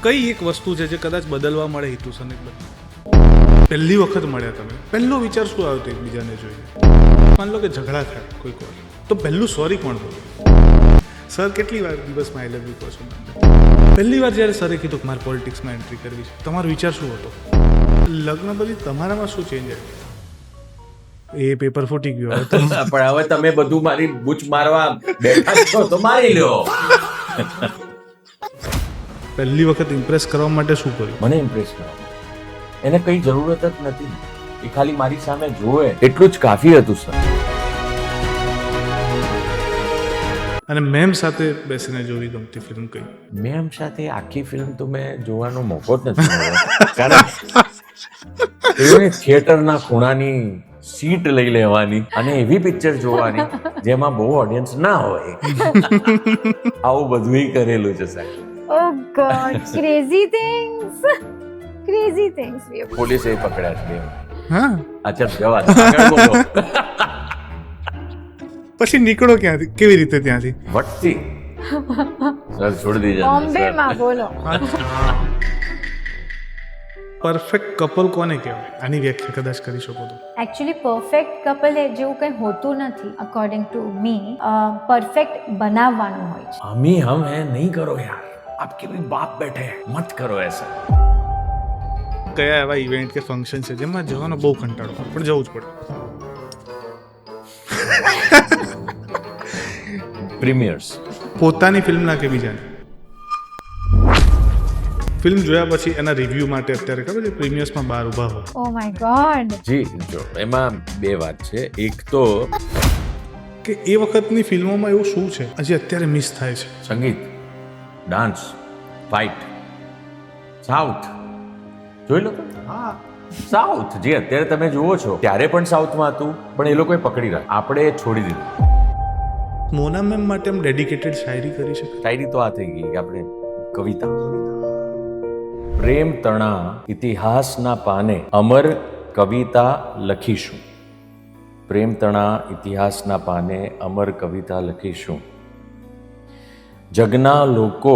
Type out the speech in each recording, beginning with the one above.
કઈ એક વસ્તુ છે જે કદાચ બદલવા મળે હિતુસન એટલે પહેલી વખત મળ્યા તમે, પહેલો વિચાર શું આવ્યો હતો એકબીજાને જોઈને? માન લો કે ઝઘડા થાય કોઈક વાર, તો પહેલું સોરી કોણ બોલે? સર કેટલી વાર દિવસમાં આઈ લવ યુ કહો છો? પહેલી વાર જ્યારે સરે કીધું કે મારે પોલિટિક્સમાં એન્ટ્રી કરવી છે, તમારો વિચાર શું હતો? લગ્ન પછી તમારામાં શું ચેન્જ આવ્યો? એ પેપર ફૂટી ગયો હતો. પણ હવે તમે બધું મારી બૂચ મારવા બેઠા છો તો મારી લ્યો. પહેલી વખત ઇમ્પ્રેસ કરવા માટે શું કર્યું? મને ઇમ્પ્રેસ કરો, એને કઈ જરૂરત જ નથી. એ ખાલી મારી સામે જોવે એટલું જ કાફી હતું સર. અને મેમ સાથે બેસીને જોવી ગમતી ફિલ્મ કઈ? મેમ સાથે આખી ફિલ્મ તો મેં જોવાનો મોકો જ નથી મળ્યો. કારણ એવી થિયેટરના ખૂણાની સીટ લઈ લેવાની અને એવી પિક્ચર જોવાની જેમાં બહુ ઓડિયન્સ ના હોય. આવું બધું કરેલું છે સાહેબ. Oh God, crazy things. Crazy things we have. પોલીસે પકડ્યા છે. હા, અચ્છા જવા દો. આગળ બોલો. પછી નીકળો ક્યાંથી, કેવી રીતે ત્યાંથી? વટથી સર છોડી દીધા Bombay માં બોલો. પરફેક્ટ કપલ કોને કહેવાય? આની વ્યાખ્યા કદાચ કરી શકો તો? Actually, perfect couple જેવું કંઈ હોતું નથી according to me. Perfect બનાવવાનું હોય છે. हमी हम है नहीं करो यार, आपके भी बाप बैठे हैं, मत करो ऐसा. કયા એવા ઇવેન્ટ કે ફંક્શન છે જેમાં જવાનો બહુ કંટાળો આવે, પણ જવું જ પડે? પ્રીમિયર્સ. પોતાની ફિલ્મના કે બીજાની? ફિલ્મ જોયા પછી એના રિવ્યુ માટે અત્યારે ખબર છે પ્રીમિયર્સમાં બહાર ઊભા હોય. Oh my God. જી જો એમાં બે વાત છે. એક તો કે એ વખતની ફિલ્મોમાં એવું શું છે હજી અત્યારે મિસ થાય છે? સંગીત, ડાન્સ, ફાઇટ. સાઉથ જોઈ લો. હા, સાઉથ જે અત્યારે તમે જુઓ છો ત્યારે પણ સાઉથમાં હતું, પણ એ લોકોએ પકડી રાખ, આપણે છોડી દીધું. મોના મેમ માટે આમ ડેડિકેટેડ શાયરી કરી શકે? શાયરી તો આ થઈ ગઈ કે આપણે કવિતા. પ્રેમ તણા ઇતિહાસના પાને અમર કવિતા લખીશું. પ્રેમ તણા ઇતિહાસના પાને અમર કવિતા લખીશું. જગના લોકો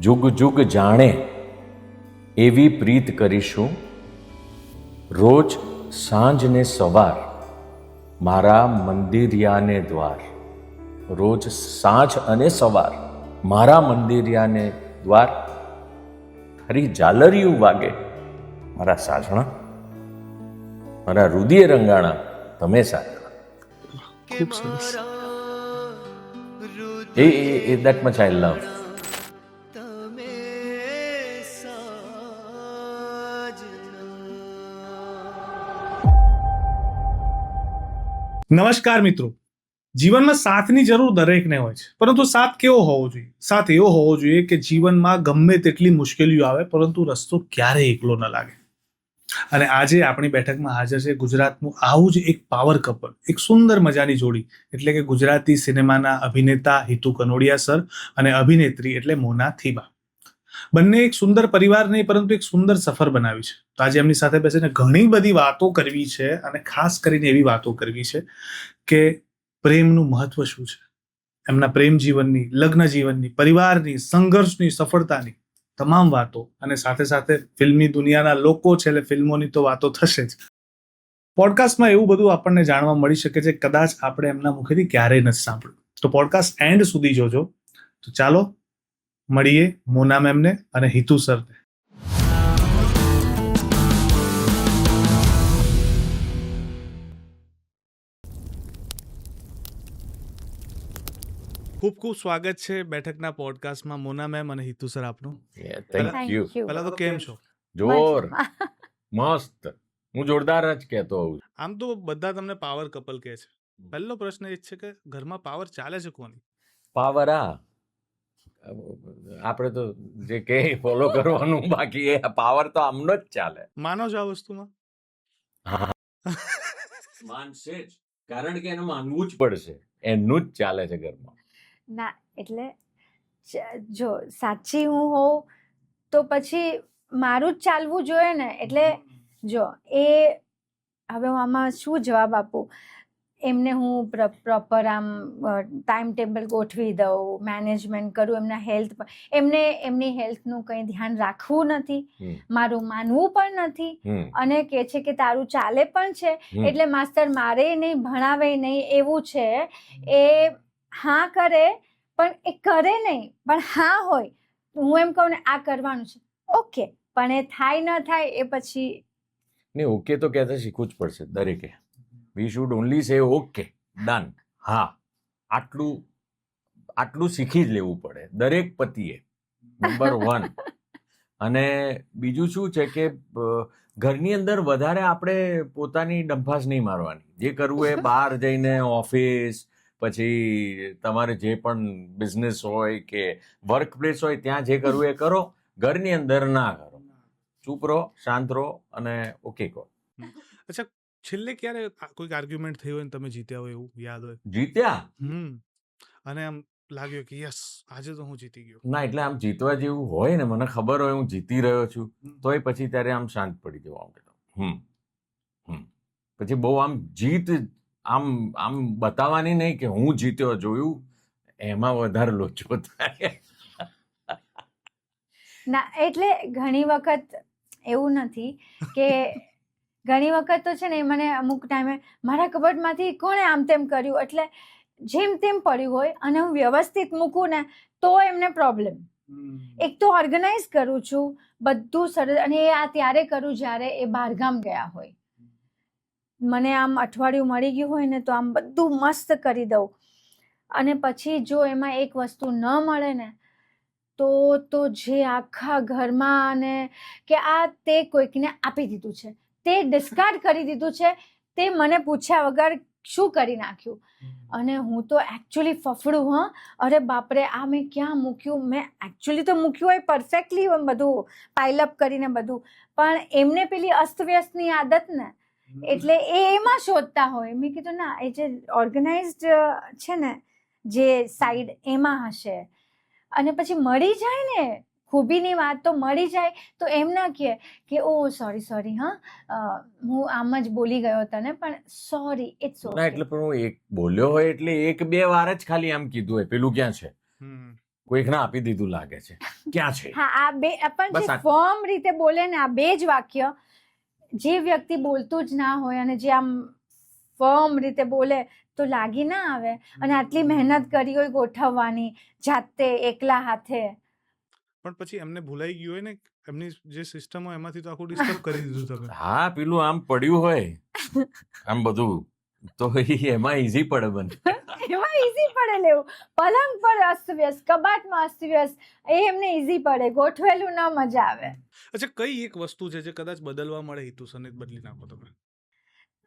જુગ જુગ જાણે એવી પ્રીત કરીશું. રોજ સાંજ ને સવાર મારા મંદિરિયાને દ્વાર. રોજ સાંજ અને સવાર મારા મંદિરિયાને દ્વાર. ખરી ઝાલરિયું વાગે મારા સાજણા, મારા રુદિય રંગાણા તમે સાજણા. ખૂબ સરસ. એ that much I love. નમસ્કાર મિત્રો, જીવનમાં સાથની જરૂર દરેકને હોય છે, પરંતુ સાથ કેવો હોવો જોઈએ? સાથ એવો હોવો જોઈએ કે જીવનમાં ગમે તેટલી મુશ્કેલીઓ આવે પરંતુ રસ્તો ક્યારેય એકલો ન લાગે. અને આજે આપણી બેઠકમાં હાજર છે ગુજરાતનું આવું જ એક પાવર કપલ, એક સુંદર મજાની જોડી, એટલે કે ગુજરાતી સિનેમાના અભિનેતા હિતુ કનોડિયા સર અને અભિનેત્રી એટલે મોના થીબા. બંને એક સુંદર પરિવાર નહીં પરંતુ એક સુંદર સફર બનાવી છે. તો આજે એમની સાથે બેસીને ઘણી બધી વાતો કરવી છે, અને ખાસ કરીને એવી વાતો કરવી છે કે પ્રેમનું મહત્વ શું છે, એમના પ્રેમ જીવનની, લગ્ન જીવનની, પરિવારની, સંઘર્ષની, સફળતાની તમામ વાતો, અને સાથે સાથે ફિલ્મી દુનિયાના લોકો છે એટલે ફિલ્મોની તો વાતો થશે જ. પોડકાસ્ટમાં એવું બધું આપણને જાણવા મળી શકે છે કદાચ આપણે એમના મુખેથી ક્યારેય નથી સાંભળ્યું. તો પોડકાસ્ટ એન્ડ સુધી જોજો. તો ચાલો મળીએ મોના મેમને અને હિતુ સરને. ખૂબ ખૂબ સ્વાગત છે બેઠકના પોડકાસ્ટમાં મોના મેમ અને હિતુ સર આપનું. Thank you. પહેલા તો કેમ છો? જોર મસ્ત. હું જોરદાર જ કહેતો હોઉં. આમ તો બધા તમને પાવર કપલ કહે છે. પહેલો પ્રશ્ન એ જ છે કે ઘરમાં પાવર ચાલે છે કોની? પાવરા આપણે તો જે કે ફોલો કરવાનું, બાકી એ પાવર તો આમનો જ ચાલે. માનો છો આ વસ્તુમાં? માનશે જ, કારણ કે એને માનવું જ પડશે. એનું જ ચાલે છે ઘરમાં. ના એટલે જો સાચી હું હોઉં તો પછી મારું જ ચાલવું જોઈએ ને. એટલે જો એ હવે હું આમાં શું જવાબ આપું, એમને હું પ્રોપર આમ ટાઈમ ટેબલ ગોઠવી દઉં, મેનેજમેન્ટ કરું એમના હેલ્થ પર. એમની હેલ્થનું કંઈ ધ્યાન રાખવું નથી, હમ. મારું માનવું પણ નથી, હમ. અને કહે છે કે તારું ચાલે પણ છે, હમ. એટલે માસ્તર મારે નહીં ભણાવે નહીં એવું છે. એ હા કરે પણ એ કરે નહીં, પણ હા હોય. હું એમ કહું ને આ કરવાનું છે, ઓકે, પણ એ થાય ન થાય એ પછી. નહીં, ઓકે તો કહેતા શીખવું જ પડશે દરેકે. વી શુડ ઓનલી સે ઓકે, ડન. હા, આટલું શીખી જ લેવું પડે દરેક પતિએ, નંબર 1. અને બીજું શું છે કે ઘરની અંદર વધારે આપણે પોતાની ડંફાસ નહીં મારવાની. જે કરવું એ બહાર જઈને ઓફિસ, પછી તમારે જે પણ બિઝનેસ હોય કે વર્ક પ્લેસ હોય ત્યાં જે કરવું એ કરો, ઘરની અંદર ના કરો. ચૂપ રહો, શાંત રહો અને ઓકે કહો. અચ્છા, છેલ્લે ક્યારે કોઈક આર્ગ્યુમેન્ટ થઈ હોય ને તમે જીત્યા હોય એવું યાદ હોય? જીત્યા અને આમ લાગ્યું કે યસ આજે તો હું જીતી ગયો. ના, એટલે આમ જીતવા જેવું હોય ને, મને ખબર હોય હું જીતી રહ્યો છું, તોય પછી ત્યારે આમ શાંત પડી જવું. પછી બહુ આમ જીત આમ બતાવવાની નહીં કે હું જીત્યો, જોયું, એમાં વધારે લોચો થાય. ના, એટલે ઘણી વખત એવું નથી કે ઘણી વખત તો છે ને મને અમુક ટાઈમે મારા કબડમાંથી કોણે આમ તેમ કર્યું, એટલે જેમ તેમ પડ્યું હોય અને હું વ્યવસ્થિત મૂકું ને તો એમને પ્રોબ્લેમ. એક તો ઓર્ગેનાઇઝ કરું છું બધું સરસ, અને એ આ ત્યારે કરું જ્યારે એ બહારગામ ગયા હોય. મને આમ અઠવાડિયું મળી ગયું હોય ને તો આમ બધું મસ્ત કરી દઉં, અને પછી જો એમાં એક વસ્તુ ન મળે ને તો જે આખા ઘરમાં, અને કે આ તે કોઈકને આપી દીધું છે, તે ડિસ્કાર્ડ કરી દીધું છે, તે મને પૂછ્યા વગર શું કરી નાખ્યું. અને હું તો એકચ્યુઅલી ફફડું. અરે બાપરે, આ મેં ક્યાં મૂક્યું? મેં એકચ્યુઅલી તો મૂક્યું હોય પરફેક્ટલી બધું પાઇલઅપ કરીને બધું, પણ એમને પેલી અસ્તવ્યસ્તની આદત ને, એટલે એમાં શોધતા હોય. મેં કીધું ના, એ જે ઓર્ગેનાઇઝડ છે ને જે સાઈડ એમાં હશે. અને પછી મળી જાય ને, ખૂબીની વાત તો મળી જાય તો એમ ના કે ઓ સોરી, હું આમ જ બોલી ગયો તને, પણ સોરી, ઇટ્સ ઓકે. ના, એટલે પણ હું એક બોલ્યો હોય એટલે 1-2 વાર જ ખાલી આમ કીધું હોય, પેલું ક્યાં છે, કોઈકને આપી દીધું લાગે છે, ક્યાં છે. હા, આ બે પણ બસ જે ફર્મ રીતે બોલે ને, આ બે જ વાક્ય, જે વ્યક્તિ બોલતું જ ના હોય અને જે આમ ફર્મ રીતે બોલે તો લાગી ના આવે. અને આટલી મહેનત કરી હોય ગોઠવવાની જાતે એકલા હાથે, પણ પછી એમને ભૂલાઈ ગયું હોય ને, એમની જે સિસ્ટમ હોય એમાંથી તો આખું ડિસ્ટર્બ કરી દીધું તમે. હા, પેલું આમ પડ્યું હોય આમ બધું, તો એમાં ઈઝી પડે બને. એમાં ઈઝી પડે લેવું. પલંગ પર અસ્તવ્યસ્ત, કબાટમાં અસ્તવ્યસ્ત, એ એમને ઈઝી પડે. ગોઠવેલું ન મજા આવે. અચ્છા, કઈ એક વસ્તુ છે જે કદાચ બદલવા મળે હિતુસને બદલી નાખો તમે?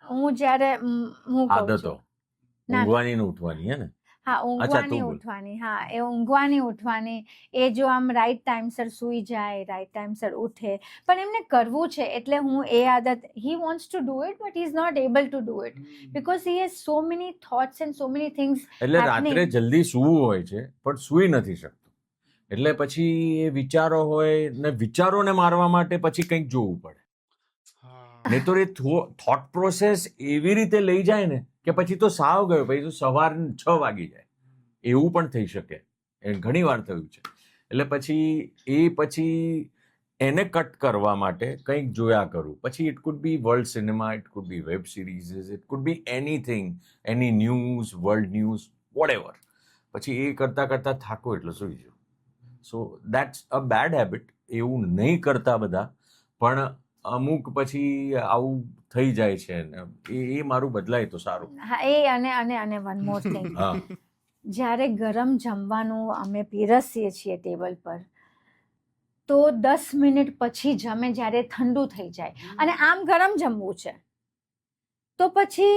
હું જ્યારે હું કહું આદતો છું, ઊંઘવાની ને ઉઠવાની, હે ને? હા, તું ઊંઘવાની બોલ. ઉઠવાની. હા, એ ઊંઘવાની ઉઠવાની, એ જો આમ રાઈટ ટાઈમસર સૂઈ જાય, રાઈટ ટાઈમસર ઉઠે, પણ એમને કરવું છે એટલે હું એ આદત, he wants to do it but he is not able to do it because he has so many thoughts and so many things. એટલે રાત્રે જલ્દી સૂવું હોય છે પણ સૂઈ નથી શકતું, એટલે પછી એ વિચારો હોય ને, વિચારોને મારવા માટે પછી કંઈક જોવું પડે. નહીં તો એ થોટ પ્રોસેસ એવી રીતે લઈ જાય ને કે પછી તો સાવ ગયો, પછી તો સવાર 6 વાગી જાય, એવું પણ થઈ શકે. એ ઘણી વાર થયું છે. એટલે પછી એને કટ કરવા માટે કંઈક જોયા કરું. પછી it could B world cinema, it could B web series, it could B anything, any news, world news, whatever. પછી એ કરતાં કરતાં થાકો એટલે સૂઈ જાઉં. સો દેટ્સ અ બેડ હેબિટ. એવું નહીં કરતા બધા, પણ અમુક પછી આવું થઈ જાય છે ને, એ મારું બદલાય તો સારું. હા, એ અને વન મોર થિંગ, જ્યારે ગરમ જમવાનું અમે પીરસીએ છીએ ટેબલ પર, તો 10 મિનિટ પછી જમે જ્યારે ઠંડુ થઈ જાય, અને આમ ગરમ જમવું છે, તો પછી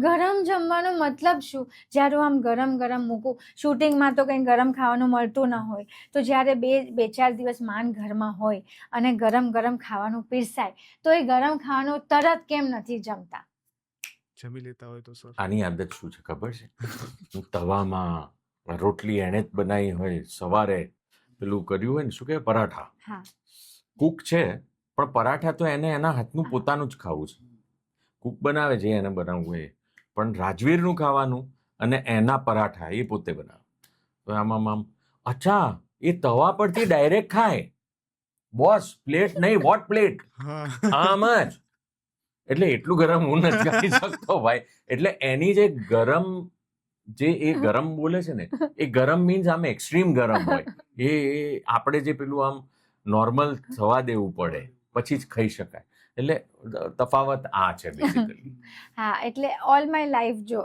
ગરમ જમવાનો મતલબ શું? જ્યારે હું આમ ગરમ મૂકું, શૂટિંગમાં તો કંઈ ગરમ ખાવાનું મળતું ન હોય, તો જ્યારે 2-4 દિવસ માંડ ઘરમાં હોય અને ગરમ ખાવાનું પીરસાય, તો એ ગરમ ખાવાનું તરત કેમ નથી જમતા? જમી લેતા હોય તો સર. આની આદત શું છે ખબર છે? તવામાં રોટલી એણે જ બનાવી હોય, સવારે પેલું કર્યું હોય ને, શું કહેવાય, પરાઠા. હા, કુક છે પણ પરાઠા તો એને એના હાથનું પોતાનું જ ખાવું છે. કુક બનાવે છે એને બનાવવું હોય, પણ રાજવીરનું ખાવાનું અને એના પરાઠા એ પોતે બનાવે. તો આમ અચ્છા એ તવા પરથી ડાયરેક્ટ ખાય, બોસ પ્લેટ નહીં, વોટ પ્લેટ, આમ જ. એટલે એટલું ગરમ હું નથી ખાઈ શકતો ભાઈ. એટલે એની જે ગરમ, જે એ ગરમ બોલે છે ને, એ ગરમ મીન્સ આમ એક્સ્ટ્રીમ ગરમ હોય. એ આપણે જે પેલું આમ નોર્મલ થવા દેવું પડે પછી જ ખાઈ શકાય. એટલે તફાવત આ છે બેઝિકલી. હા, એટલે ઓલ માય લાઈફ જો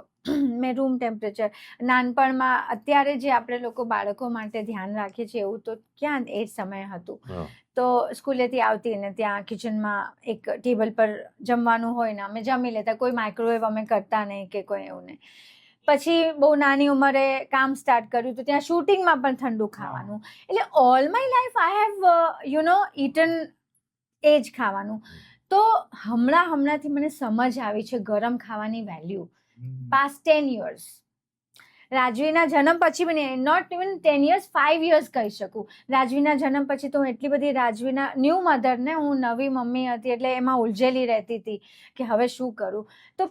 મેં રૂમ ટેમ્પરેચર નાનપણમાં, અત્યારે જે આપણે લોકો બાળકો માટે ધ્યાન રાખીએ છીએ એવું તો ક્યાં એ સમય હતું. તો સ્કૂલેથી આવતી ને ત્યાં કિચનમાં એક ટેબલ પર જમવાનું હોય ને અમે જમી લેતા, કોઈ માઇક્રોવેવ અમે કરતા નહીં કે કોઈ એવું નહીં. પછી બહુ નાની ઉંમરે કામ સ્ટાર્ટ કર્યું તો ત્યાં શૂટિંગમાં પણ ઠંડુ ખાવાનું. એટલે all my life I have eaten એ જ ખાવાનું. તો હમણાંથી મને સમજ આવી છે ગરમ ખાવાની વેલ્યુ. પાસ્ટ 10 years, રાજવીના જન્મ પછી બને, નોટ ઇવન 10 years, 5 years કહી શકું. રાજવીના જન્મ પછી તો હું એટલી બધી રાજવીના ન્યૂ મધર ને, હું નવી મમ્મી હતી એટલે એમાં ઉલझેલી રહેતી હતી કે હવે શું કરું. તો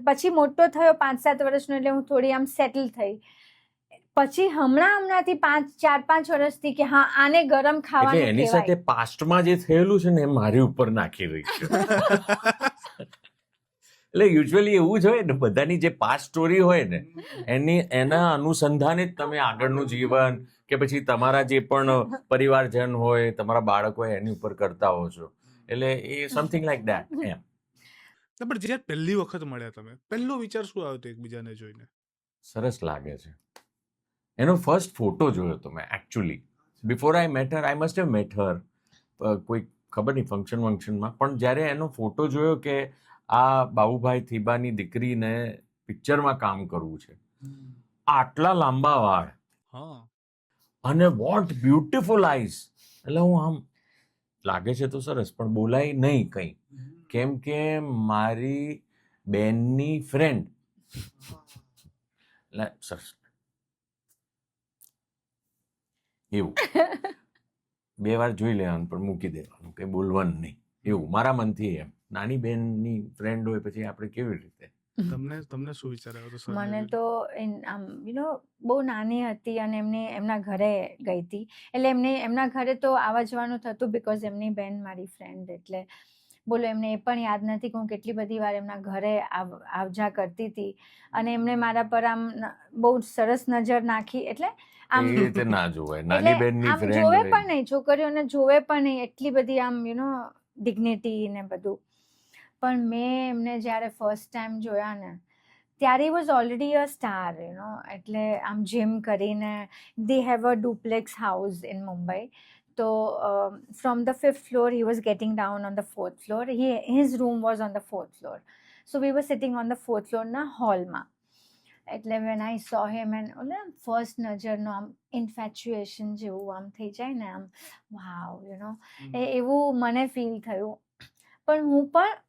પછી મોટો થયો 5-7 વર્ષનો એટલે હું થોડી આમ સેટલ થઈ. પછી હમણાંથી 4-5 વર્ષથી કે હા આને ગરમ ખાવાનું એની સાથે પાસ્ટમાં જે થયેલું છે ને એ મારી ઉપર નાખી રહી છે. એટલે યુઝ્યુઅલી એવું જ હોય ને, બધાની જે પાસ્ટ સ્ટોરી હોય ને એના અનુસંધાને જ તમે આગળનું જીવન કે પછી તમારા જે પણ પરિવારજન હોય, તમારા બાળક હોય એની ઉપર કરતા હો છો. એટલે એ સમથિંગ લાઈક દેટ એમ. પણ જ્યારે પહેલી વખત મળ્યા તમે, પહેલો વિચાર શું આવ્યો હતો એકબીજાને જોઈને? સરસ લાગે છે. એનો ફર્સ્ટ ફોટો જોયો હતો મેં actually. Before I met her, I must have met her કોઈ ખબર નહીં ફંક્શનમાં. પણ જ્યારે એનો ફોટો જોયો કે આ બાબુભાઈ થીબાની દીકરીને પિક્ચરમાં કામ કરવું છે, આટલા લાંબા વાળ અને વોટ બ્યુટીફુલ આઈઝ, એટલે હું આમ લાગે છે તો સરસ, પણ બોલાય નહીં કંઈ, કેમ કે મારી બેનની ફ્રેન્ડ સરસ એવું 2 વાર જોઈ લેવાનું પણ મૂકી દેવાનું, કંઈ બોલવાનું નહીં, એવું મારા મનથી. એમ નાની બેનની ફ્રેન્ડ હોય પછી આપણે કેવી રીતે. તમને શું વિચાર આવ્યો હતો? મને તો આમ બહુ નાની હતી અને એમના ઘરે ગઈ હતી. એટલે એમના ઘરે તો આવવા જવાનું થતું બીકોઝ એમની બેન મારી ફ્રેન્ડ. એટલે બોલો એમને એ પણ યાદ નથી કે હું કેટલી બધી વાર એમના ઘરે આવજા કરતી હતી અને એમને મારા પર આમ બહુ સરસ નજર નાખી. એટલે આમ એ રીતે ના જોવાય, નાની બેનની આમ ફ્રેન્ડ જોવે પણ નહીં, છોકરીઓને જોવે પણ નહીં, એટલી બધી આમ ડિગ્નિટી ને બધું. પણ મેં એમને જ્યારે ફર્સ્ટ ટાઈમ જોયા ને ત્યારે he was already a star એટલે આમ જીમ કરીને they have a duplex house in Mumbai. તો from the 5th floor he was getting down on the 4th floor. His room was on the 4th floor. So we were sitting on the 4th floor ના હોલમાં. એટલે when I saw him and first નજરનો આમ infatuation જેવું આમ થઈ જાય ને, આમ વાવ એવું મને ફીલ થયું. પણ હું પણ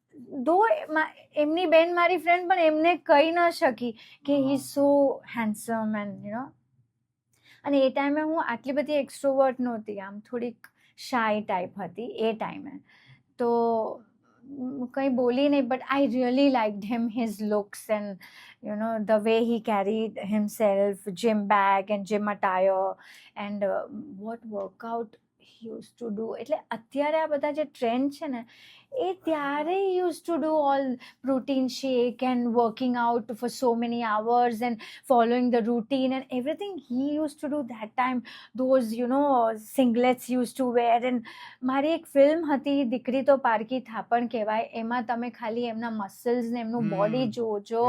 એમની બેન મારી ફ્રેન્ડ પણ એમને કહી ન શકી કે હી સો હેન્ડસમ એન્ડ અને એ ટાઈમે હું આટલી બધી એક્સ્ટ્રોવર્ટ નહોતી, આમ થોડીક શાય ટાઈપ હતી એ ટાઈમે. તો કંઈ બોલી નહીં, but I really લાઇક્ડ him, his looks and the way he carried himself, gym bag and gym attire and what workout he used to do. એટલે અત્યારે આ બધા જે ટ્રેન્ડ છે ને એ ત્યારે he used to do all protein shake and working out for so many hours and following the routine and everything he used to do that time. Those singlets used to wear. And મારી એક film હતી દીકરી તો પારકી થાપણ કહેવાય, એમાં તમે ખાલી એમના મસલ્સ ને એમનું બોડી જોજો.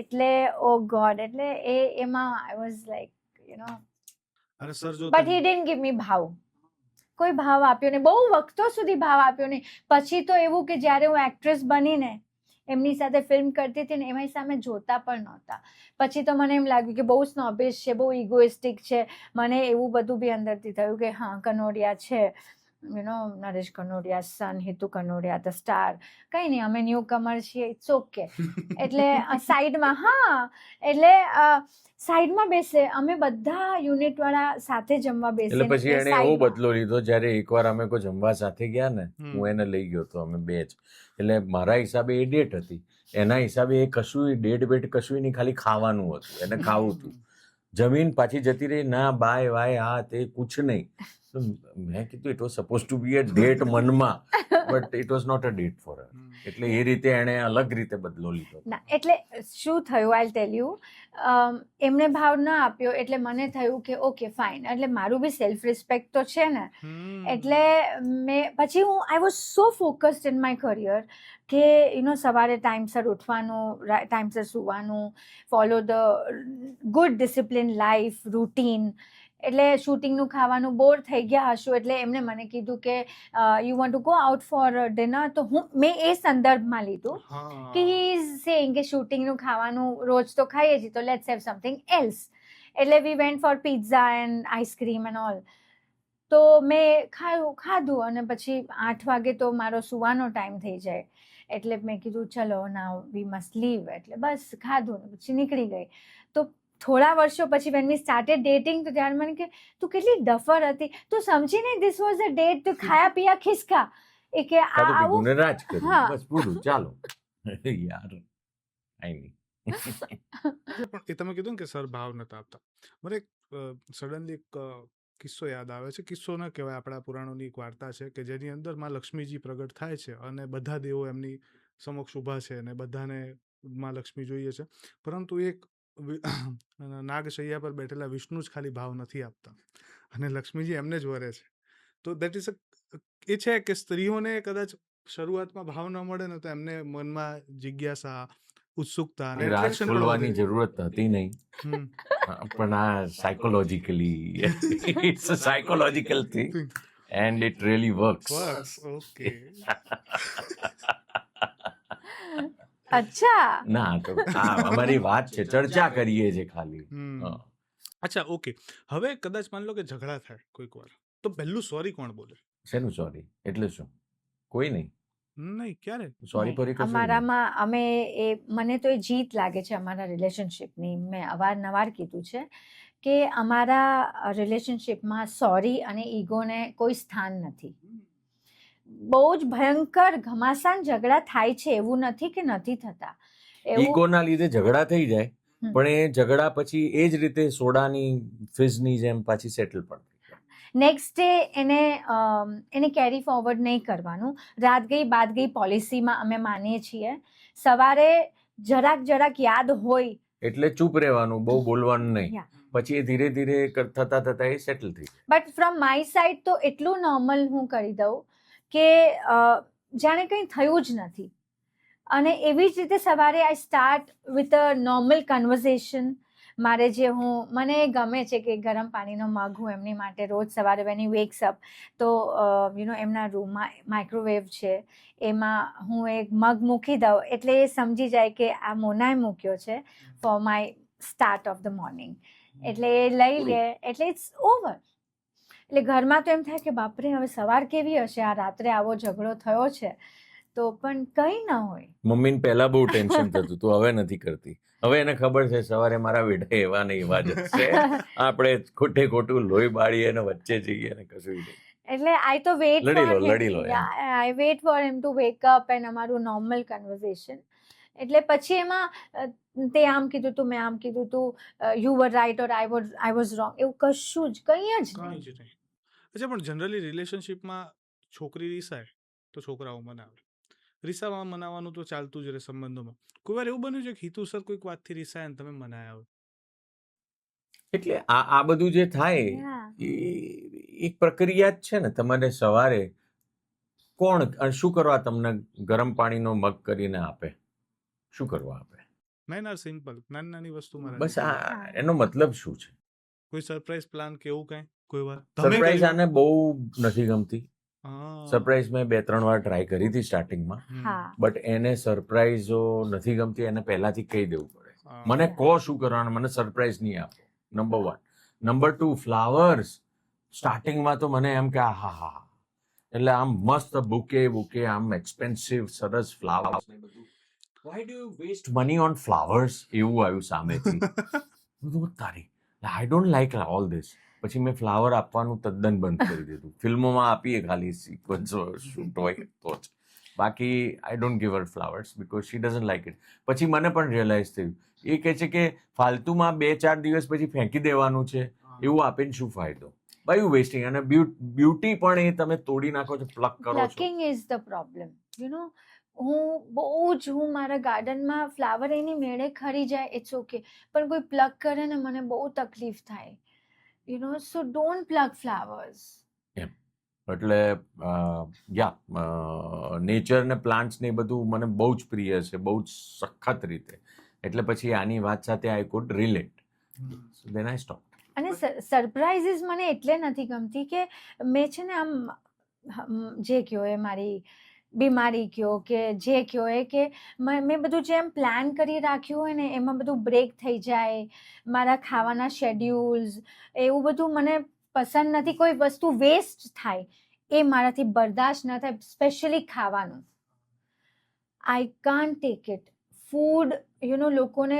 એટલે ઓ ગોડ, એટલે એમાં I was like but he didn't give me ભાવ, કોઈ ભાવ આપ્યો નહીં, બહુ વખતો સુધી ભાવ આપ્યો નહીં. પછી તો એવું કે જ્યારે હું એક્ટ્રેસ બનીને એમની સાથે ફિલ્મ કરતી હતી ને એમાં સામે જોતા પણ નહોતા. પછી તો મને એમ લાગ્યું કે બહુ સ્નોબિશ છે, બહુ ઇગોઇસ્ટિક છે. મને એવું બધું બી અંદરથી થયું કે હા કનોડિયા છે, નરેશ કનોડિયા સન, હિતુ કનોડિયા ધ સ્ટાર. કંઈ નહીં, અમે ન્યૂ કમર છીએ, ઇટ્સ ઓકે. એટલે સાઈડમાં એટલે સાઈડમાં બેસે, અમે બધા યુનિટ વાળા સાથે જમવા બેસે. એટલે પછી એને એવો બદલો લીધો જ્યારે એકવાર અમે કોઈ જમવા સાથે ગયા ને, હું એને લઈ ગયો હતો, અમે બે જ. એટલે મારા હિસાબે એ ડેટ હતી એના હિસાબે એ કશું ડેટ બેટ કશું નહીં, ખાલી ખાવાનું હતું, એને ખાવું હતું. જમીન પાછી જતી રહી, ના બાય વાય આ તે કુછ નહીં. તો મેં કીધું it was suppose to be a date મનમાં, but it was not a date for her. એટલે એ રીતે એણે અલગ રીતે બદલો લીધો. ના એટલે શું થયું આઈ ટેલ યુ, એમને ભાવ ન આપ્યો એટલે મને થયું કે ઓકે ફાઇન, એટલે મારું બી સેલ્ફ રિસ્પેક્ટ તો છે ને. એટલે પછી I was so focused in my career કે સવારે ટાઈમસર ઉઠવાનું, ટાઈમસર સૂવાનું, follow the good discipline life routine. એટલે શૂટિંગનું ખાવાનું બોર થઈ ગયા હશું એટલે એમને મને કીધું કે you want to go out for dinner. તો મેં એ સંદર્ભમાં લીધું કે હી ઇઝ સેઇંગ કે શૂટિંગનું ખાવાનું રોજ તો ખાઈએ છીએ, તો લેટ્સ હેવ સમથિંગ એલ્સ. એટલે we went for pizza and ice cream and all. તો મેં ખાધું અને પછી 8 વાગે તો મારો સુવાનો ટાઈમ થઈ જાય, એટલે મેં કીધું ચલો નાવ વી મસ્ટ લીવ. એટલે બસ ખાધું ને પછી નીકળી ગઈ. તો થોડા વર્ષો પછી વેન વી સ્ટાર્ટેડ ડેટિંગ તો ત્યારે મને કે તું કેટલી ડફર હતી, તું સમજી નહીં ધીસ વોઝ અ ડેટ, તું ખાયા પિયા ખિસકા. એ કે આવું રાજ કર્યું, હા. બસ પૂરું, ચાલો. યાર આઈ નહીં. પણ એ તમે કીધું ને કે સર ભાવ નતા આપતા, મને સડનલી એક કિસ્સો યાદ આવે છે. કિસ્સો ન કહેવાય, આપણા પુરાણોની એક વાર્તા છે કે જેની અંદર માં લક્ષ્મીજી પ્રગટ થાય છે અને બધા દેવો એમની સમક્ષ ઊભા છે અને બધાને માં લક્ષ્મી જોઈએ છે, પરંતુ એક નાગશૈયા પર બેઠેલા વિષ્ણુ જ ખાલી ભાવ નથી આપતા અને લક્ષ્મીજી એમને જ વરે છે. તો દેટ ઇઝ એ છે કે સ્ત્રીઓને કદાચ શરૂઆતમાં ભાવ ન મળે ને તો એમને મનમાં જિજ્ઞાસા, ઉત્સુકતા અને રાજ attraction પણ ખોલવાની વધે. જરૂરત હતી નહીં, હમ. પણ આ psychologically it's a psychological thing and it really works. Works, okay. અચ્છા. ના તો આ અમારી વાત છે, ચર્ચા કરીએ છે ખાલી. હમ. હા. અચ્છા ઓકે. હવે કદાચ માની લો કે ઝઘડા થાય કોઈક વાર, તો પહેલું સોરી કોણ બોલે? શેનું સોરી? એટલે શું? કોઈ નહીં. નહીં, ક્યારે? સોરી ફોરી કશું નહીં. અમારામાં અમે મને તો એ જીત લાગે છે અમારા રિલેશનશિપની. મેં અવારનવાર કીધું છે કે અમારા રિલેશનશિપમાં સોરી અને ઈગોને કોઈ સ્થાન નથી. બહુ જ ભયંકર ઘમાસાન ઝઘડા થાય છે, એવું નથી કે નથી થતા. ઈગોના લીધે ઝઘડા થઈ જાય, હમ. પણ એ ઝઘડા પછી એ જ રીતે સોડાની ફિઝની જેમ પાછી સેટલ પણ થઈ જાય. નેક્સ્ટ ડે એને કેરી ફોરવર્ડ નહીં કરવાનું. રાત ગઈ બાદ ગઈ પોલિસીમાં અમે માનીએ છીએ. સવારે જરાક યાદ હોય એટલે ચૂપ રહેવાનું, બહુ બોલવાનું નહીં. Yeah. પછી એ ધીરે ધીરે થતા એ સેટલ થઈ જાય. બટ ફ્રોમ માય સાઈડ તો એટલું નોર્મલ હું કરી દઉં કે જાણે કંઈ થયું જ નથી. અને એવી જ રીતે સવારે આઈ start with a normal conversion. મને ગમે છે કે ગરમ પાણીનો મગ હું એમની માટે રોજ સવારે વેન હી વેક્સ અપ તો એમના રૂમમાં માઇક્રોવેવ છે, એમાં હું એક મગ મૂકી દઉં એટલે એ સમજી જાય કે આ મોનાએ મૂક્યો છે for my start of the morning. એટલે એ લઈ લે એટલે ઇટ્સ ઓવર. એટલે ઘરમાં તો એમ થાય કે બાપરે હવે સવાર કેવી હશે, આ રાત્રે આવો ઝઘડો થયો છે, તો પણ કંઈ ના હોય. મમ્મીને પહેલા બહુ ટેન્શન થતું, તું હવે નથી કરતી. હવે એને ખબર છે સવારે મારા બેટા એવા ને એવા જ હશે, આપણે ખોટું લોહી બાળીએ અને વચ્ચે જઈએ અને કશું નહીં. એટલે આઈ તો વેઇટ લડી લો, એમ. I wait for him to wake up and અમારું નોર્મલ કન્વર્ઝેશન. એટલે પછી એમાં તે આમ કીધું તું, મેં આમ કીધું તું, you var right or I was wrong, એવું કશું જ કંઈ જ કાંઈ નહીં. જ નહીં. અચ્છા, પણ જનરલી રિલેશનશિપમાં છોકરી રીસાય તો છોકરાઓ મનાવે. રીસામાં મનાવવાનું તો ચાલતું જ રહે સંબંધોમાં. કોઈ વાર એવું બન્યું છે કે હિતુસર કોઈક વાતથી રીસાય અને તમે મનાયા હોય? એટલે આ બધું જે થાય Yeah. એ એક પ્રક્રિયા જ છે ને. તમારે સવારે કોણ શું કરવા તમને ગરમ પાણીનો મગ કરીને આપે? શું કરવા આપે? મેન આર સિમ્પલ, નાની નાની વસ્તુમાં બસ આ એનો મતલબ શું છે? કોઈ સરપ્રાઈઝ પ્લાન કે એવું કંઈ કોઈ વાર સરપ્રાઈઝ આને બહુ નથી ગમતી. હા. સરપ્રાઈઝ મેં 2-3 વાર ટ્રાય કરી હતી સ્ટાર્ટિંગમાં, હા. બટ એને સરપ્રાઈઝો નથી ગમતી. એને પહેલાથી કહી દેવું પડે, હા. મને કહો શું કરવાનું, મને સરપ્રાઈઝ નહીં આપો. નંબર 1. Number 2, flowers. સ્ટાર્ટિંગમાં તો મને એમ કે હા એટલે આમ મસ્ત બુકે આમ એક્સપેન્સિવ સરસ ફ્લાવર્સ ને બધું. Why do you waste money on flowers? એવું આવ્યું સામેથી. તારી I don't like all this. પછી મેં ફ્લાવર આપવાનું તદ્દન બંધ કરી દીધું. ફિલ્મોમાં આપીએ ખાલી સિક્વન્સ શૂટ હોય તો જ. બાકી I don't give her flowers because she doesn't like it. પછી મને પણ રિયલાઇઝ થયું, એ કહે છે કે ફાલતુમાં 2-4 દિવસ પછી ફેંકી દેવાનું છે, એવું આપીને શું ફાયદો, બાય યુ વેસ્ટિંગ. અને બ્યુટી પણ એ તમે તોડી નાખો છો, પ્લક કરો છો. Plucking is the problem. હું મારા ગાર્ડનમાં ફ્લાવર એની મેળે ખરી જાય, ઇટ્સ ઓકે, પણ કોઈ પ્લક કરે ને મને બહુ તકલીફ થાય, સો ડોન્ટ પ્લક ફ્લાવર્સ. એટલે નેચર ને પ્લાન્ટ્સ ને એ બધું મને બહુ જ પ્રિય છે, બહુ જ સખત રીતે. એટલે પછી આની વાત સાથે I could relate, so than I stop. અને સરપ્રાઇઝીસ મને એટલે નથી ગમતી કે મેં છે ને જે કયો એ મારી બીમારી કયો કે જે કયો એ કે મેં બધું જેમ પ્લાન કરી રાખ્યું હોય ને એમાં બધું બ્રેક થઈ જાય, મારા ખાવાના શેડ્યુલ્સ, એવું બધું મને પસંદ નથી. કોઈ વસ્તુ વેસ્ટ થાય એ મારાથી બરદાસ્ત ન થાય, સ્પેશિયલી ખાવાનું. I can't take it. Food લોકોને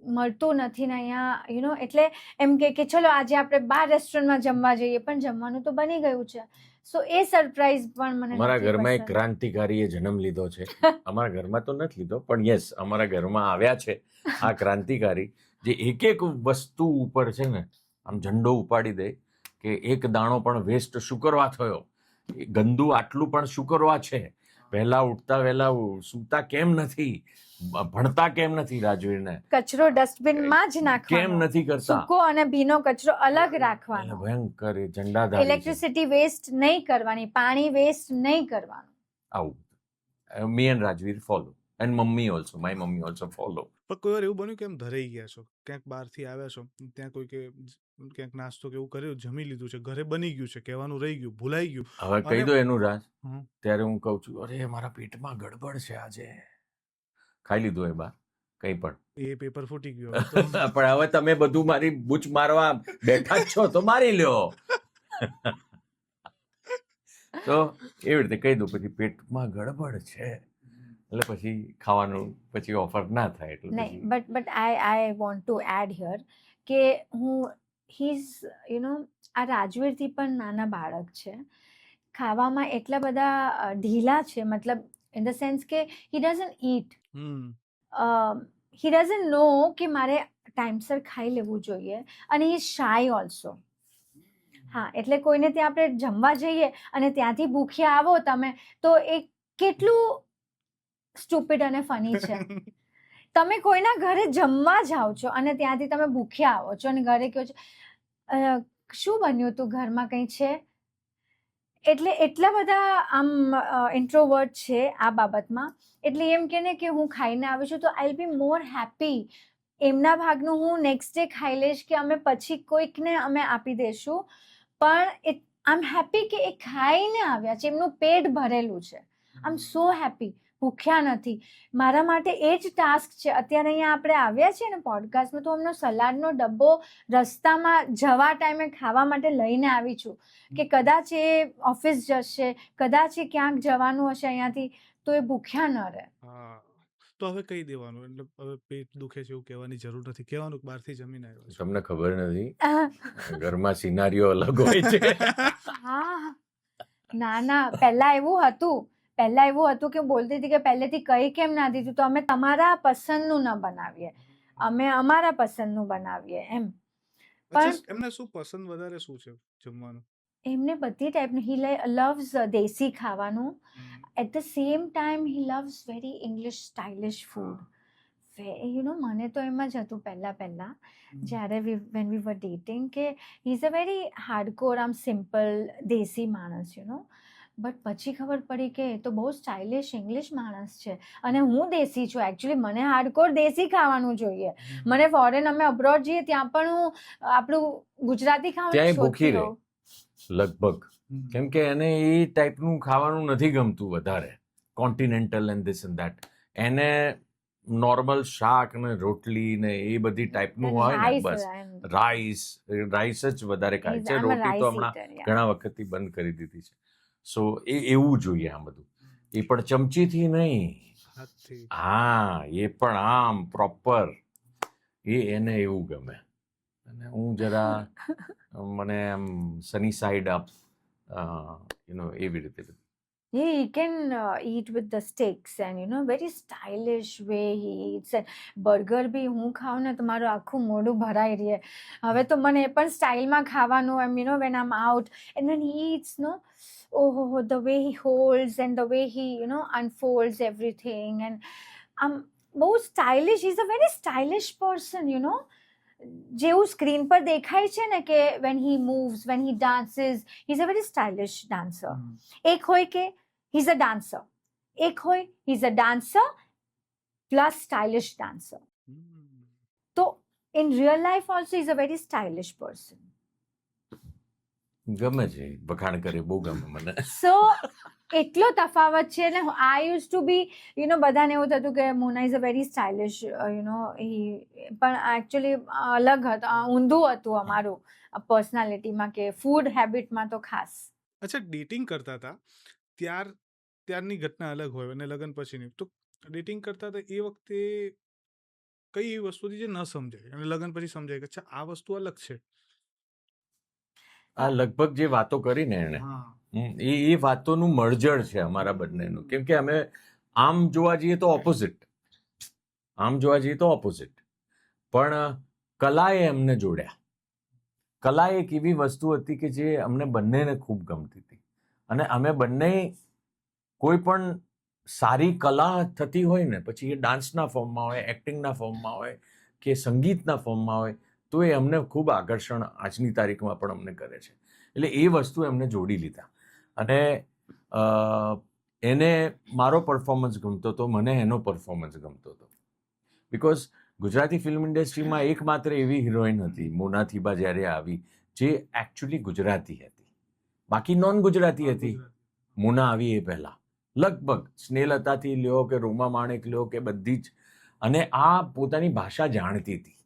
મળતું નથી ને અહીંયા એટલે એમ કે ચલો આજે આપણે બાર રેસ્ટોરન્ટમાં જમવા જઈએ, પણ જમવાનું તો બની ગયું છે. સો એ સરપ્રાઈઝ પણ મને અમારા નથી ઘરમાં એક પસંદ. ક્રાંતિકારીએ જન્મ લીધો છે. અમારા ઘરમાં તો નથી લીધો, પણ યસ, અમારા ઘરમાં આવ્યા છે આ ક્રાંતિકારી, જે એક વસ્તુ ઉપર છે ને આમ ઝંડો ઉપાડી દે કે એક દાણો પણ વેસ્ટ શું કરવા થયો, એ ગંદુ આટલું પણ શું કરવા છે, વહેલા ઉઠતા વહેલા સૂતા કેમ નથી, ભણતા કેમ નથી રાજવીરને, કચરો ડસ્ટબિનમાં જ કેમ નાખવાનો, નથી કરતા, સૂકો અને ભીનો કચરો અલગ એટલે રાખવાનો, ભયંકર એ ઝંડાધારી છે. ઇલેક્ટ્રિસિટી વેસ્ટ નહીં કરવાની, પાણી વેસ્ટ નહીં કરવાનું. આવું me and Rajveer follow, and mummy also, my mummy also follow. પણ કોઈ વાર એવું બન્યું કે એમ ધરાઈ ગયા છો, ક્યાંક બહારથી આવ્યા છો, ત્યાં કોઈ કે ક્યાંક નાસ્તો કે એવું કર્યું, જમી લીધું છે, ઘરે બની ગયું છે, કહેવાનું રહી ગયું, ભૂલાઈ ગયું, હવે કહી દો એનું રાજ, હમ. ત્યારે હું કહું છું, અરે મારા પેટમાં ગડબડ છે આજે, ખાઈ લીધું એ બા કંઈ પણ. એ પેપર ફૂટી ગયું હવે તો. પણ હવે તમે બધું મારી બૂચ મારવા બેઠા જ છો તો મારી લ્યો. તો એવી રીતે કહી દઉં, પછી પેટમાં ગડબડ છે એટલે પછી ખાવાનું પછી ઓફર ના થાય. એટલે નહીં, પછી but I want to add here કે આ રાજવીરથી પણ નાના બાળક છે, ખાવામાં એટલા બધા ઢીલા છે, મતલબ ઇન ધ સેન્સ કે હી ડઝન્ટ ઈટ, હી ડઝન્ટ નો કે મારે ટાઈમસર ખાઈ લેવું જોઈએ, અને હી શાય ઓલ્સો. હા, એટલે કોઈને ત્યાં આપણે જમવા જઈએ અને ત્યાંથી ભૂખ્યા આવો તમે, તો એ કેટલું સ્ટુપિડ અને ફની છે. તમે કોઈના ઘરે જમવા જાઓ છો અને ત્યાંથી તમે ભૂખ્યા આવો છો અને ઘરે કહો છો શું બન્યું તું, ઘરમાં કંઈ છે. એટલે એટલા બધા આમ ઇન્ટ્રોવર્ટ છે આ બાબતમાં, એટલે એમ કે ને કે હું ખાઈને આવી છું તો આઈ બી મોર હેપી, એમના ભાગનું હું નેક્સ્ટ ડે ખાઈ લઈશ કે અમે પછી કોઈકને અમે આપી દઈશું, પણ આઈ એમ હેપી કે એ ખાઈને આવ્યા છે, એમનું પેટ ભરેલું છે, આઈ એમ સો હેપી, ભૂખ્યા નથી. મારા માટે એ જ ટાસ્ક છે. અત્યારે અહીંયા આપણે આવ્યા છીએ ને પોડકાસ્ટમાં, તો અમનો સલાડનો ડબ્બો રસ્તામાં જવા ટાઈમે ખાવા માટે લઈને આવી છું કે કદાચ એ ઓફિસ જશે, કદાચ એ ક્યાંક જવાનું હશે અહીંયાથી, તો એ ભૂખ્યા ન રહે. તો હવે કહી દેવાનું, એટલે હવે પેટ દુખે છે એવું કહેવાની જરૂર નથી, કહેવાનું કે બહારથી જમીને આવ્યો છું. તમને ખબર નથી ઘરમાં સિનારીઓ અલગ હોય છે. હા, ના, પહેલા એવું હતું કે હું બોલતી હતી કે પહેલેથી કહી કેમ ના દીધું, તો અમે તમારા પસંદનું ન બનાવીએ, અમે અમારા પસંદનું બનાવીએ એમ. પણ એમને શું પસંદ વધારે શું છે જમવાનું? એમને બધી ટાઈપનું, હી લવ્સ દેશી ખાવાનું, at the same time he loves very English stylish food. મને તો એમ જ હતું પહેલા જ્યારે વેન વી વર ડેટિંગ કે હી ઇઝ અ વેરી હાર્ડકોર આમ સિમ્પલ દેશી માણસ બટ પછી ખબર પડી કે એ તો બહુ સ્ટાઇલિશ ઇંગ્લિશ માણસ છે, અને હું દેશી છું. એકચ્યુઅલી મને હાર્ડકોર દેશી ખાવાનું જોઈએ. મને ફોરેન અમે અબ્રોડ જઈએ ત્યાં પણ હું આપણું ગુજરાતી ત્યાંય ખાવાનું ભૂખી શોધતી રહે હોઉં. લગભગ, કેમ કે એને એ ટાઈપનું ખાવાનું નથી ગમતું વધારે, continental and this and that. એને નોર્મલ શાક ને રોટલી ને એ બધી ટાઈપનું હોય ને, બસ રાઈસ જ વધારે ખાય છે. રોટી તો હમણાં ઘણા વખતથી બંધ કરી દીધી છે. સો એ એવું જોઈએ આ બધું, એ પણ ચમચીથી નહીં, હા, એ પણ આમ પ્રોપર, એને એવું ગમે. અને હું જરા મને આમ સની સાઈડ અપ એવી રીતે. he can eat with the sticks and very stylish way he eats and burger બી હું ખાઉં ને તો મારું આખું મોઢું ભરાઈ રહે. હવે તો મને એ પણ સ્ટાઇલમાં ખાવાનું એમ when I'm out and when he eats oh the way he holds and the way he unfolds everything and બહુ stylish. He's a very stylish person, જેવું સ્ક્રીન પર દેખાય છે ને કે when he moves, when he dances, he's a very stylish dancer. એક હોય કે he's a dancer, એક હોય he's a dancer plus stylish dancer. તો in real life also he's a very stylish person. ગમે છે વખાણ કરે, બહુ ગમે મને. સો એટલો તફાવત છે ને. આઈ યુઝ ટુ બી બધાને એવું થતું કે મોના ઇઝ અ વેરી સ્ટાઇલિશ પણ એકચ્યુઅલી અલગ હતું, ઊંધું હતું અમારું પર્સનાલિટીમાં કે ફૂડ હેબિટમાં તો ખાસ. અચ્છા, ડેટિંગ કરતા હતા ત્યારની ઘટના અલગ હોય અને લગ્ન પછીની, તો ડેટિંગ કરતા હતા એ વખતે કઈ એવી વસ્તુ હતી જે ન સમજાય અને લગ્ન પછી સમજાય કે અચ્છા આ વસ્તુ અલગ છે? આ લગભગ જે વાતો કરી ને એને, એ વાતોનું મર્જર છે અમારા બંનેનું. કેમ કે અમે આમ જોવા જઈએ તો ઓપોઝિટ, પણ કલાએ અમને જોડ્યા. કલા એક એવી વસ્તુ હતી કે જે અમને બંનેને ખૂબ ગમતી હતી અને અમે બંને કોઈ પણ સારી કલા થતી હોય ને, પછી એ ડાન્સના ફોર્મમાં હોય, એક્ટિંગના ફોર્મમાં હોય કે સંગીતના ફોર્મમાં હોય, તો એ અમને ખૂબ આકર્ષણ આજની તારીખમાં પણ અમને કરે છે. એટલે એ વસ્તુ એમને જોડી લીધા અને એને મારો પરફોર્મન્સ ગમતો હતો, મને એનો પરફોર્મન્સ ગમતો હતો. બિકોઝ ગુજરાતી ફિલ્મ ઇન્ડસ્ટ્રીમાં એકમાત્ર એવી હિરોઈન હતી મોના થીબા જ્યારે આવી જે એકચ્યુઅલી ગુજરાતી હતી, બાકી નોન ગુજરાતી હતી. મોના આવી એ પહેલા લગભગ સ્નેહલતાથી લ્યો કે રોમા માણેક લ્યો કે બધી જ, અને આ પોતાની ભાષા જાણતી હતી,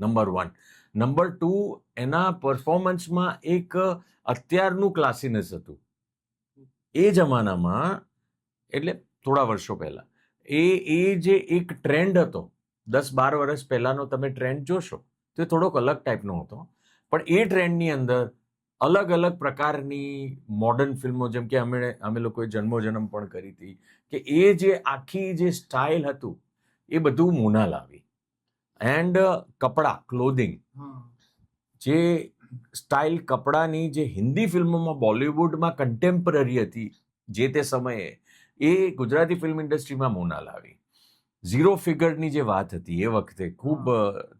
નંબર 1. નંબર 2, એના પરફોર્મન્સમાં એક અત્યારનું ક્લાસીનેસ હતું એ જમાનામાં. એટલે થોડા વર્ષો પહેલા એ જે એક ટ્રેન્ડ હતો, 10-12 વર્ષ પહેલાનો તમે ટ્રેન્ડ જોશો તો એ થોડોક અલગ ટાઈપનો હતો. પણ એ ટ્રેન્ડની અંદર અલગ અલગ પ્રકારની મોડર્ન ફિલ્મો, જેમ કે અમે લોકોએ જન્મોજન્મ પણ કરી હતી, કે એ જે આખી જે સ્ટાઇલ હતું એ બધું મોના લાવી. એન્ડ કપડા, ક્લોધિંગ, જે સ્ટાઇલ કપડાની જે હિન્દી ફિલ્મોમાં, બોલિવૂડમાં કન્ટેમ્પરરી હતી જે તે સમયે, એ ગુજરાતી ફિલ્મ ઇન્ડસ્ટ્રીમાં મોના લાવી. ઝીરો ફિગરની જે વાત હતી એ વખતે ખૂબ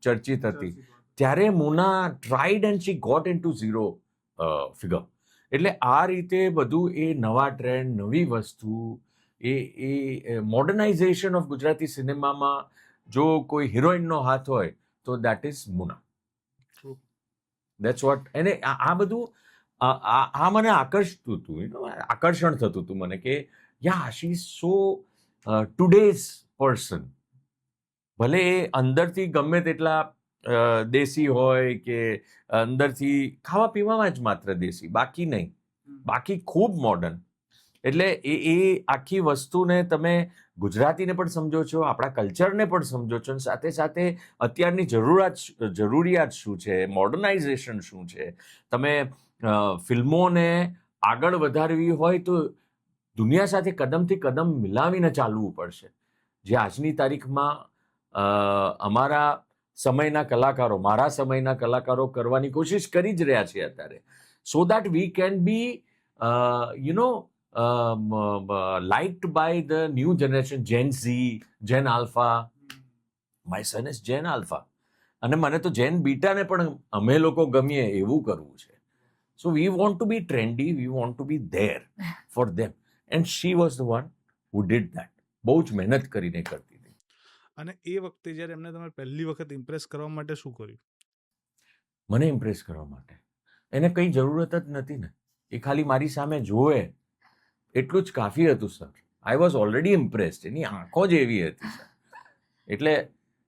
ચર્ચિત હતી, ત્યારે Mona tried and she got into zero figure. એટલે આ રીતે બધું એ નવા ટ્રેન્ડ, નવી વસ્તુ, એ મોડર્નાઇઝેશન ઓફ ગુજરાતી સિનેમામાં જો કોઈ હિરોઈનનો હાથ હોય તો that is Mona. That's what. એને આ બધું આ મને આકર્ષતું હતું, આકર્ષણ થતું હતું મને કે yeah she is so today's person. ભલે એ અંદરથી ગમે તેટલા દેશી હોય કે અંદરથી ખાવા પીવામાં જ માત્ર દેશી, બાકી નહીં, બાકી ખૂબ મોડર્ન. એટલે એ આખી વસ્તુને તમે ગુજરાતીને પણ સમજો છો, આપણા કલ્ચરને પણ સમજો છો, અને સાથે સાથે અત્યારની જરૂરિયાત શું છે, મોડર્નાઇઝેશન શું છે. તમે ફિલ્મોને આગળ વધારવી હોય તો દુનિયા સાથે કદમથી કદમ મિલાવીને ચાલવું પડશે. જે આજની તારીખમાં અમારા સમયના કલાકારો, મારા સમયના કલાકારો કરવાની કોશિશ કરી જ રહ્યા છે અત્યારે, so that we can be liked by the new generation, Gen Z, Gen Alpha. My son is Gen Alpha. અને મને તો Gen Beta ને પણ અમે લોકો ગમીએ એવું કરવું છે. So we want to be trendy, we want to be there for them. And she was the one who did that. બહુ જ મહેનત કરીને કરતી હતી. અને એ વખતે જ્યારે એમને તમે પહેલી વખત ઇમ્પ્રેસ કરવા માટે શું કર્યું? મને ઇમ્પ્રેસ કરવા માટે એને કંઈ જરૂરત જ નથી ને, એ ખાલી મારી સામે જોવે એટલું જ કાફી હતું sir. I was already impressed. એની આંખો જ એવી હતી સર. એટલે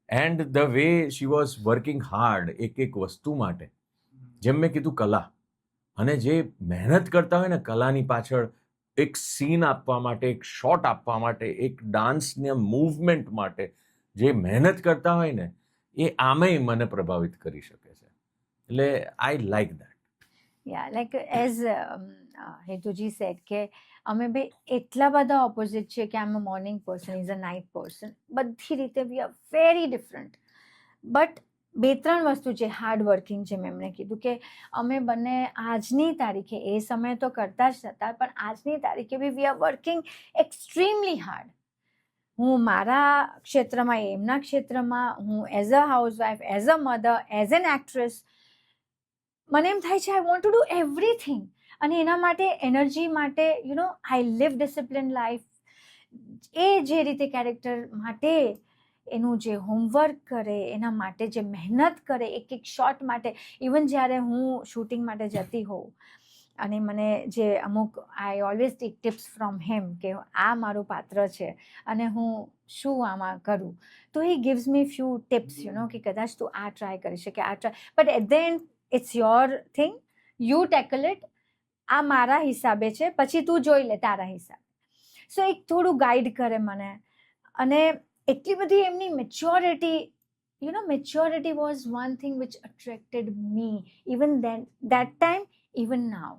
and the way she was working hard એક એક વસ્તુ માટે. જેમ મેં કીધું કલા, અને જે મહેનત કરતા હોય ને કલાની પાછળ, એક સીન આપવા માટે, એક શોટ આપવા માટે, એક ડાન્સને મૂવમેન્ટ માટે જે મહેનત કરતા હોય ને, એ આમેય મને પ્રભાવિત કરી શકે છે. એટલે I like that. Yeah, like as Hetuji said કે અમે બે એટલા બધા ઓપોઝિટ છીએ કે I am a morning person is a night person, બધી રીતે we are very different. But 2-3 વસ્તુ છે હાર્ડ વર્કિંગ, જેમ એમણે કીધું કે અમે બંને આજની તારીખે, એ સમયે તો કરતા જ હતા, પણ આજની તારીખે બી we are working extremely hard. હું મારા ક્ષેત્રમાં, એમના ક્ષેત્રમાં, હું as a housewife, as a mother, as an actress, મને એમ થાય છે I want to do everything. અને એના માટે, એનર્જી માટે, આઈ લીવ ડિસિપ્લિન લાઈફ. એ જે રીતે કેરેક્ટર માટે એનું જે હોમવર્ક કરે, એના માટે જે મહેનત કરે, એક શોટ માટે, ઇવન જ્યારે હું શૂટિંગ માટે જતી હોઉં અને મને જે અમુક, I always take tips from him કે આ મારું પાત્ર છે અને હું શું આમાં કરું, તો he gives me few tips કે કદાચ તું આ ટ્રાય કરી શકે, આ try, but at the end it's your thing, you tackle it. આ મારા હિસાબે છે, પછી તું જોઈ લે તારા હિસાબે. સો એક થોડું ગાઈડ કરે મને. અને એટલી બધી એમની maturity, maturity was one thing which attracted me even that time, even now.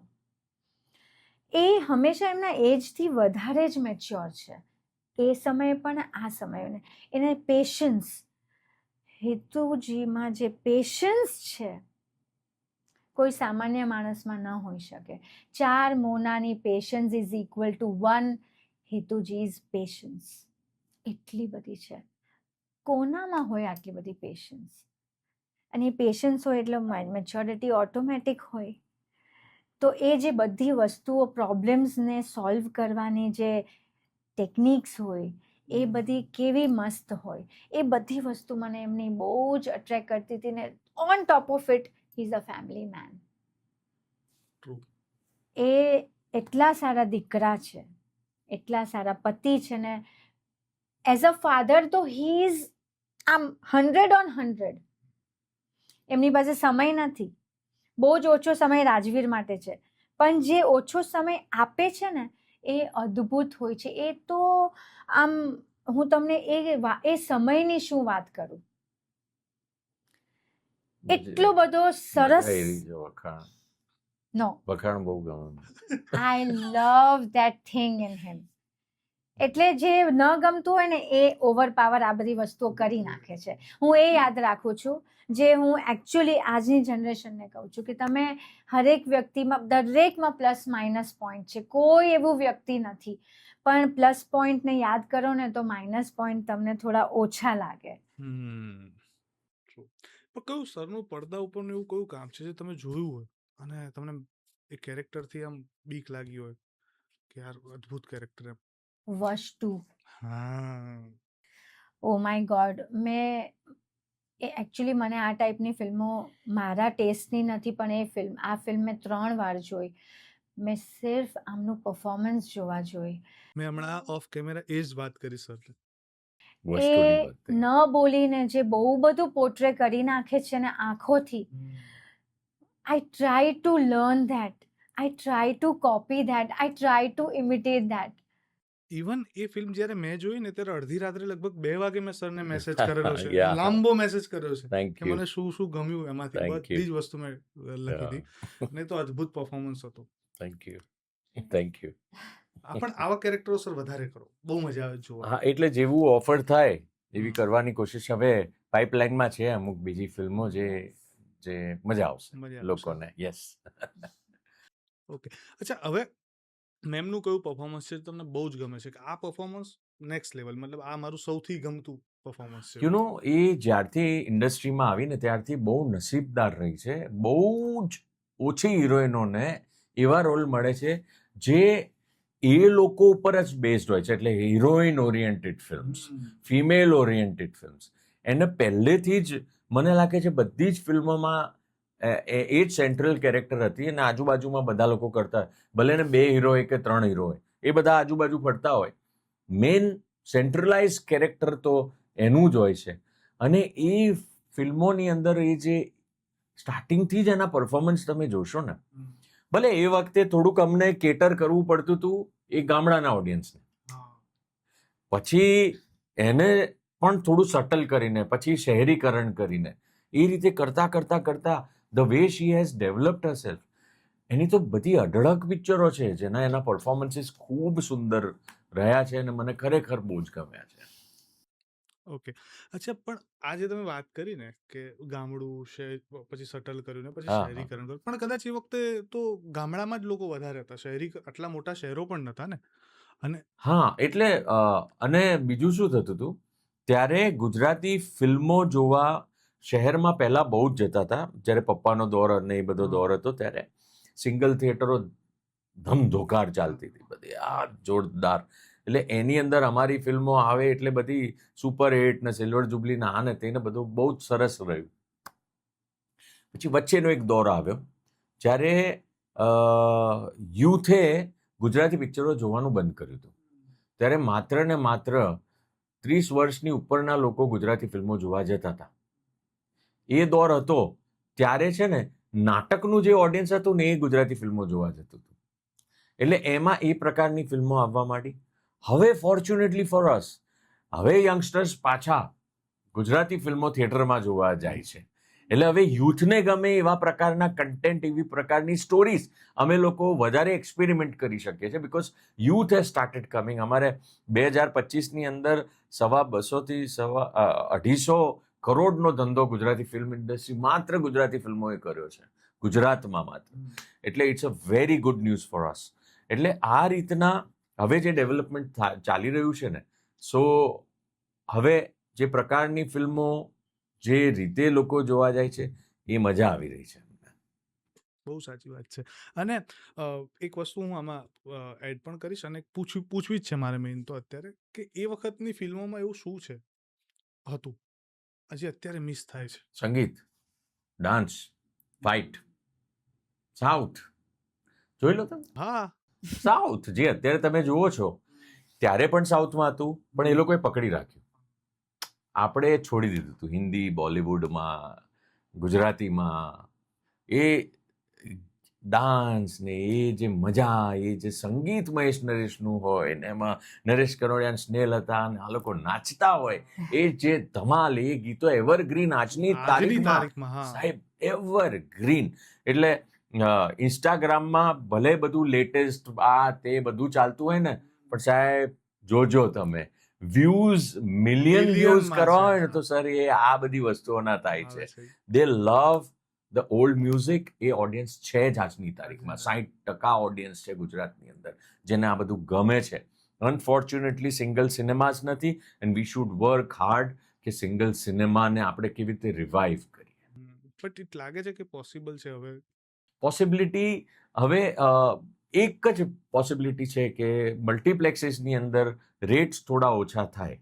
એ હંમેશા એમના એજથી વધારે જ મેચ્યોર છે, એ સમયે પણ આ સમયે. એને પેશન્સ, હેતુજીમાં જે પેશન્સ છે, કોઈ સામાન્ય માણસમાં ન હોઈ શકે. 4 મોનાની patience is equal to 1 Hetuji's patience. એટલી બધી છે. કોનામાં હોય આટલી બધી પેશન્સ? અને એ પેશન્સ હોય એટલે મેચ્યોરિટી ઓટોમેટિક હોય. તો એ જે બધી વસ્તુઓ, પ્રોબ્લેમ્સને સોલ્વ કરવાની જે ટેકનિક્સ હોય, એ બધી કેવી મસ્ત હોય. એ બધી વસ્તુ મને એમની બહુ જ અટ્રેક્ટ કરતી હતી. ને on top of it, he is a family main. True. એ એટલા સારા દીકરા છે, એટલા સારા પતિ છે ને એઝ અ ફાધર તો હી ઇઝ આમ 100/100. એમની પાસે સમય નથી, બહુ જ ઓછો સમય રાજવીર માટે છે, પણ જે ઓછો સમય આપે છે ને એ અદ્ભુત હોય છે. એ તો આમ, હું તમને એ સમયની શું વાત કરું, એટલો બધો સરસ. વખાણ નો, વખાણ બહુ ગમે. આઈ લવ ધેટ થિંગ ઇન હિમ. એટલે જે ન ગમતું હોય ને એ ઓવરપાવર આ બધી વસ્તુઓ કરી નાખે છે. હું એ યાદ રાખું છું, જે હું એકચ્યુઅલી આજની જનરેશનને કહું છું કે તમે હરેક વ્યક્તિમાં, દરેકમાં પ્લસ માઇનસ પોઈન્ટ છે. કોઈ એવું વ્યક્તિ નથી, પણ પ્લસ પોઈન્ટને યાદ કરો ને તો માઇનસ પોઈન્ટ તમને થોડા ઓછા લાગે. True. પણ કયું સરનું પડદા ઉપરનું એવું કયું કામ છે જે તમે જોયું હોય અને તમને એ કેરેક્ટરથી આમ બીક લાગી હોય કે યાર અદ્ભુત કેરેક્ટર એમ? વશ 2. હા. Oh my God. A actually મને આ ટાઈપની ફિલ્મો મારા ટેસ્ટની નથી, પણ આ ફિલ્મ મેં 3 વાર જોઈ. મેં સિર્ફ આમનું પરફોર્મન્સ જોવા જોઈ. મેં હમણાં ઓફ કેમેરા એ જ વાત કરી સર. વસ્તુની એ વાત ન બોલીને જે બહુ બધું પોર્ટ્રે કરી નાખે છે ને આંખોથી, આઈ try to learn that, I try to copy that, I try to imitate that. Even A film જ્યારે મેં જોઈ ને ત્યારે અડધી રાત્રે લગભગ 2 વાગે મેં સરને મેસેજ કરેલો છે. Yeah. લાંબો મેસેજ કર્યો છે થેન્ક કે યુ. મને શું શું ગમ્યું એમાંથી. Thank બધી you. જ વસ્તુ મેં લખી હતી. નહીં તો અદ્ભુત પરફોર્મન્સ હતું. Thank you. Thank you. પણ આવા કેરેક્ટરો સર વધારે કરો, બહુ મજા આવે જોવા. હા, એટલે જેવું ઓફર થાય એવી કરવાની કોશિશ. હવે પાઇપલાઇનમાં છે અમુક બીજી ફિલ્મો જે મજા આવશે મજા આવશે. લોકોને. યસ. ઓકે. અચ્છા, હવે મેમનું કયું પરફોર્મન્સ છે તમને બહુ જ ગમે છે કે આ પરફોર્મન્સ નેક્સ્ટ લેવલ, મતલબ આ મારું સૌથી ગમતું પરફોર્મન્સ છે? યુ નો, એ જ્યારથી ઇન્ડસ્ટ્રીમાં આવીને ત્યારથી બહુ નસીબદાર રહી છે. બહુ જ ઓછી હિરોઈનોને એવા રોલ મળે છે જે એ લોકો ઉપર જ બેઝડ હોય છે. એટલે heroine oriented films, female oriented films. એને પહેલેથી જ મને લાગે છે બધી જ ફિલ્મોમાં એ જ સેન્ટ્રલ કેરેક્ટર હતી અને આજુબાજુમાં બધા લોકો કરતા હોય. ભલે ને 2 હીરો હોય કે 3 હીરો હોય, એ બધા આજુબાજુ ફરતા હોય. મેન સેન્ટ્રલાઇઝ કેરેક્ટર તો એનું જ હોય છે. અને એ ફિલ્મોની અંદર એ જે સ્ટાર્ટિંગથી જ એના પરફોર્મન્સ તમે જોશો ને, ભલે એ વખતે થોડુંક અમને કેટર કરવું પડતું હતું એ ગામડાના ઓડિયન્સને, પછી એને પણ થોડું સટલ કરીને, પછી શહેરીકરણ કરીને, એ રીતે કરતા the way she has developed herself. એની તો બધી અઢળક પિક્ચરો છે જેના એના પરફોર્મન્સીસ ખૂબ સુંદર રહ્યા છે અને મને ખરેખર બહુ જ ગમ્યા છે. ઓકે. અચ્છા, પણ આ જે તમે વાત કરી ને કે ગામડું શહેર પછી સટલ કર્યું ને પછી હા, શહેરીકરણ કર્યું, પણ કદાચ એ વખતે તો ગામડામાં જ લોકો વધારે હતા, આટલા મોટા શહેરો પણ નતા ને. અને હા, એટલે અને બીજું શું થતું હતું, ત્યારે ગુજરાતી ફિલ્મો જોવા શહેરમાં પહેલા બહુ જ જતા હતા. જ્યારે પપ્પાનો દોર અને એ બધો દોર હતો ત્યારે સિંગલ થિયેટરો ધમધોકાર ચાલતી હતી બધી, આ જોરદાર. એટલે એની અંદર અમારી ફિલ્મો આવે એટલે બધી સુપર હિટ ને સિલ્વર જુબલી ને આ ને તેને બધું બહુ જ સરસ રહ્યું. પછી વચ્ચેનો એક દોર આવ્યો જ્યારે યુથે ગુજરાતી પિક્ચરો જોવાનું બંધ કર્યું હતું. ત્યારે માત્ર ને માત્ર 30 વર્ષની ઉપરના લોકો ગુજરાતી ફિલ્મો જોવા જતા હતા. એ દોર હતો ત્યારે છે ને નાટકનું જે ઓડિયન્સ હતું ને એ ગુજરાતી ફિલ્મો જોવા જતું હતું. એટલે એમાં એ પ્રકારની ફિલ્મો આવવા માંડી. હવે ફોર્ચ્યુનેટલી ફોર અસ હવે યંગસ્ટર્સ પાછા ગુજરાતી ફિલ્મો થિયેટરમાં જોવા જાય છે. એટલે હવે યુથને ગમે એવા પ્રકારના કન્ટેન્ટ, એવી પ્રકારની સ્ટોરીઝ અમે લોકો વધારે એક્સપેરિમેન્ટ કરી શકીએ છીએ, because youth has started coming. અમારે 2025ની અંદર 250 થી 250 કરોડનો ધંધો ગુજરાતી ફિલ્મ ઇન્ડસ્ટ્રી માત્ર ગુજરાતી ફિલ્મોએ કર્યો છે, ગુજરાતમાં માત્ર. એટલે it's a very good news for us. એટલે આ રીતના હવે જે ડેવલપમેન્ટ ચાલી રહ્યું છે ને, સો હવે જે પ્રકારની ફિલ્મો જે રીતે લોકો જોવા જાય છે એ મજા આવી રહી છે. બહુ સાચી વાત છે. અને એક વસ્તુ હું આમાં એડ પણ કરીશ અને પૂછવી જ છે મારે મેઇન તો અત્યારે, કે એ વખતની ફિલ્મોમાં એવું શું છે હતું હજી અત્યારે મિસ થાય છે? સંગીત, ડાન્સ, ફાઇટ, સાઉથ જોઈ લો તમે. હા, સાઉથ જે અત્યારે તમે જુઓ છો ત્યારે પણ સાઉથમાં હતું, પણ એ લોકોએ પકડી રાખ્યું. આપણે છોડી દીધું હતું હિન્દી, બોલિવૂડમાં, ગુજરાતીમાં. એ ડાન્સ ને એ જે મજા, એ જે સંગીત મહેશ નરેશનું હોય ને એમાં નરેશ કનોડિયા અને સ્નેહલ હતા અને આ લોકો નાચતા હોય, એ જે ધમાલ, એ ગીતો એવરગ્રીન આજની તારીખમાં હા. સાહેબ, એવરગ્રીન. એટલે ઇન્સ્ટાગ્રામમાં ભલે બધું લેટેસ્ટ આ તે બધું ચાલતું હોય ને, પણ સાહેબ જોજો તમે, વ્યૂઝ મિલિયન વ્યૂઝ મિલિયનમાં કરવા છે. હોય ને તો સર એ આ બધી વસ્તુઓના થાય આવે છે. છે. They love the old music. એ ઓડિયન્સ છે જ આજની તારીખમાં. 60% ઓડિયન્સ છે ગુજરાતની અંદર જેને આ બધું ગમે છે. અનફોર્ચ્યુનેટલી સિંગલ સિનેમાસ નથી, and we should work hard કે સિંગલ સિનેમાને આપણે કેવી રીતે રિવાઇવ કરીએ. બટ ઇટ લાગે છે કે પોસિબલ છે હવે? પોસિબિલિટી હવે એક જ પોસિબિલિટી છે કે મલ્ટીપ્લેક્સીસની અંદર રેટ્સ થોડા ઓછા થાય,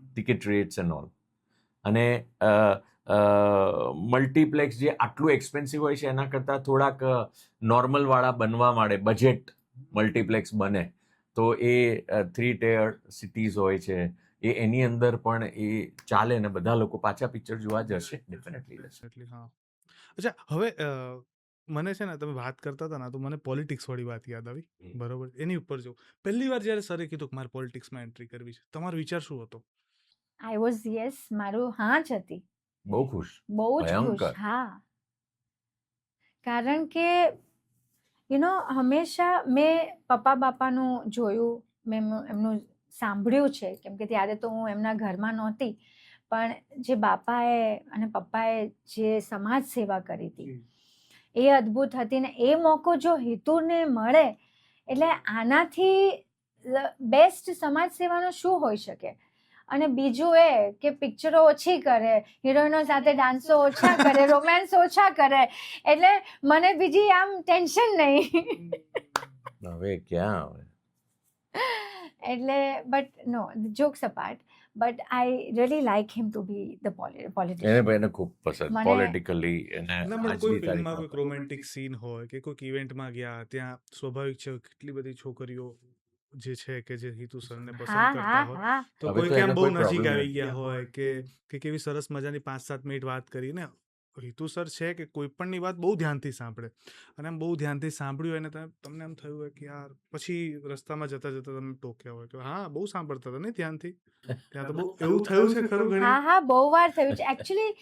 ટિકિટ રેટ્સ એન્ડ ઓલ. અને મલ્ટીપ્લેક્સ જે આટલું એક્સપેન્સિવ હોય છે એના કરતાં થોડાક નોર્મલવાળા બનવા માંડે, બજેટ મલ્ટીપ્લેક્સ બને તો એ 3 ટાયર સિટીઝ હોય છે એની અંદર પણ એ ચાલે ને બધા લોકો પાછા પિક્ચર જોવા જશે, ડેફિનેટલી જશે. Definitely, હા. અચ્છા, હવે મને છે ને તમે વાત કરતા હતા ને તો મને પોલિટિક્સ વાળી વાત યાદ આવી. બરોબર, એની ઉપર જો પહેલી વાર જ્યારે સરે કીધું કે મારે પોલિટિક્સમાં એન્ટ્રી કરવી છે, તમારો વિચાર શું હતો? આઈ વોઝ યસ, મારું હા જ હતી. બહુ ખુશ, બહુ જ ભયંકર. ખુશ. હા, કારણ કે હંમેશા મેં પપ્પા બાપાનું જોયું, મેં એમનું સાંભળ્યું છે, કેમ કે ત્યારે તો હું એમના ઘરમાં નહોતી, પણ જે બાપાએ અને પપ્પાએ જે સમાજ સેવા કરી હતી એ અદ્ભુત હતી. ને એ મોકો જો હિતુને મળે એટલે આનાથી બેસ્ટ સમાજ સેવાનો શું હોઈ શકે? અને બીજું એ કે પિક્ચરો ઓછી કરે, હિરોઈનો સાથે ડાન્સો ઓછા કરે, રોમેન્સ ઓછા કરે, એટલે મને બીજી આમ ટેન્શન નહીં. હવે ક્યાં આવે. એટલે but no, jokes apart, but I really like him to be the politician. એને ખૂબ પસંદ મને- પોલિટિકલી. એને ના, પણ કોઈ આજની ફિલ્મમાં તારીખમાં કોઈક રોમેન્ટિક સીન હોય કે કોઈક ઇવેન્ટમાં ગયા, ત્યાં સ્વાભાવિક છે કેટલી બધી છોકરીઓ જે છે કે જે હિતુ સરને હા પસંદ કરતા હા હોય, હા તો હવે કોઈ તો કેમ એને બહુ કોઈ નજીક problem આવી નથી. ગયા હોય કે કેવી સરસ મજાની 5-7 મિનિટ વાત કરીને રીતુ સર છે કે કોઈ પણની વાત બહુ ધ્યાનથી સાંભળે, અને એમ બહુ ધ્યાનથી સાંભળ્યું હોય ને તમને એમ થયું હોય કે યાર, પછી રસ્તામાં જતા જતા તમે ટોક્યા હોય કે હા બહુ સાંભળતા હતા નહીં ધ્યાનથી, ત્યાં તો બહુ એવું થયું છે ખરું ઘણી હા હા, બહુ વાર થયું છે actually.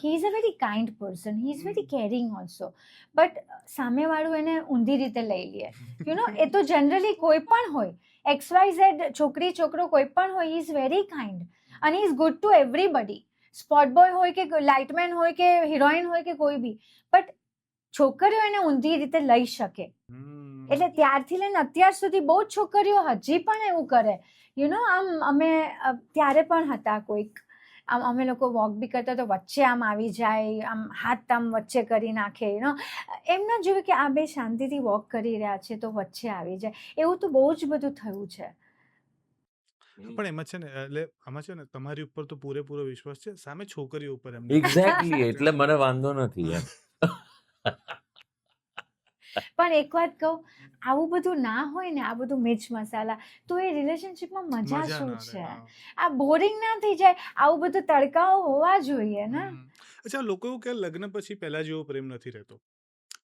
He is a very kind person, he is very caring also, but સામેવાળું એને ઊંધી રીતે લઈ લે. યુ નો, એ તો જનરલી કોઈ પણ હોય, XYZ છોકરી છોકરો કોઈ પણ હોય, હી ઇઝ વેરી કાઇન્ડ અને he is good to everybody. Spot boy હોય કે લાઇટમેન હોય કે હિરોઈન હોય કે કોઈ બી, બટ છોકરીઓ એને ઊંધી રીતે લઈ શકે. એટલે ત્યારથી લઈને અત્યાર સુધી બહુ જ છોકરીઓ હજી પણ એવું કરે. યુ નો, આમ અમે ત્યારે પણ હતા કોઈક, આમ અમે લોકો વોક બી કરતા તો વચ્ચે આમ આવી જાય, આમ હાથ આમ વચ્ચે કરી નાખે. યુ નો, એમ ના જોયું કે આ બે શાંતિથી વોક કરી રહ્યા છે તો વચ્ચે આવી જાય. એવું તો બહુ જ બધું થયું છે. પણ એમાં છે ને, એટલે આમાં છે ને તમારી ઉપર તો પૂરેપૂરો વિશ્વાસ છે, સામે છોકરીઓ ઉપર એમ એક્ઝેક્ટલી, એટલે મને વાંધો નથી એમ. પણ એક વાત કહું, આવું બધું ના હોય ને, આ બધું મિર્ચ મસાલા, તો એ રિલેશનશિપમાં મજા મજા શું ના રહે. છે? હા. આ બોરિંગ ના થઈ જાય? આવું બધું તડકાઓ હોવા જોઈએ ને. અચ્છા, લોકો એવું કે લગ્ન પછી પહેલા જેવો પ્રેમ નથી રહેતો,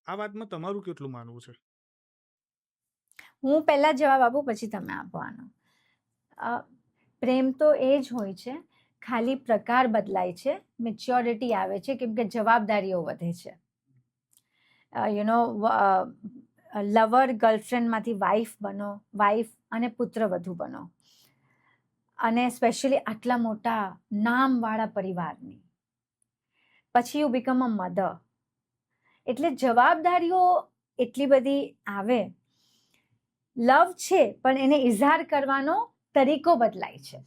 આ વાતમાં તમારું કેટલું માનવું છે? હું પહેલા જવાબ આપું પછી તમે આપવાનો. પ્રેમ તો એ જ હોય છે, ખાલી પ્રકાર બદલાય છે, મેચ્યોરિટી આવે છે, કેમ કે જવાબદારીઓ વધે છે. યુ નો, લવર ગર્લફ્રેન્ડમાંથી વાઈફ બનો, વાઈફ અને પુત્રવધુ બનો, અને સ્પેશિયલી આટલા મોટા નામવાળા પરિવારની. પછી યુ બીકમ અ મધર, એટલે જવાબદારીઓ એટલી બધી આવે. લવ છે પણ એને ઇઝહાર કરવાનો તરીકો બદલાય છે.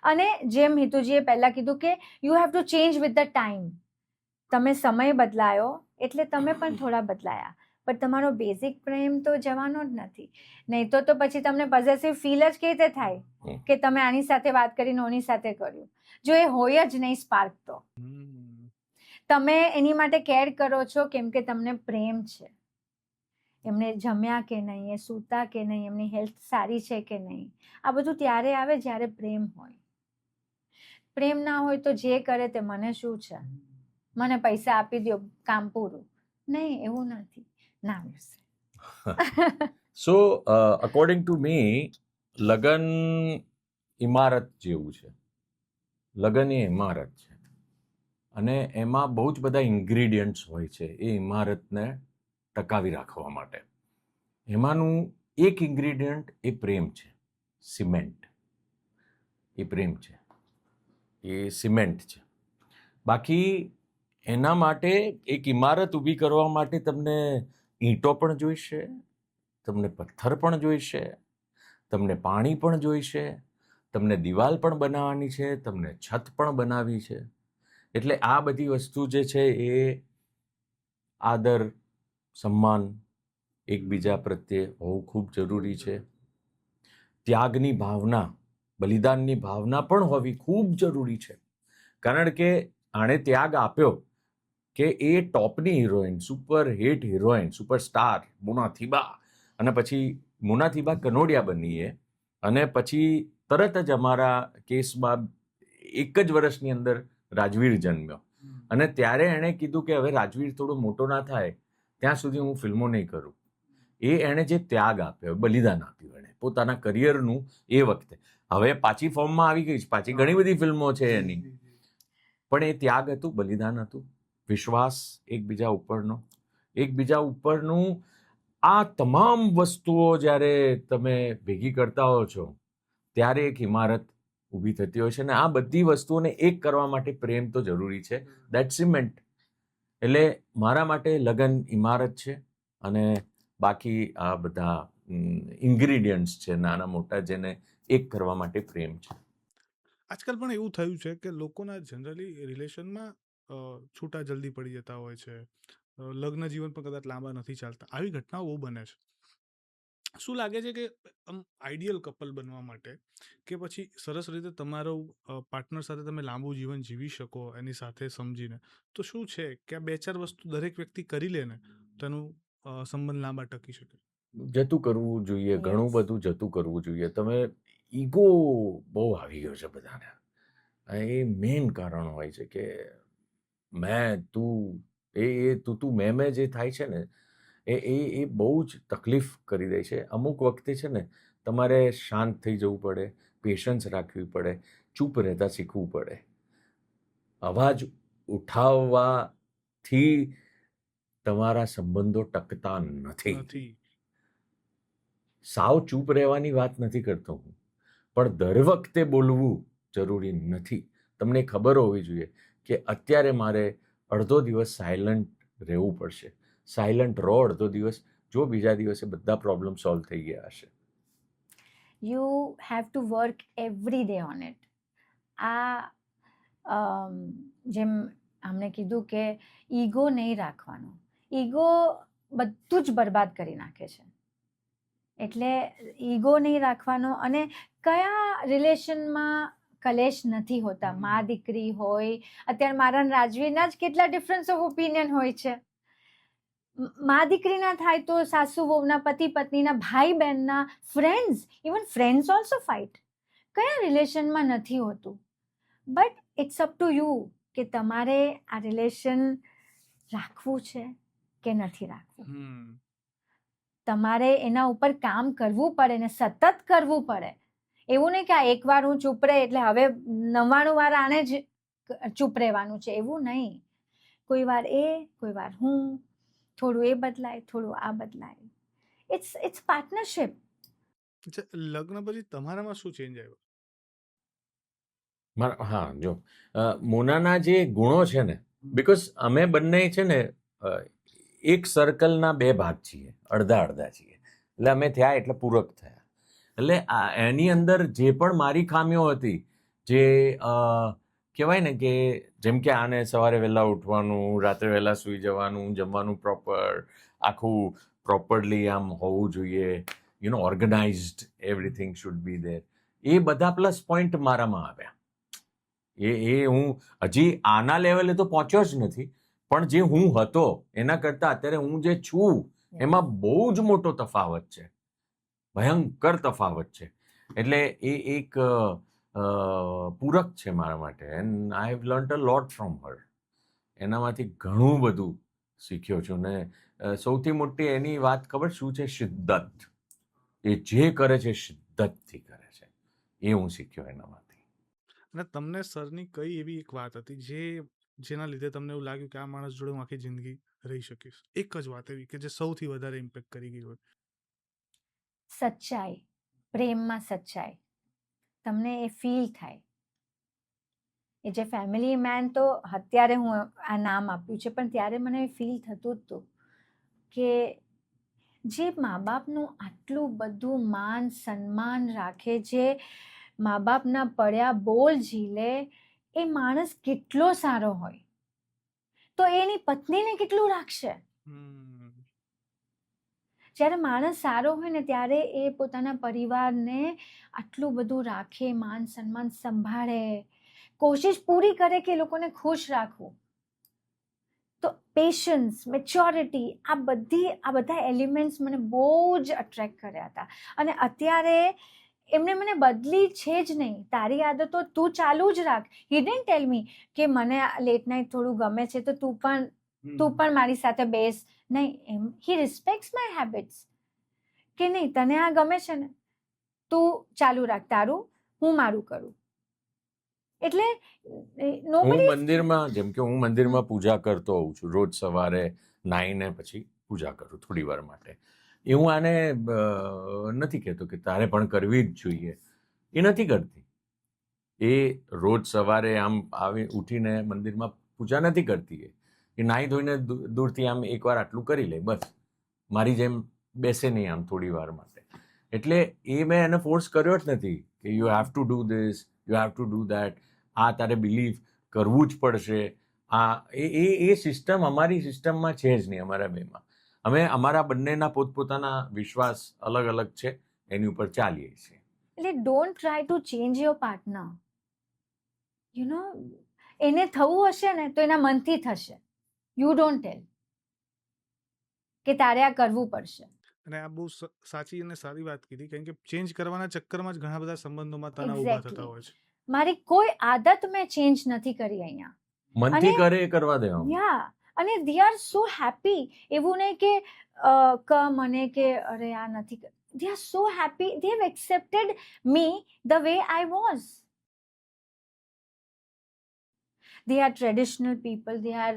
અને જેમ હિતુજીએ પહેલા કીધું કે you have to change with the time. તમે સમય બદલાયો એટલે તમે પણ થોડા બદલાયા, પણ તમારો બેઝિક પ્રેમ તો જવાનો જ નથી. નહીં તો પછી તમને પોઝેસિવ ફીલ જ કેવી રીતે થાય કે તમે આની સાથે વાત કરીને ઓની સાથે કર્યું, જો એ હોય જ નહીં સ્પાર્ક તો. તમે એની માટે કેર કરો છો કેમ કે તમને પ્રેમ છે. એમને જમ્યા કે નહીં, એ સૂતા કે નહીં, એમની હેલ્થ સારી છે કે નહીં, આ બધું ત્યારે આવે જ્યારે પ્રેમ હોય. પ્રેમ ના હોય તો જે કરે તે મને શું છે, મને પૈસા આપી દો, કામ પૂરું. નહીં, એવું નથી. ના વિશે. સો અકોર્ડિંગ ટુ મી, લગન ઇમારત જેવું છે. લગન એ ઇમારત છે, અને એમાં બહુ જ બધા ઇન્ગ્રીડિયન્ટ્સ હોય છે એ ઇમારતને ટકાવી રાખવા માટે. એમાંનું એક ઇન્ગ્રીડિયન્ટ એ પ્રેમ છે, સિમેન્ટ. એ પ્રેમ છે, એ સિમેન્ટ છે. બાકી એના માટે એક ઇમારત ઊભી કરવા માટે તમને ઈંટો પણ જોઈશે, તમને પથ્થર પણ જોઈશે, તમને પાણી પણ જોઈશે, તમને દિવાલ પણ બનાવવાની છે, તમને છત પણ બનાવવી છે. એટલે આ બધી વસ્તુ જે છે એ આદર, સન્માન એકબીજા પ્રત્યે હોવું ખૂબ જરૂરી છે. ત્યાગની ભાવના, બલિદાનની ભાવના પણ હોવી ખૂબ જરૂરી છે. કારણ કે આણે ત્યાગ આપ્યો કે એ ટોપની heroine, super hit heroine, superstar Monathiba, અને પછી મોનાથીબા કનોડિયા બની એ, અને પછી તરત જ અમારા કેસમાં 1 જ વર્ષની અંદર રાજવીર જન્મ્યો. અને ત્યારે એણે કીધું કે હવે રાજવીર થોડો મોટો ના થાય ત્યાં સુધી હું ફિલ્મો નહીં કરું. એ એણે જે ત્યાગ આપ્યો, બલિદાન આપ્યું એણે પોતાના કરિયરનું એ વખતે. હવે પાછી ફોર્મમાં આવી ગઈ છે, પાછી ઘણી બધી ફિલ્મો છે એની, પણ એ ત્યાગ હતું, બલિદાન હતું, વિશ્વાસ એકબીજા ઉપરનું. આ તમામ વસ્તુઓ જ્યારે તમે ભેગી કરતા હો છો ત્યારે એક ઇમારત ઊભી થતી હોય છે. અને આ બધી વસ્તુઓને એક કરવા માટે પ્રેમ તો જરૂરી છે, દેટ સિમેન્ટ. એટલે મારા માટે લગન ઇમારત છે, અને બાકી આ બધા ઇન્ગ્રીડિયન્ટ્સ છે નાના મોટા, જેને એક કરવા માટે પ્રેમ છે. આજકાલ પણ એવું થયું છે કે લોકોના જનરલી રિલેશનમાં છૂટા જલ્દી પડી જતા હોય છે, લગ્ન જીવન પણ કદાચ લાંબા નથી ચાલતા, આવી ઘટનાઓ બહુ બને છે. શું લાગે છે કે આઈડિયલ કપલ બનવા માટે, કે પછી સરસ રીતે તમારો પાર્ટનર સાથે તમે લાંબુ જીવન જીવી શકો એની સાથે સમજીને, તો શું છે કે આ 2-4 વસ્તુ દરેક વ્યક્તિ કરી લે ને તો એનું સંબંધ લાંબા ટકી શકે? જતું કરવું જોઈએ, ઘણું બધું જતું કરવું જોઈએ. તમે ઈગો બહુ આવી ગયો છે બધાને, એ મેઇન કારણ હોય છે કે તું તું મેં જે થાય છે ને એ બહુ જ તકલીફ કરી દે છે. અમુક વખતે છે ને તમારે શાંત થઈ જવું પડે, પેશન્સ રાખવી પડે, ચૂપ રહેતા શીખવું પડે. અવાજ ઉઠાવવાથી તમારા સંબંધો ટકતા નથી. સાવ ચૂપ રહેવાની વાત નથી કરતો હું, પણ દર વખતે બોલવું જરૂરી નથી. તમને ખબર હોવી જોઈએ કે અત્યારે મારે અડધો દિવસ સાયલન્ટ રહેવું પડશે. સાયલન્ટ રહો અડધો દિવસ, જો બીજા દિવસે બધા પ્રોબ્લેમ સોલ્વ થઈ ગયા હશે. You have to work every day on it. આ જેમ આમણે કીધું કે ઈગો નહીં રાખવાનો. ઈગો બધું જ બરબાદ કરી નાખે છે. એટલે ઈગો નહીં રાખવાનો. અને કયા રિલેશનમાં કલેશ નથી હોતા? મા દીકરી હોય, અત્યારે મારા અને રાજવીના જ કેટલા ડિફરન્સ ઓફ ઓપિનિયન હોય છે. મા દીકરીના થાય તો સાસુ વહુના, પતિ પત્નીના, ભાઈ બહેનના, friends, even friends also fight. કયા રિલેશનમાં નથી હોતું? But it's up to you કે તમારે આ રિલેશન રાખવું છે કે નથી રાખવું. તમારે એના ઉપર કામ કરવું પડે ને સતત કરવું પડે. એવું નહીં કે આ એકવાર હું ચૂપ રહે એટલે હવે 99 વાર આને જ ચૂપ રહેવાનું છે, એવું નહીં. કોઈ વાર કોઈ વાર હું, થોડું એ બદલાય, થોડું આ બદલાય. It's partnership. લગ્ન પછી તમારામાં શું ચેન્જ આવ્યો? હા, જો મોનાના જે ગુણો છે ને, બીકોઝ અમે બંને છે ને એક સર્કલના બે ભાગ છીએ, અડધા અડધા છીએ. એટલે અમે થયા એટલે પૂરક થયા. એટલે એની અંદર જે પણ મારી ખામીઓ હતી, જે કહેવાય ને કે જેમ કે આને સવારે વહેલા ઉઠવાનું, રાત્રે વહેલા સૂઈ જવાનું, જમવાનું પ્રોપર, આખું પ્રોપરલી આમ હોવું જોઈએ, organized, everything should be there. એ બધા પ્લસ પોઈન્ટ મારામાં આવ્યા. એ હું હજી આના લેવલે તો પહોંચ્યો જ નથી, પણ જે હું હતો એના કરતાં અત્યારે હું જે છું એમાં બહુ જ મોટો તફાવત છે, ભયંકર તફાવત છે. એટલે એ એક પૂરક છે મારા માટે. And I have learnt a lot from her. એનામાંથી ઘણું બધું શીખ્યો છું. ને સૌથી મોટી એની વાત ખબર શું છે? શિદ્દત. એ જે કરે છે શિદ્દતથી કરે છે, એ હું શીખ્યો એનામાંથી. અને તમને સરની કઈ એવી એક વાત હતી જેના લીધે તમને એવું લાગ્યું કે આ માણસ જોડે હું આખી જિંદગી રહી શકીશ? એક જ વાત એવી કે જે સૌથી વધારે ઇમ્પેક્ટ કરી ગઈ હોય. સચ્ચાઈ, પ્રેમમાં સચ્ચાઈ. તમને એ ફીલ થાય. એ જે ફેમિલી મેન તો અત્યારે હું આ નામ આપ્યું છે, પણ ત્યારે મને ફીલ થતું જ હતું કે જે મા બાપનું આટલું બધું માન સન્માન રાખે, જે મા બાપના પડ્યા બોલ ઝીલે, એ માણસ કેટલો સારો હોય તો એની પત્નીને કેટલું રાખશે? જ્યારે માણસ સારો હોય ને ત્યારે એ પોતાના પરિવારને આટલું બધું રાખે, માન સન્માન સંભાળે, કોશિશ પૂરી કરે કે એ લોકોને ખુશ રાખવું. તો પેશન્સ, મેચ્યોરિટી, આ બધા એલિમેન્ટ્સ મને બહુ જ અટ્રેક્ટ કર્યા હતા. અને અત્યારે એમને મને બદલી છે જ નહીં. તારી આદતો તું ચાલુ જ રાખ. હી ડિડન્ટ ટેલ મી કે મને લેટ નાઇટ થોડું ગમે છે તો તું પણ મારી સાથે બેસ. નહીં, હી રિસ્પેક્ટ્સ માય હેબિટ્સ કે નહીં, તને આ ગમે છે ને, તું ચાલુ રાખ તારું, હું મારું કરું. એટલે હું મંદિરમાં, જેમ કે હું મંદિરમાં પૂજા કરતો હોઉં છું, રોજ સવારે નાઈને પછી પૂજા કરું થોડી વાર માટે. એ હું આને નથી કહેતો કે તારે પણ કરવી જ જોઈએ, એ નથી કરતી. એ રોજ સવારે આમ આવી ઉઠીને મંદિરમાં પૂજા નથી કરતી. એ નાહી ધોઈને દૂરથી આમ એકવાર આટલું કરી લે, બસ. મારી જેમ બેસે નહીં આમ થોડી વાર માટે. એટલે એ મેં એને ફોર્સ કર્યો જ નથી કે you have to do this, you have to do that, આ તારે બિલીવ કરવું જ પડશે. એ સિસ્ટમ અમારી સિસ્ટમમાં છે જ નહીં, અમારા બેમાં. અમે અમારા બંનેના પોતપોતાના વિશ્વાસ અલગ અલગ છે, એની ઉપર ચાલીએ છીએ. એટલે don't try to change your partner. એને થવું હશે ને તો એના મનથી થશે. યુ ડોન્ટ ટેલ કે તારે આ કરવું પડશે. અને આ બહુ સાચી અને સારી વાત કીધી, કારણ કે ચેન્જ કરવાના ચક્કરમાં જ ઘણા બધા સંબંધોમાં તણાવ ઊભા થતા હોય છે. મારી કોઈ આદત મેં ચેન્જ નથી કરી અહીંયા. મનથી કરે એ કરવા દેવાનું. યા અને દે આર સો હેપી. એવું નહીં કે મને કે અરે આ નથી, they are so happy, they have accepted me the way I was. they are traditional people, they are,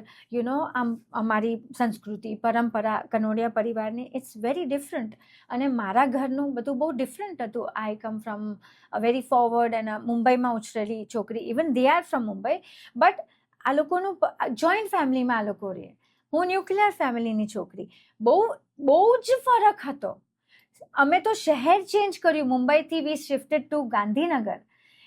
અમારી સંસ્કૃતિ પરંપરા કનોડિયા પરિવારની ઇટ્સ વેરી ડિફરન્ટ. અને મારા ઘરનું બધું બહુ ડિફરન્ટ હતું. I come from a very forward અને મુંબઈમાં ઉછરેલી છોકરી. Even they are from Mumbai, but આ લોકોનું જોઈન્ટ ફેમિલીમાં આ લોકો રહે. હું ન્યુક્લિયર ફેમિલીની છોકરી. બહુ બહુ જ ફરક હતો. અમે તો શહેર ચેન્જ કર્યું. મુંબઈથી વી શિફ્ટેડ ટુ ગાંધીનગર.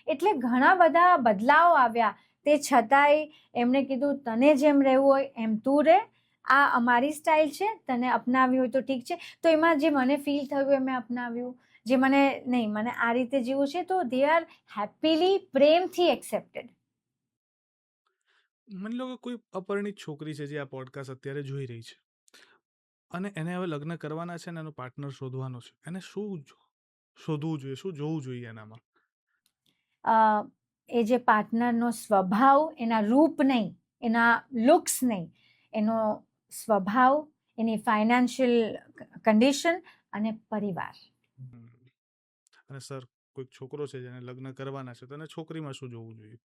એટલે ઘણા બધા બદલાવ આવ્યા. તે છતાંય એમણે કીધું તને જેમ રહેવું હોય એમ તું રહે, આ અમારી સ્ટાઇલ છે, તને અપનાવી હોય તો ઠીક છે. તો એમાં જે મને ફીલ થયું એ મેં અપનાવ્યું, જે મને નહીં, મને આ રીતે જીવવું છે, તો દે આર હેપીલી પ્રેમથી એક્સેપ્ટેડ. માની લો કે કોઈ અપરિણિત છોકરી છે જે આ પોડકાસ્ટ અત્યારે જોઈ રહી છે અને એને હવે લગ્ન કરવાના છે ને એનો પાર્ટનર શોધવાનો છે, એને શું શોધવું જોઈએ, શું જોવું જોઈએ એનામાં? એ જે પાર્ટનરનો સ્વભાવ, એના રૂપ નહીં, એના લુક્સ નહીં, એનો સ્વભાવ, એની ફાઇનાન્શિયલ કન્ડિશન અને પરિવાર. અને સર, કોઈક છોકરો છે જેને લગ્ન કરવાના છે તો એને છોકરીમાં શું જોવું જોઈએ?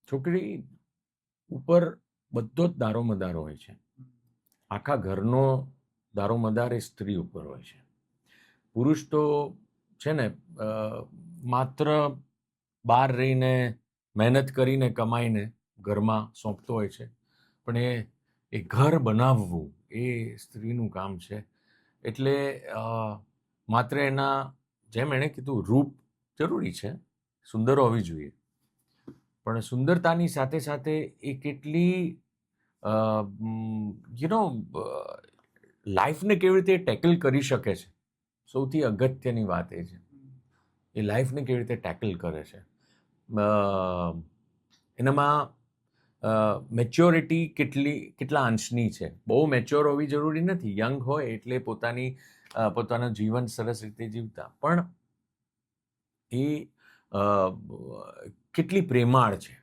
છોકરી ઉપર બધો જ દારોમદાર હોય છે. આખા ઘરનો દારોમદાર એ સ્ત્રી ઉપર હોય છે. પુરુષ તો છે ને માત્ર બહાર રહીને મહેનત કરીને કમાઈને ઘરમાં સોંપતો હોય છે, પણ એ ઘર બનાવવું એ સ્ત્રીનું કામ છે. એટલે માત્ર એના, જેમ એણે કીધું, રૂપ જરૂરી છે, સુંદર હોવી જોઈએ, પણ સુંદરતાની સાથે સાથે એ કેટલી લાઈફને કેવી રીતે ટેકલ કરી શકે છે. સૌથી અગત્યની વાત એ છે, એ લાઈફને કેવી રીતે ટેકલ કરે છે. એનામાં મેચ્યોરિટી કેટલા અંશની છે. બહુ મેચ્યોર હોવી જરૂરી નથી. યંગ હોય એટલે પોતાનું જીવન સરસ રીતે જીવતા, પણ એ કેટલી પ્રેમાળ છે.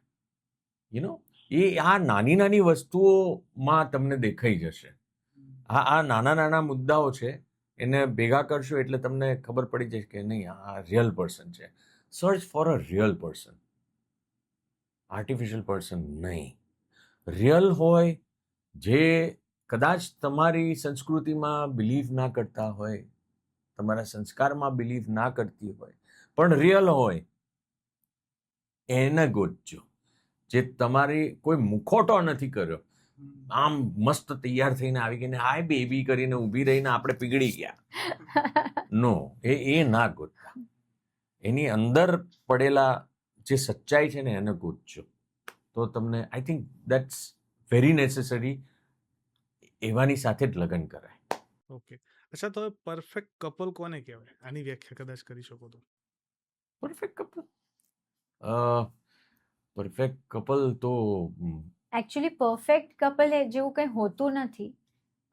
એ આ નાની નાની વસ્તુઓમાં તમને દેખાઈ જશે. આ નાના નાના મુદ્દાઓ છે, એને ભેગા કરશો એટલે તમને ખબર પડી જશે કે નહીં, આ રિયલ પર્સન છે. Search for a real person, artificial person નહીં. રિયલ હોય, જે કદાચ તમારી સંસ્કૃતિમાં બિલીવ ના કરતા હોય, તમારા સંસ્કારમાં બિલીવ ના કરતી હોય, પણ રિયલ હોય, એને ગોતજો. જે તમારી કોઈ મુખોટો નથી કર્યો, આમ મસ્ત તૈયાર થઈને આવી ગઈને હાય બેબી કરીને ઊભી રહીને આપણે પીગળી ગયા. નો, એ ના ગોતતા. એની અંદર પડેલા જે સચ્ચાઈ છે ને એને ગોતજો. તો તમને, I think that's very necessary. એવાની સાથે જ લગ્ન કરાય. ઓકે. અચ્છા, તો પરફેક્ટ કપલ કોને કહેવાય? આની વ્યાખ્યા કદાચ કરી શકો તો. પરફેક્ટ કપલ, પરફેક્ટ કપલ તો એકચ્યુઅલી પરફેક્ટ કપલ જેવું કંઈ હોતું નથી.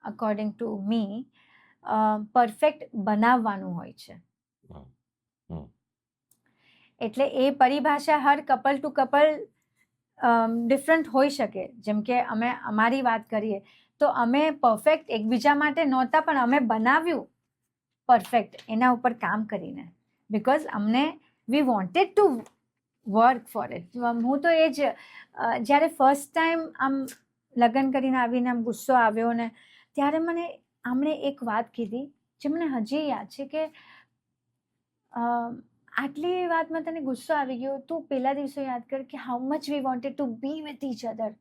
અકોર્ડિંગ ટુ મી, પરફેક્ટ બનાવવાનું હોય છે. એટલે એ પરિભાષા હર કપલ ટુ કપલ ડિફરન્ટ હોઈ શકે. જેમ કે અમે અમારી વાત કરીએ તો અમે પરફેક્ટ એકબીજા માટે નહોતા, પણ અમે બનાવ્યું પરફેક્ટ એના ઉપર કામ કરીને. બિકોઝ અમને વી wanted to work four it. હું તો એ જ, જ્યારે ફર્સ્ટ ટાઈમ આમ લગ્ન કરીને આવીને આમ ગુસ્સો આવ્યો ને, ત્યારે મને આમણે એક વાત કીધી જે મને હજી યાદ છે કે આટલી વાતમાં તને ગુસ્સો આવી ગયો, તું પહેલા દિવસો યાદ કર કે how much we wanted to be with each other.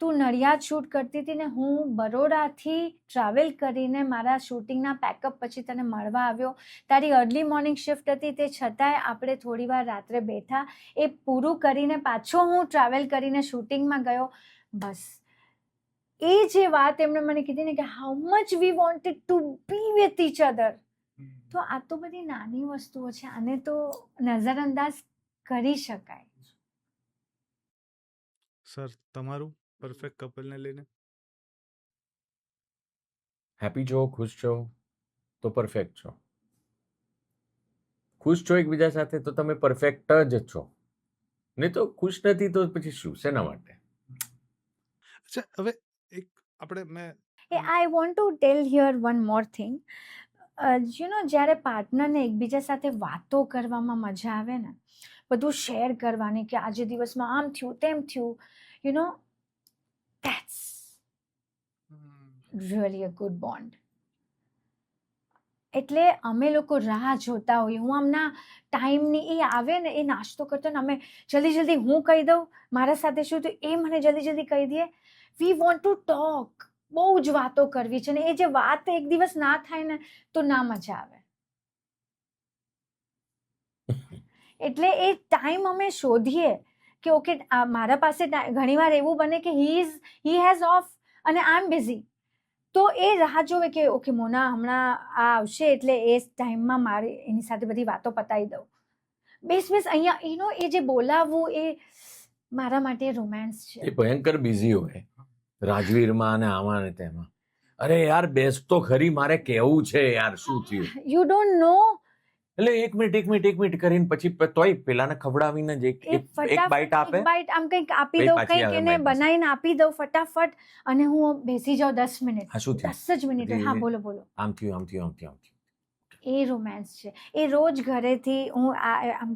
તું નડિયાદ શૂટ કરતી હતી ને હું બરોડાથી ટ્રાવેલ કરીને મારા શૂટિંગના પેકઅપ પછી તને મળવા આવ્યો. તારી અર્લી મોર્નિંગ શિફ્ટ હતી, તે છતાંય આપણે થોડી વાર રાત્રે બેઠા. એ પૂરું કરીને પાછો હું ટ્રાવેલ કરીને શૂટિંગમાં ગયો. બસ એ જે વાત એમણે મને કીધી ને કે how much we wanted to be with each other. તો આ તો બધી નાની વસ્તુઓ છે, આને તો નજરઅંદાજ કરી શકાય. સર, તમારું પરફેક્ટ કપલને લઈને? હેપી છો, ખુશ છો તો પરફેક્ટ છો. ખુશ છો એકબીજા સાથે તો તમે પરફેક્ટ જ છો. નહીં તો ખુશ નથી તો પછી શું, શેના માટે? અચ્છા, હવે એક આપણે મેં I want to tell here one more thing. જ્યારે પાર્ટનરને એકબીજા સાથે વાતો કરવામાં મજા આવે ને, બધું શેર કરવાની કે આજે દિવસમાં આમ થયું તેમ થયું, that's really a good bond. એટલે અમે લોકો રાહ જોતા હોઈએ. હું આમના ટાઈમની એ આવે ને, એ નાસ્તો કરતો ને, અમે જલ્દી હું કહી દઉં મારા સાથે શું થયું, એ મને જલ્દી કહી દે. વી વોન્ટ ટુ ટોક, બહુ જ વાતો કરવી છે ને એ જે વાત એક દિવસ ના થાય ને તો ના મજા આવે. એટલે એ ટાઈમ અમે શોધીએ કે ઓકે મારા પાસે ઘણીવાર એવું બને કે હી હેઝ ઓફ અને આઈ એમ બિઝી, તો એ રાહ જોવે કે ઓકે મોના હમણાં આ આવશે એટલે એ ટાઈમમાં મારે એની સાથે બધી વાતો પતાવી દઉં. બેસ અહીંયા એ જે બોલાવવું એ મારા માટે રોમેન્સ છે. એ ભયંકર બિઝી હોય રાજવીરમાં અને આમાં ને તેમાં. અરે યાર બેસ તો ખરી, મારે કેવું છે યાર શું થયું. You don't know. એટલે એક મિનિટ કરીને પછી તોય પેલાને ખવડાવીને જ એક બાઈટ આપે, એક બાઈટ આમ કંઈક આપી પછી દઉં, પાછી કંઈક આવે એને બાઈટ. બનાવીને આપી દઉં ફટાફટ, અને હું બેસી જાઉં 10 મિનિટ. હા, શું થયું? 10 જ મિનિટ હોય. હા બોલો. આમ થયું. એ રોમેન્સ છે. એ રોજ ઘરેથી હું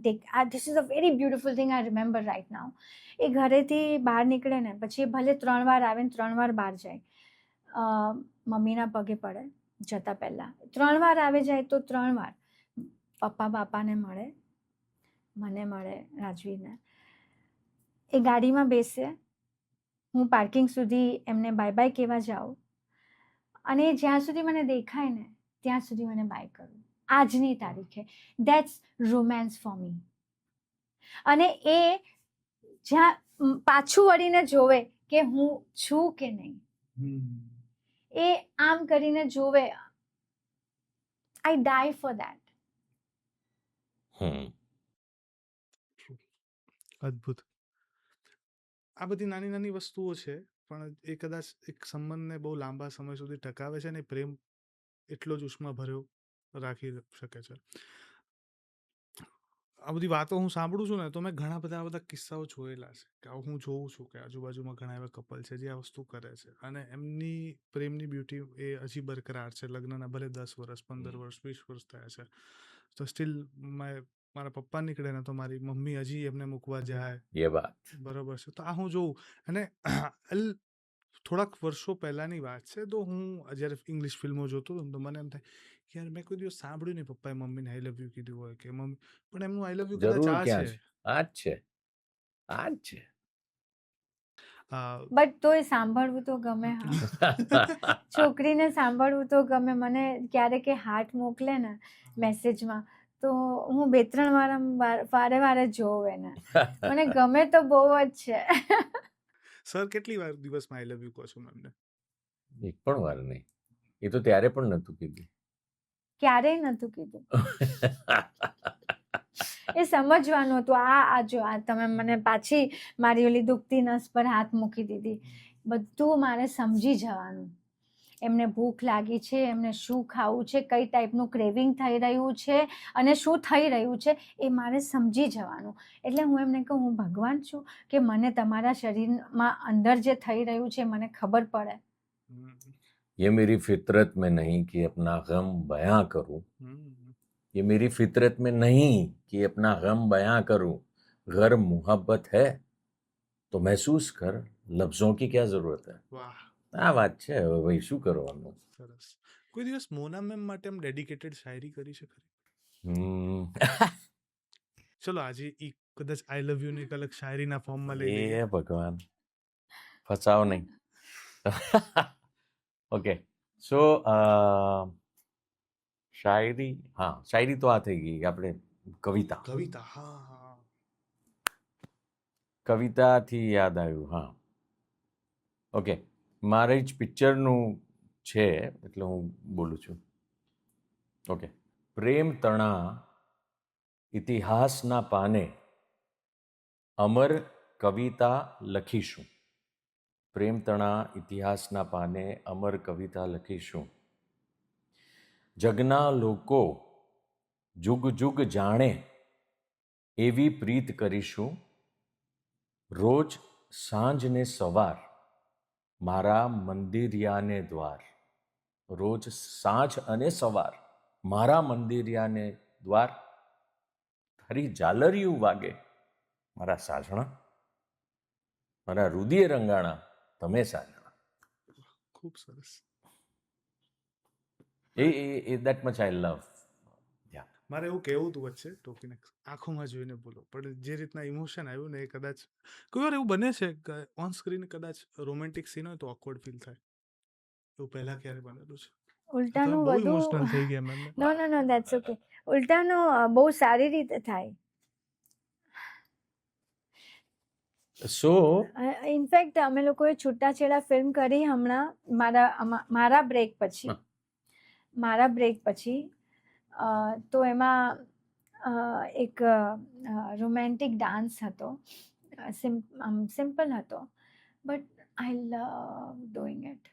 this is a very beautiful thing I remember right now. એ ઘરેથી બહાર નીકળે ને પછી ભલે 3 વાર આવે ને 3 વાર બહાર જાય, મમ્મીના પગે પડે જતા પહેલા, 3 વાર આવે જાય તો 3 વાર પપ્પા બાપાને મળે, મને મળે, રાજવીરને. એ ગાડીમાં બેસે, હું પાર્કિંગ સુધી એમને બાય કહેવા જાઉં, અને જ્યાં સુધી મને દેખાય ને ત્યાં સુધી મને બાય કરું. આજની તારીખે દેટ્સ રોમેન્સ ફોર મી. અને એ જ્યાં પાછું વળીને જોવે કે હું છું કે નહીં, એ આમ કરીને જોવે, આઈ ડાય ફોર દેટ. અદ્ભુત. આ બધી નાની વસ્તુઓ છે, પણ એ કદાચ એક સંબંધને બહુ લાંબા સમય સુધી ટકાવે છે ને પ્રેમ એટલો જ ઉષ્મા ભર્યો રાખી શકે છે. આ બધી વાતો હું સાંભળું છું ને તો મેં ઘણા બધા કિસ્સાઓ જોયેલા છે કે હું જોઉં છું કે આજુબાજુમાં ઘણા એવા કપલ છે જે આ વસ્તુ કરે છે અને એમની પ્રેમની બ્યુટી એ હજી બરકરાર છે. લગ્નના ભલે 10 વર્ષ, 15 વર્ષ, 20 વર્ષ થયા છે, તો સ્ટીલ મારા પપ્પા નીકળે ને તો મારી મમ્મી હજી એમને મૂકવા જાય. એ વાત બરોબર છે. તો આ હું જોઉં. અને થોડાક વર્ષો પહેલાની વાત છે, તો હું જ્યારે ઇંગ્લિશ ફિલ્મો જોતો હતો તો મને એમ થાય કે યાર મેં કોઈ દિવસ સાંભળ્યું નહીં પપ્પાએ મમ્મીને આઈ લવ યુ કીધું હોય કે મમ્મી, પણ એમનું આઈ લવ યુ કદાચ જરૂર આ ક્યાં છે. છે? આ જ છે. બટ તોય સાંભળવું તો ગમે. હા, છોકરીને સાંભળવું તો ગમે. મને ક્યારેક હાર્ટ મોકલે ને મેસેજમાં તો હું 2-3 વારે જોઉં એને. મને ગમે તો બહુ જ છે. સર કેટલી વાર દિવસમાં આઈ લવ યુ કહો છો એમને? એક પણ વાર નહીં. એ તો ત્યારે પણ નતું કીધું. ક્યારેય નતું કીધું. એ સમજવાનું હતું. આ તમે મને પાછી મારી ઓલી દુખતી નસ પર હાથ મૂકી દીધી. બધું મારે સમજી જવાનું. એમને ભૂખ લાગી છે, એમને શું ખાવું છે, કઈ ટાઈપનું ક્રેવિંગ થઈ રહ્યું છે અને શું થઈ રહ્યું છે એ મારે સમજી જવાનું. એટલે હું એમને કહું હું ભગવાન છું કે મને તમારા શરીરમાં અંદર જે થઈ રહ્યું છે મને ખબર પડે. ये मेरी फितरत में नहीं कि अपना गम बयां करूं, ये मेरी फितरत में नहीं कि अपना गम बयां करूं, घर मोहब्बत है तो महसूस कर, लफ्जों की क्या जरूरत है. વાહ, આ વાત છે. હવે ભાઈ શું કરવાનું. સરસ. કોઈ દિવસ મોના મેમ માટે એમ ડેડિકેટેડ શાયરી કરી છે ખરી? ચલો આજે ઈ કદાચ આઈ લવ યુ ની કલક શાયરીના ફોર્મમાં લઈ લઈએ. એ ભગવાન, ફસાવ નહીં. ઓકે, સો શાયરી તો આ થઈ ગઈ. આપણે કવિતા. હા. કવિતાથી યાદ આવ્યું. હા, ઓકે, મારે જ પિક્ચરનું છે એટલે હું બોલું છું. ઓકે. પ્રેમ તણા ઇતિહાસના પાને અમર કવિતા લખીશું. પ્રેમ તણા ઇતિહાસના પાને અમર કવિતા લખીશું. જગના લોકો જુગ જુગ જાણે એવી પ્રીત કરીશું. રોજ સાંજ ને સવાર મારા મંદિરિયાને દ્વાર, રોજ સાંજ અને સવાર મારા મંદિરિયાને દ્વાર, તારી ઝાલરિયું વાગે મારા સાજણા, મારા રુદિય રંગાણા તમે સાજણા. ખૂબ સરસ. એ દેટ મચ આઈ લવ. મારે એવું કહેવું હતું વચ્ચે ટોકીને આંખોમાં જોઈને બોલો, પણ જે રીતના ઇમોશન આવ્યું ને એ કદાચ કોઈ વાર એવું બને છે કે ઓન સ્ક્રીન કદાચ રોમેન્ટિક સીન હોય તો ઓકવર્ડ ફીલ થાય, એવું પહેલા ક્યારે બનેલું છે? ઉલટાનું બહુ વધુ ઇમોશનલ થઈ ગયા મેમ. No that's okay. ઉલટાનું બહુ સારી રીતે થાય. સો ઇનફેક્ટ અમે લોકોએ છૂટાછેડા ફિલ્મ કરી હમણાં મારા બ્રેક પછી. તો એમાં એક રોમેન્ટિક ડાન્સ હતો, સિમ્પલ હતો, but I love doing it.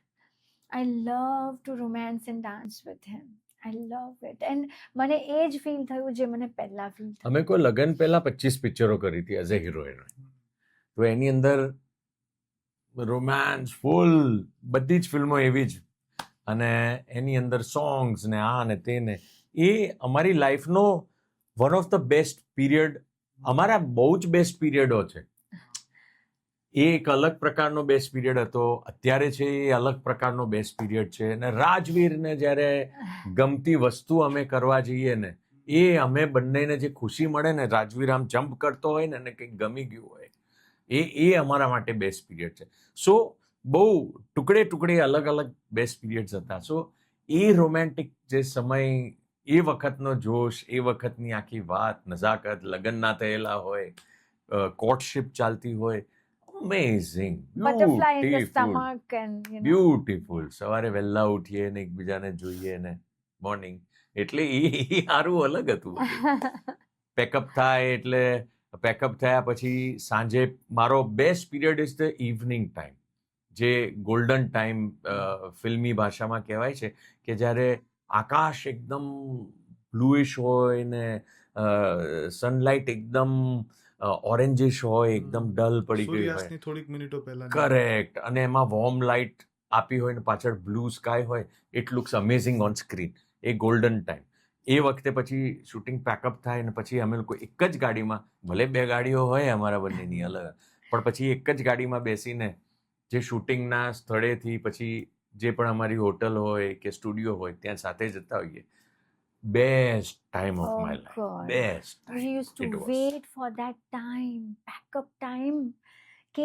I love to romance and dance with him. I love it. And મને એ જ ફીલ થયું જે મને પહેલા ફીલ થયું. અમે કોઈ લગ્ન પહેલા 25 પિક્ચરો કરી હતી એઝ એ હિરોઈન, તો એની અંદર રોમાન્સ ફૂલ બધી જ ફિલ્મો એવી જ, અને એની અંદર સોંગ્સ ને આ ને તે ને, એ અમારી લાઈફનો one of the best period, અમારા બહુ જ બેસ્ટ પીરિયડો છે. એ એક અલગ પ્રકારનો બેસ્ટ પીરિયડ હતો, અત્યારે છે એ અલગ પ્રકારનો બેસ્ટ પીરિયડ છે. અને રાજવીરને જ્યારે ગમતી વસ્તુ અમે કરવા જઈએ ને, એ અમે બંનેને જે ખુશી મળે ને, રાજવીર આમ જમ્પ કરતો હોય ને અને કંઈક ગમી ગયું હોય, એ અમારા માટે બેસ્ટ પીરિયડ છે. સો બહુ ટુકડે ટુકડે અલગ અલગ બેસ્ટ પીરિયડ્સ હતા. સો એ રોમેન્ટિક જે સમય, એ વખતનો જોશ, એ વખતની આખી વાત, નઝાકત, લગ્ન ના થયેલા હોય, કોર્ટશિપ ચાલતી હોય, amazing, butterfly in the stomach and beautiful. સવારે વહેલા ઉઠીએ ને એકબીજાને જોઈએ ને, મોર્નિંગ, એટલે એ સારું અલગ હતું. પેકઅપ થાય એટલે પેકઅપ થયા પછી સાંજે મારો best period is the evening time, જે ગોલ્ડન ટાઈમ ફિલ્મી ભાષામાં કહેવાય છે, કે જ્યારે આકાશ એકદમ બ્લુઇશ હોય ને સનલાઇટ એકદમ ઓરેન્જિશ હોય, એકદમ ડલ પડી ગઈ હોય, સૂર્યાસ્તની થોડીક મિનિટો પહેલા. કરેક્ટ, અને એમાં વોર્મ લાઇટ આપી હોય ને પાછળ બ્લુ સ્કાય હોય, it looks amazing on screen. એ ગોલ્ડન ટાઈમ. એ વખતે પછી શૂટિંગ પેકઅપ થાય ને પછી અમે લોકો એક જ ગાડીમાં, ભલે 2 ગાડીઓ હોય અમારા બંનેની અલગ, પણ પછી એક જ ગાડીમાં બેસીને જે શૂટિંગના સ્થળેથી પછી જે પણ અમારી હોટલ હોય કે સ્ટુડિયો હોય ત્યાં સાથે જતા હોઈએ. Best time of my life, best. We used to It was. wait for that time, backup time, કે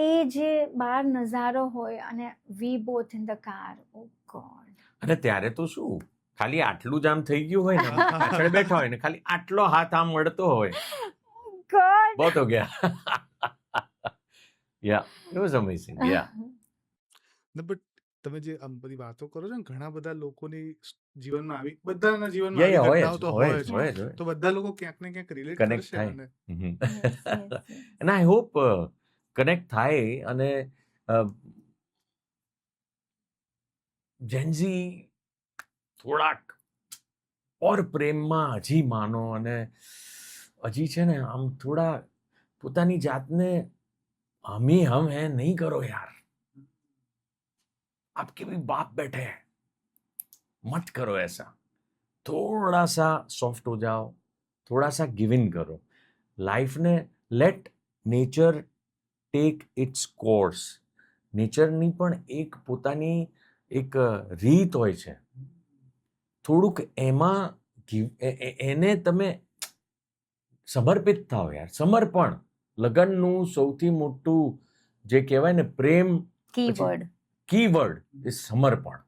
એ જે બહાર નજારો હોય અને we both in the car. Oh God. અને ત્યારે તો શું, ખાલી આટલું જ આમ થઈ ગયું હોય ને, પાછળ બેઠા હોય ને, ખાલી આટલો હાથ આમ વળતો હોય, God. બહુ તો ગયા. Yeah, it was amazing. Yeah, but તમે જે આમ બધી વાતો કરો છો ને, ઘણા બધા લોકોની જીવનમાં આવી, બધાના જીવનમાં યા, આવી હોય ઘટનાઓ જ, તો હોય હોય જ, જ. હોય જ, હોય જ. તો બધા લોકો ક્યાંક ને ક્યાંક રિલેટ Connect કરશે. થાય. અને Yes, yes, yes. અને આઈ હોપ કનેક્ટ થાય. અને જેન્ઝી થોડાક ઓર પ્રેમમાં હજી માનો, અને હજી છે ને આમ થોડા પોતાની જાતને હમી હમ હે નહીં કરો યાર, आपके भी बाप बैठे हैं, मत करो ऐसा. थोड़ा सा सॉफ्ट हो जाओ, थोड़ा सा गिव इन करो. लाइफ ने let nature take its course. નેચરની પણ એક પોતાની એક રીત હોય છે, થોડુંક એમાં એને તમે સમર્પિત થાઓ યાર. સમર્પણ, લગ્નનું સૌથી મોટું જે કહેવાય ને પ્રેમ, Keyword. કીવર્ડ એ સમર્પણ.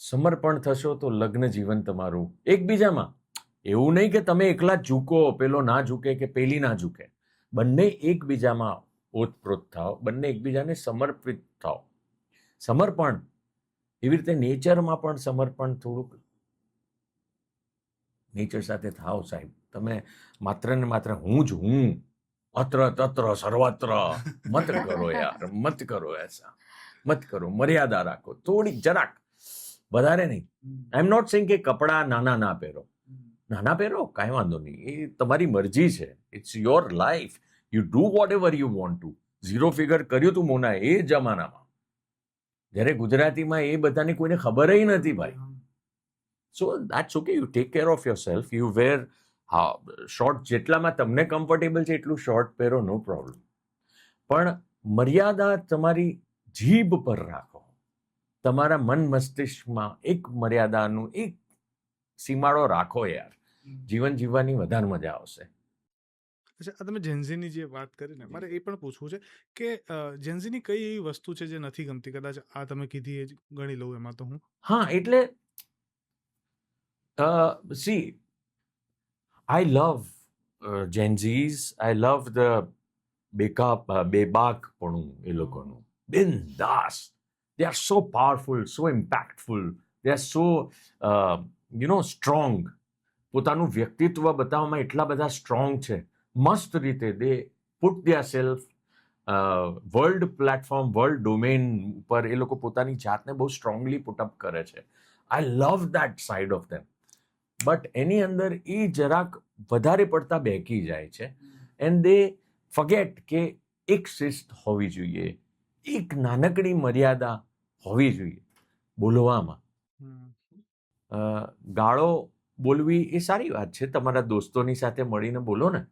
સમર્પણ થશો તો લગ્ન જીવન તમારું એકબીજામાં. એવું નહીં કે તમે એકલા જ ઝૂકો, પેલો ના ઝૂકે કે પેલી ના ઝૂકે. બંને એકબીજામાં ઓતપ્રોત થાઓ, બંને એકબીજાને સમર્પિત થાઓ. સમર્પણ એવી રીતે નેચરમાં પણ સમર્પણ થોડુંક નેચર સાથે થાઓ સાહેબ. તમે માત્ર ને માત્ર હું જ હું, અત્ર તત્ર સર્વત્ર, મત કરો યાર, મત કરો એસા, મત કરો. મર્યાદા રાખો થોડીક, જરાક, વધારે નહીં. આઈ એમ નોટ સેઇંગ કે કપડાં નાના ના પહેરો, નાના પહેરો કાંઈ વાંધો નહીં, એ તમારી મરજી છે, it's your life. You do whatever you want to. 0 figure કર્યું તું મોનાએ એ જમાનામાં, જ્યારે ગુજરાતીમાં એ બધાની કોઈને ખબર નથી ભાઈ. So that's okay, you take care of your self, you wear short, જેટલામાં તમને કમ્ફર્ટેબલ છે એટલું શોર્ટ પહેરો, નો પ્રોબ્લેમ. પણ મર્યાદા તમારી જીભ પર રાખો, તમારા મન મસ્તિષ્કમાં એક મર્યાદાનું એક સીમાડો રાખો યાર, જીવન જીવવાની વધારે મજા આવશે. અચ્છા, આ તમે જેન્ઝીની જે વાત કરીને મારે એ પણ પૂછવું છે કે જેન્ઝીની કઈ એવી વસ્તુ છે જે નથી ગમતી? કદાચ આ તમે કીધી એ જ ગણી લઉં એમાં તો હું. હા, એટલે see, I love Gen Zs, I love the બેબાકપણું એ લોકોનું, બિંદાસ. They are so powerful, so impactful, they are so strong. પોતાનું વ્યક્તિત્વ બતાવવામાં એટલા બધા સ્ટ્રોંગ છે, મસ્ત રીતે they put their self world platform, world domain ઉપર એ લોકો પોતાની જાતને બહુ સ્ટ્રોંગલી પુટઅપ કરે છે. I love that side of them. But એની અંદર એ જરાક વધારે પડતા બેકી જાય છે, એન્ડ દે ફગેટ કે એક શિસ્ત હોવી જોઈએ, એક નાનકડી મર્યાદા હોવી જોઈએ બોલવામાં. ગાળો બોલવી એ સારી વાત છે, તમારા દોસ્તોની સાથે મળીને બોલો ને,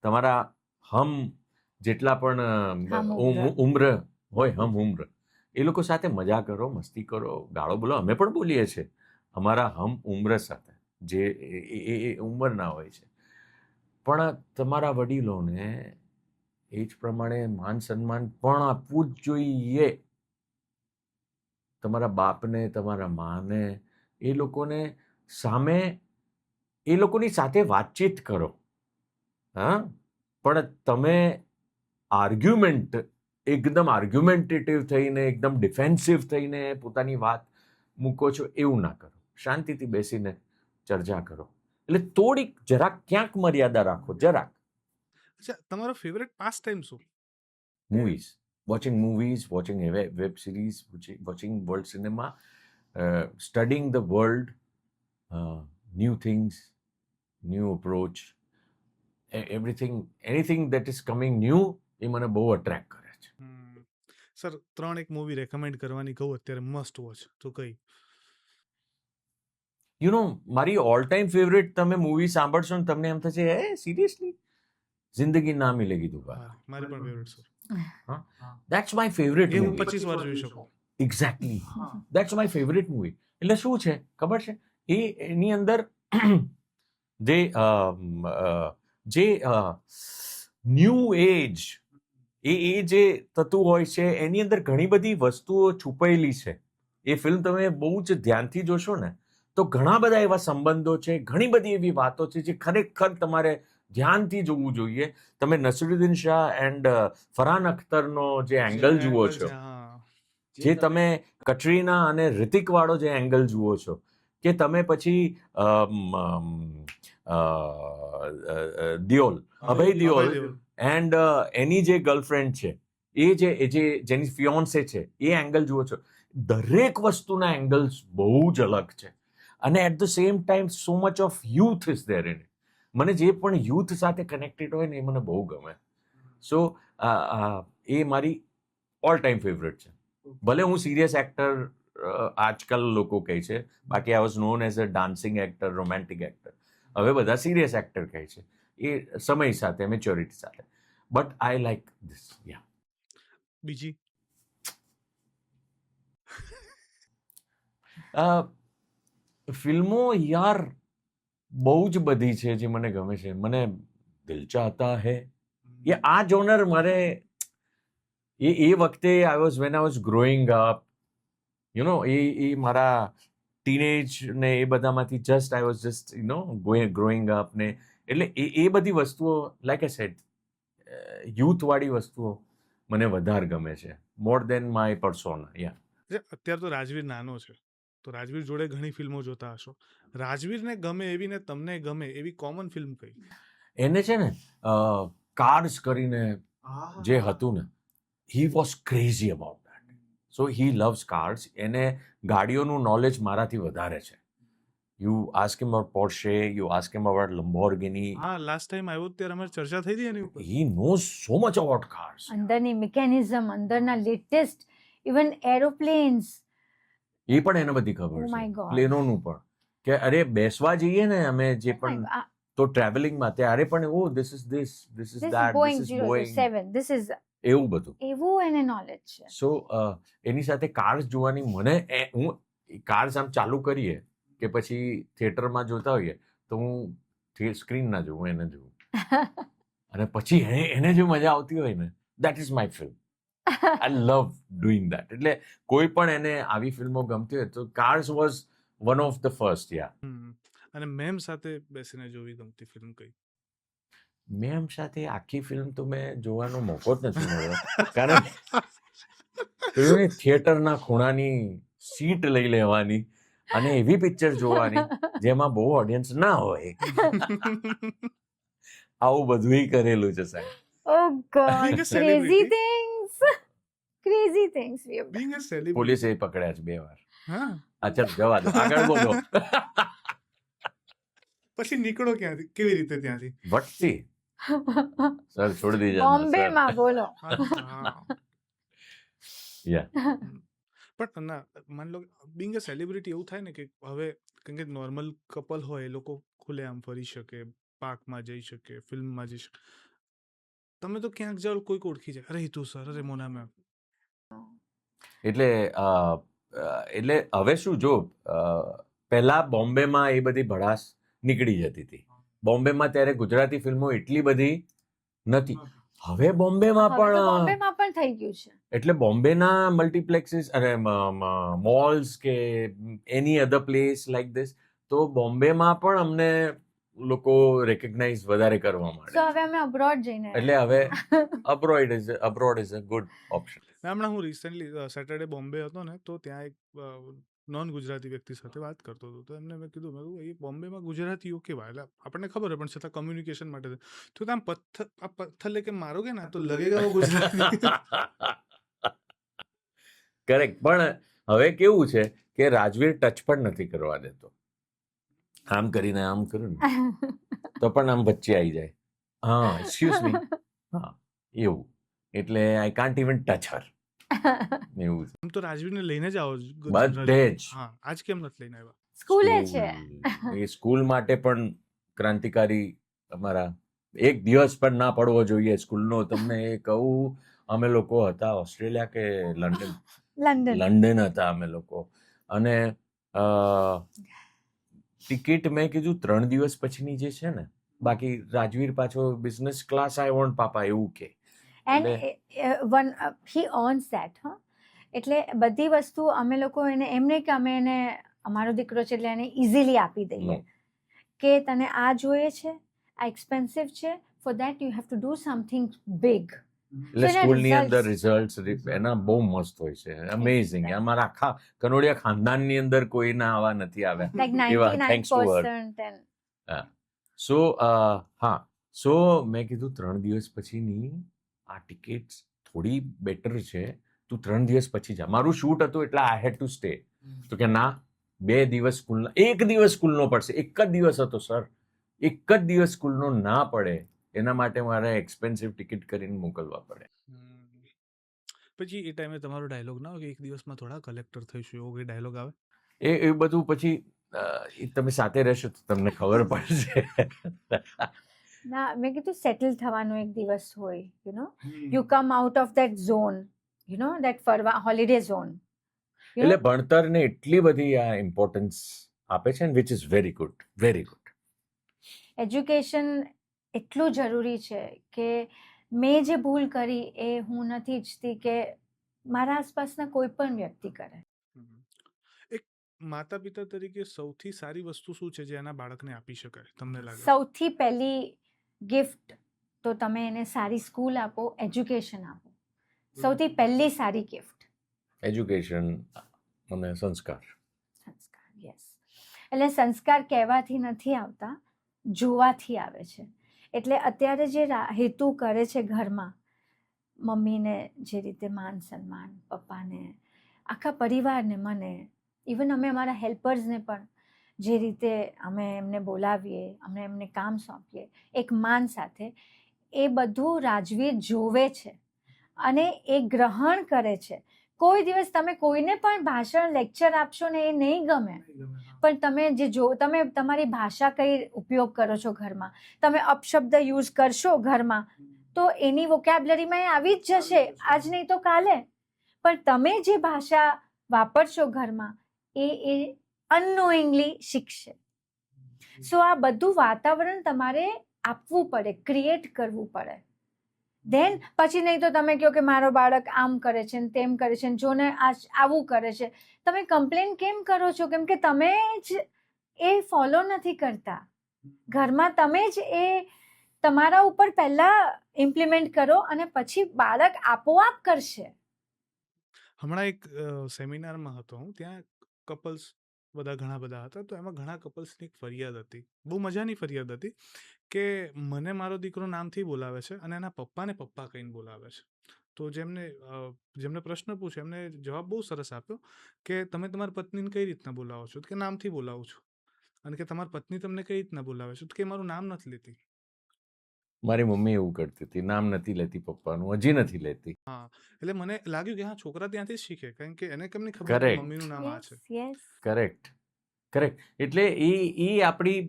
તમારા જેટલા પણ ઉમ્ર હોય, ઉમ્ર, એ લોકો સાથે મજા કરો, મસ્તી કરો, ગાળો બોલો. અમે પણ બોલીએ છીએ અમારા ઉમ્ર સાથે, જે એ ઉંમરના હોય છે. પણ તમારા વડીલોને એ જ પ્રમાણે માન સન્માન પણ આપવું જ જોઈએ. તમારા બાપને, તમારા માને, એ લોકોને સામે, એ લોકોની સાથે વાતચીત કરો. હા, પણ તમે એકદમ આર્ગ્યુમેન્ટેટિવ થઈને, એકદમ ડિફેન્સિવ થઈને પોતાની વાત મૂકો છો, એવું ના કરો. શાંતિથી બેસીને ચર્ચા કરો. એટલે થોડીક જરાક ક્યાંક મર્યાદા રાખો, જરાક. અચ્છા, તમારો ફેવરેટ પાસ ટાઈમ શું? Movies, watching web series, watching world cinema, studying the world, new things, new approach, anything that is coming new, એ મને બહુ અટ્રેક્ટ કરે છે. સર, 3 એક મૂવી રેકમેન્ડ કરવાની કહું અત્યારે મસ્ટ વોચ, તો કઈ? મારી ઓલ ટાઈમ ફેવરેટ તમે મૂવી સાંભળશો ને તમને એમ થશે, સિરિયસલી, જિંદગી ના મિલેગી દોબારા. મારી પણ favourite sir. That's my favorite એ હું movie. 25 વાર જોઈ શકું. Exactly. That's my favorite movie. એટલે શું છે ખબર છે, એની અંદર જે ન્યૂ એજ, એ જે થતું હોય છે, એની અંદર ઘણી બધી વસ્તુઓ છુપાયેલી છે. એ ફિલ્મ તમે બહુ જ ધ્યાનથી જોશો ને તો ઘણા બધા એવા સંબંધો છે, ઘણી બધી એવી વાતો છે જે ખરેખર તમારે ધ્યાનથી જોવું જોઈએ. તમે નસીરુદ્દીન શાહ એન્ડ ફરહાન અખ્તરનો જે એંગલ જુઓ છો, જે તમે કટરીના અને રિતિક વાળો જે એંગલ જુઓ છો, કે તમે પછી અભય દિયોલ એન્ડ એની જે ગર્લફ્રેન્ડ છે, જેની ફિયોન્સે છે, એ એંગલ જુઓ છો. દરેક વસ્તુના એંગલ્સ બહુ જ અલગ છે, અને at the same time so much of youth is there in it. મને જે પણ યુથ સાથે કનેક્ટેડ હોય ને, એ મને બહુ ગમે. સો એ મારી ઓલ ટાઈમ ફેવરેટ છે. ભલે હું સિરિયસ એક્ટર આજકાલ લોકો કહે છે, બાકી I was known as a dancing actor, romantic actor. હવે બધા સિરિયસ એક્ટર કહે છે, એ સમય સાથે, મેચ્યોરિટી સાથે. But I like this. Yeah. બીજી ફિલ્મો યાર બહુ જ બધી છે જે મને ગમે છે. મને દિલ ચાહતા હૈ, એ આ જોનર મારે એ વખતે when I was growing up, એ મારા ટીનેજ ને એ બધામાંથી આઈ વોઝ ગ્રોઈંગ અપ ને, એટલે એ બધી વસ્તુઓ, લાઈક આઈ સેડ, યુથવાળી વસ્તુઓ મને વધારે ગમે છે, મોર દેન માય પર્સોના. યા. અત્યારે તો રાજવીર નાનો છે, તો રાજવીર જોડે ઘણી ફિલ્મો જોતા હશો. રાજવીરને ગમે એવી ને તમને ગમે એવી કોમન ફિલ્મ કઈ? એને છે ને કાર્સ કરીને જે હતું ને, he was crazy about that. So he loves cars. એને ગાડીઓનું નોલેજ મારાથી વધારે છે. You ask him about Porsche, you ask him about Lamborghini. હા લાસ્ટ ટાઈમ આવ્યો ત્યારે અમારી ચર્ચા થઈ હતી એની ઉપર. He knows so much about cars. અંદરની મિકેનિઝમ, અંદરના લેટેસ્ટ ઇવન એરોપ્લેન્સ. એ પણ એને બધી ખબર Oh my છે God. પ્લેનોનું પણ કે અરે બેસવા જઈએ ને અમે જે પણ તો ટ્રાવેલિંગમાં ત્યારે પણ oh this is this is that Boeing this is Boeing 007. This is એવું બધું. એવું એને નોલેજ છે. સો એની સાથે કાર્સ જોવાની મને હું કાર્સ આમ ચાલુ કરીએ કે પછી થિયેટરમાં જોતા હોઈએ તો હું સ્ક્રીન ના જોઉં એને જોઉં અને પછી એને જો મજા આવતી હોય ને that is my film. I love doing that. એટલે કોઈ પણ એને આવી ફિલ્મો ગમતી હોય તો Cars was one of the first. Yeah અને મેમ સાથે બેસીને જોવી ગમતી ફિલ્મ કઈ? મેમ સાથે આખી ફિલ્મ તો મેં જોવાનો મોકો જ નથી મળ્યો કારણ પેલું થિયેટરના ખૂણાની સીટ લઈ લેવાની અને એવી પિક્ચર જોવાની જેમાં બહુ ઓડિયન્સ ના હોય. આવું બધું કરેલું છે સાહેબ. Oh God, Being a crazy celebrity. things. Crazy things we have done. Being a celebrity. પોલીસે પકડ્યા છે 2 વાર. હા આ ચાલ જવા દો, આગળ બોલો. પછી નીકળો ક્યાંથી, કેવી રીતે ત્યાંથી? વટથી સર છોડી દીજે બોમ્બેમાં બોલો. હા. યા પણ ના માની લો બીંગ અ સેલિબ્રિટી એવું થાય ને કે હવે કેમ કે નોર્મલ કપલ હોય એ લોકો ખુલ્લે આમ ફરી શકે, પાર્કમાં જઈ શકે, ફિલ્મમાં જઈ શકે. તમે તો ક્યાંક જાઓ કોઈક ઓળખી જાય, અરે હિતુ સર, અરે મોના મેમ. એટલે એટલે હવે શું જો પહેલા બોમ્બેમાં એ બધી ભડાસ નીકળી જતી હતી. બોમ્બેમાં ત્યારે ગુજરાતી ફિલ્મો એટલી બધી નથી. હવે બોમ્બેમાં હવે તો પણ બોમ્બેમાં પણ થઈ ગયું છે. એટલે બોમ્બેના મલ્ટીપ્લેક્સીસ અને મોલ્સ કે એની અધર પ્લેસ લાઈક ધીસ તો બોમ્બેમાં પણ અમને લોકો રેકગ્નાઇઝ વધારે કરવા So માંડે. હવે અમે અબ્રોડ જઈને એટલે હવે abroad is a good option. હમણાં હું રિસેન્ટલી સેટરડે બોમ્બે હતો ને તો ત્યાં એક નોન ગુજરાતી વ્યક્તિ સાથે વાત કરતો હતો તો એમને મેં કીધું એ બોમ્બેમાં ગુજરાતીઓ કેવા, એટલે આપણને ખબર હોય પણ છતાં કમ્યુનિકેશન માટે તો આમ પથ્થર લેકે મારોગે ને તો લગેગા વો ગુજરાતી. કરેક્ટ. પણ હવે કેવું છે કે રાજવીર ટચ પણ નથી કરવા દેતો. આમ કરીને આમ કરું ને તો પણ આમ વચ્ચે આવી જાય. હા એક્સક્યુઝ મી. હા એવું. એટલે આઈ કાન્ટ ઇવન ટચ હર. એવું છે આમ તો રાજવીરને લઈને જ આવો બધે જ. હા, આજ કેમ નથી લઈને આવ્યા? સ્કૂલે છે. એ સ્કૂલ માટે પણ ક્રાંતિકારી અમારા એક દિવસ પણ ના પડવો જોઈએ સ્કૂલનો. તમને એ કહું, અમે લોકો હતા ઓસ્ટ્રેલિયા કે લંડન લંડન હતા અમે લોકો અને ટિકિટ મેં કીધું 3 દિવસ પછીની જે છે ને, બાકી રાજવીર પાછો બિઝનેસ ક્લાસ આઈ વોન્ટ પાપા એવું કે. And one he અર્ન્સ that. એટલે બધી વસ્તુ અમે લોકો એને એમ નહીં કે અમે એને અમારો દીકરો છે એટલે એને ઇઝીલી આપી દઈએ કે તને આ જોઈએ છે, આ એક્સપેન્સિવ છે, for that you have to do something big. એટલે એના સ્કૂલની અંદર results- રિઝલ્ટ એના બહુ મસ્ત હોય છે. અમેઝિંગ. અમારા આખા કનોડિયા ખાનદાનની અંદર કોઈના આવા નથી આવ્યા. like એવા, thanks to her. 99% and સો હા સો મેં કીધું 3 દિવસ પછીની આ ટિકિટ થોડી બેટર છે, તું 3 દિવસ પછી જા. મારું શૂટ હતું એટલે આઈ હેડ ટુ સ્ટે. તો કે ના 2 દિવસ સ્કૂલનો, 1 દિવસ સ્કૂલનો પડશે. 1 જ દિવસ હતો સર. 1 જ દિવસ સ્કૂલનો ના પડે એના માટે મારે એક્સપેન્સિવ ટિકિટ કરીને મોકલવા પડે. પછી એ ટાઈમે તમારો ડાયલોગ ના હોય કે એક દિવસમાં થોડા કલેક્ટર થઈશું, એવો કોઈ ડાયલોગ આવે? એ બધું પછી એ તમે સાથે રહેશો તો તમને ખબર પડશે. ના મેં કીધું સેટલ થવાનો એક દિવસ હોય, you know you come out of that zone, you know that ફરવા હોલિડે ઝોન. એટલે ભણતરને એટલી બધી આ ઇમ્પોર્ટન્સ આપે છે ને, which is very good, very good. Education એટલું જરૂરી છે કે મેં જે ભૂલ કરી એ હું નથી ઈચ્છતી કે મારા આસપાસના કોઈ પણ વ્યક્તિ કરે. એક માતા પિતા તરીકે સૌથી સારી વસ્તુ શું છે જે એના બાળકને આપી શકાય તમને લાગે? સૌથી પહેલી ગિફ્ટ તો તમે એને સારી સ્કૂલ આપો, એજ્યુકેશન આપો. સૌથી પહેલી સારી ગિફ્ટ એજ્યુકેશન અને સંસ્કાર. સંસ્કાર. યસ. એટલે સંસ્કાર કહેવાથી નથી આવતા, જોવાથી આવે છે. એટલે અત્યારે જે હેતુ કરે છે ઘરમાં, મમ્મીને જે રીતે માન સન્માન, પપ્પાને, આખા પરિવારને, મને, ઇવન અમે અમારા હેલ્પર્સને પણ જે રીતે અમે એમને બોલાવીએ, અમે એમને કામ સોંપીએ એક માન સાથે, એ બધું રાજવીર જોવે છે અને એ ગ્રહણ કરે છે. કોઈ દિવસ તમે કોઈને પણ ભાષણ લેક્ચર આપશો ને એ નહીં ગમે, પણ તમે તમે તમારી ભાષા કઈ ઉપયોગ કરો છો ઘરમાં, તમે અપશબ્દ યુઝ કરશો ઘરમાં, તો એની વોકેબ્લરીમાં એ આવી જ જશે, આજ નહીં તો કાલે. પણ તમે જે ભાષા વાપરશો ઘરમાં એ અનનોઈંગલી શીખશે. સો આ બધું વાતાવરણ તમારે આપવું પડે, ક્રિએટ કરવું પડે. ધેન પછી નહીં તો તમે કહો કે મારો બાળક આમ કરે છે ને તેમ કરે છે ને જોને આવું કરે છે, તમે કમ્પ્લેન કેમ કરો છો? કેમ કે તમે જ એ ફોલો નથી કરતા ઘરમાં. તમે જ એ તમારા ઉપર પહેલા ઇમ્પ્લિમેન્ટ કરો અને પછી બાળક આપોઆપ કરશે. હમણાં એક સેમિનારમાં હતો હું, ત્યાં કપલ્સ ઘણા બધા હતા, તો એમાં ઘણા કપલ્સની એક ફરિયાદ હતી, બહુ મજાની ફરિયાદ હતી કે મને મારો દીકરો નામથી બોલાવે છે અને એના પપ્પાને પપ્પા કહીને બોલાવે છે. તો જેમને પ્રશ્ન પૂછ્યો એમને જવાબ બહુ સરસ આપ્યો કે તમે તમારી પત્નીને કઈ રીતના બોલાવો છો? કે નામથી બોલાવું છું. અને કે તમારી પત્ની તમને કઈ રીતના બોલાવે છે? કે મારું નામ નથી લેતી. મારી મમ્મી એવું કરતી હતી, નામ નથી લેતી પપ્પાનું, હજી નથી લેતી. હા, એટલે મને લાગ્યું કે હા, છોકરા ત્યાંથી જ શીખે, કારણ કે એને કેમ નહીં ખબર કે મમ્મીનું નામ આ છે. કરેક્ટ. એટલે એ આપણી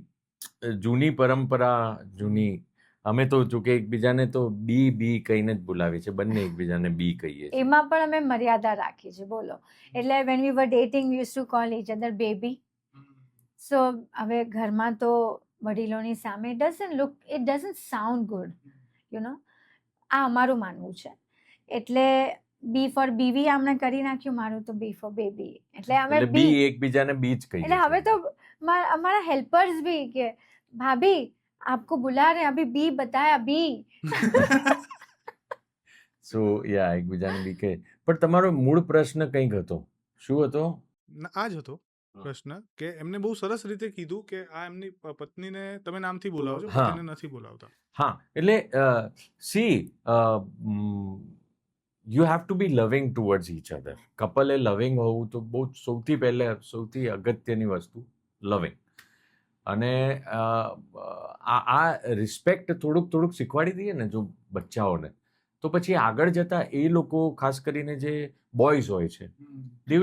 જૂની પરંપરા, જૂની. અમે તો જોકે એકબીજાને તો બી કહીને જ બોલાવીએ છીએ, બંને એકબીજાને બી કહીએ છીએ. એમાં પણ અમે મર્યાદા રાખી છે, બોલો. એટલે when we were dating we use to call each other baby. So હવે ઘરમાં તો વડીલોની સામે ઇટ ડઝન્ટ સાઉન્ડ ગુડ, આ અમારું માનવું છે. એટલે બી ફોર બીવી અમને કરી નાખ્યું, મારું તો બી ફોર બેબી. એટલે અમે બી એકબીજાને બી જ કહીએ. એટલે હવે તો અમારા હેલ્પર્સ બી કે ભાભી આપકો બુલા રહે, અભી બી બતાયા બી. સો યા એકબીજાને બી કહે. પણ તમારો મૂળ પ્રશ્ન કંઈક હતો, શું હતો? આ જ હતો પ્રશ્ન કે એમને બહુ સરસ રીતે કીધું કે આ એમની પત્નીને તમે નામથી બોલાવો છો, પતિને નથી બોલાવતા. હા, એટલે યુ હેવ ટુ બી લવિંગ ટુવર્ડ્સ ઈચ અધર. કપલે લવિંગ હોવું તો બહુ સૌથી અગત્યની વસ્તુ લવિંગ. અને આ રિસ્પેક્ટ થોડુંક શીખવાડી દઈએ ને જો બચ્ચાઓને, તો પછી આગળ જતા એ લોકો, ખાસ કરીને જે બોયઝ હોય છે, they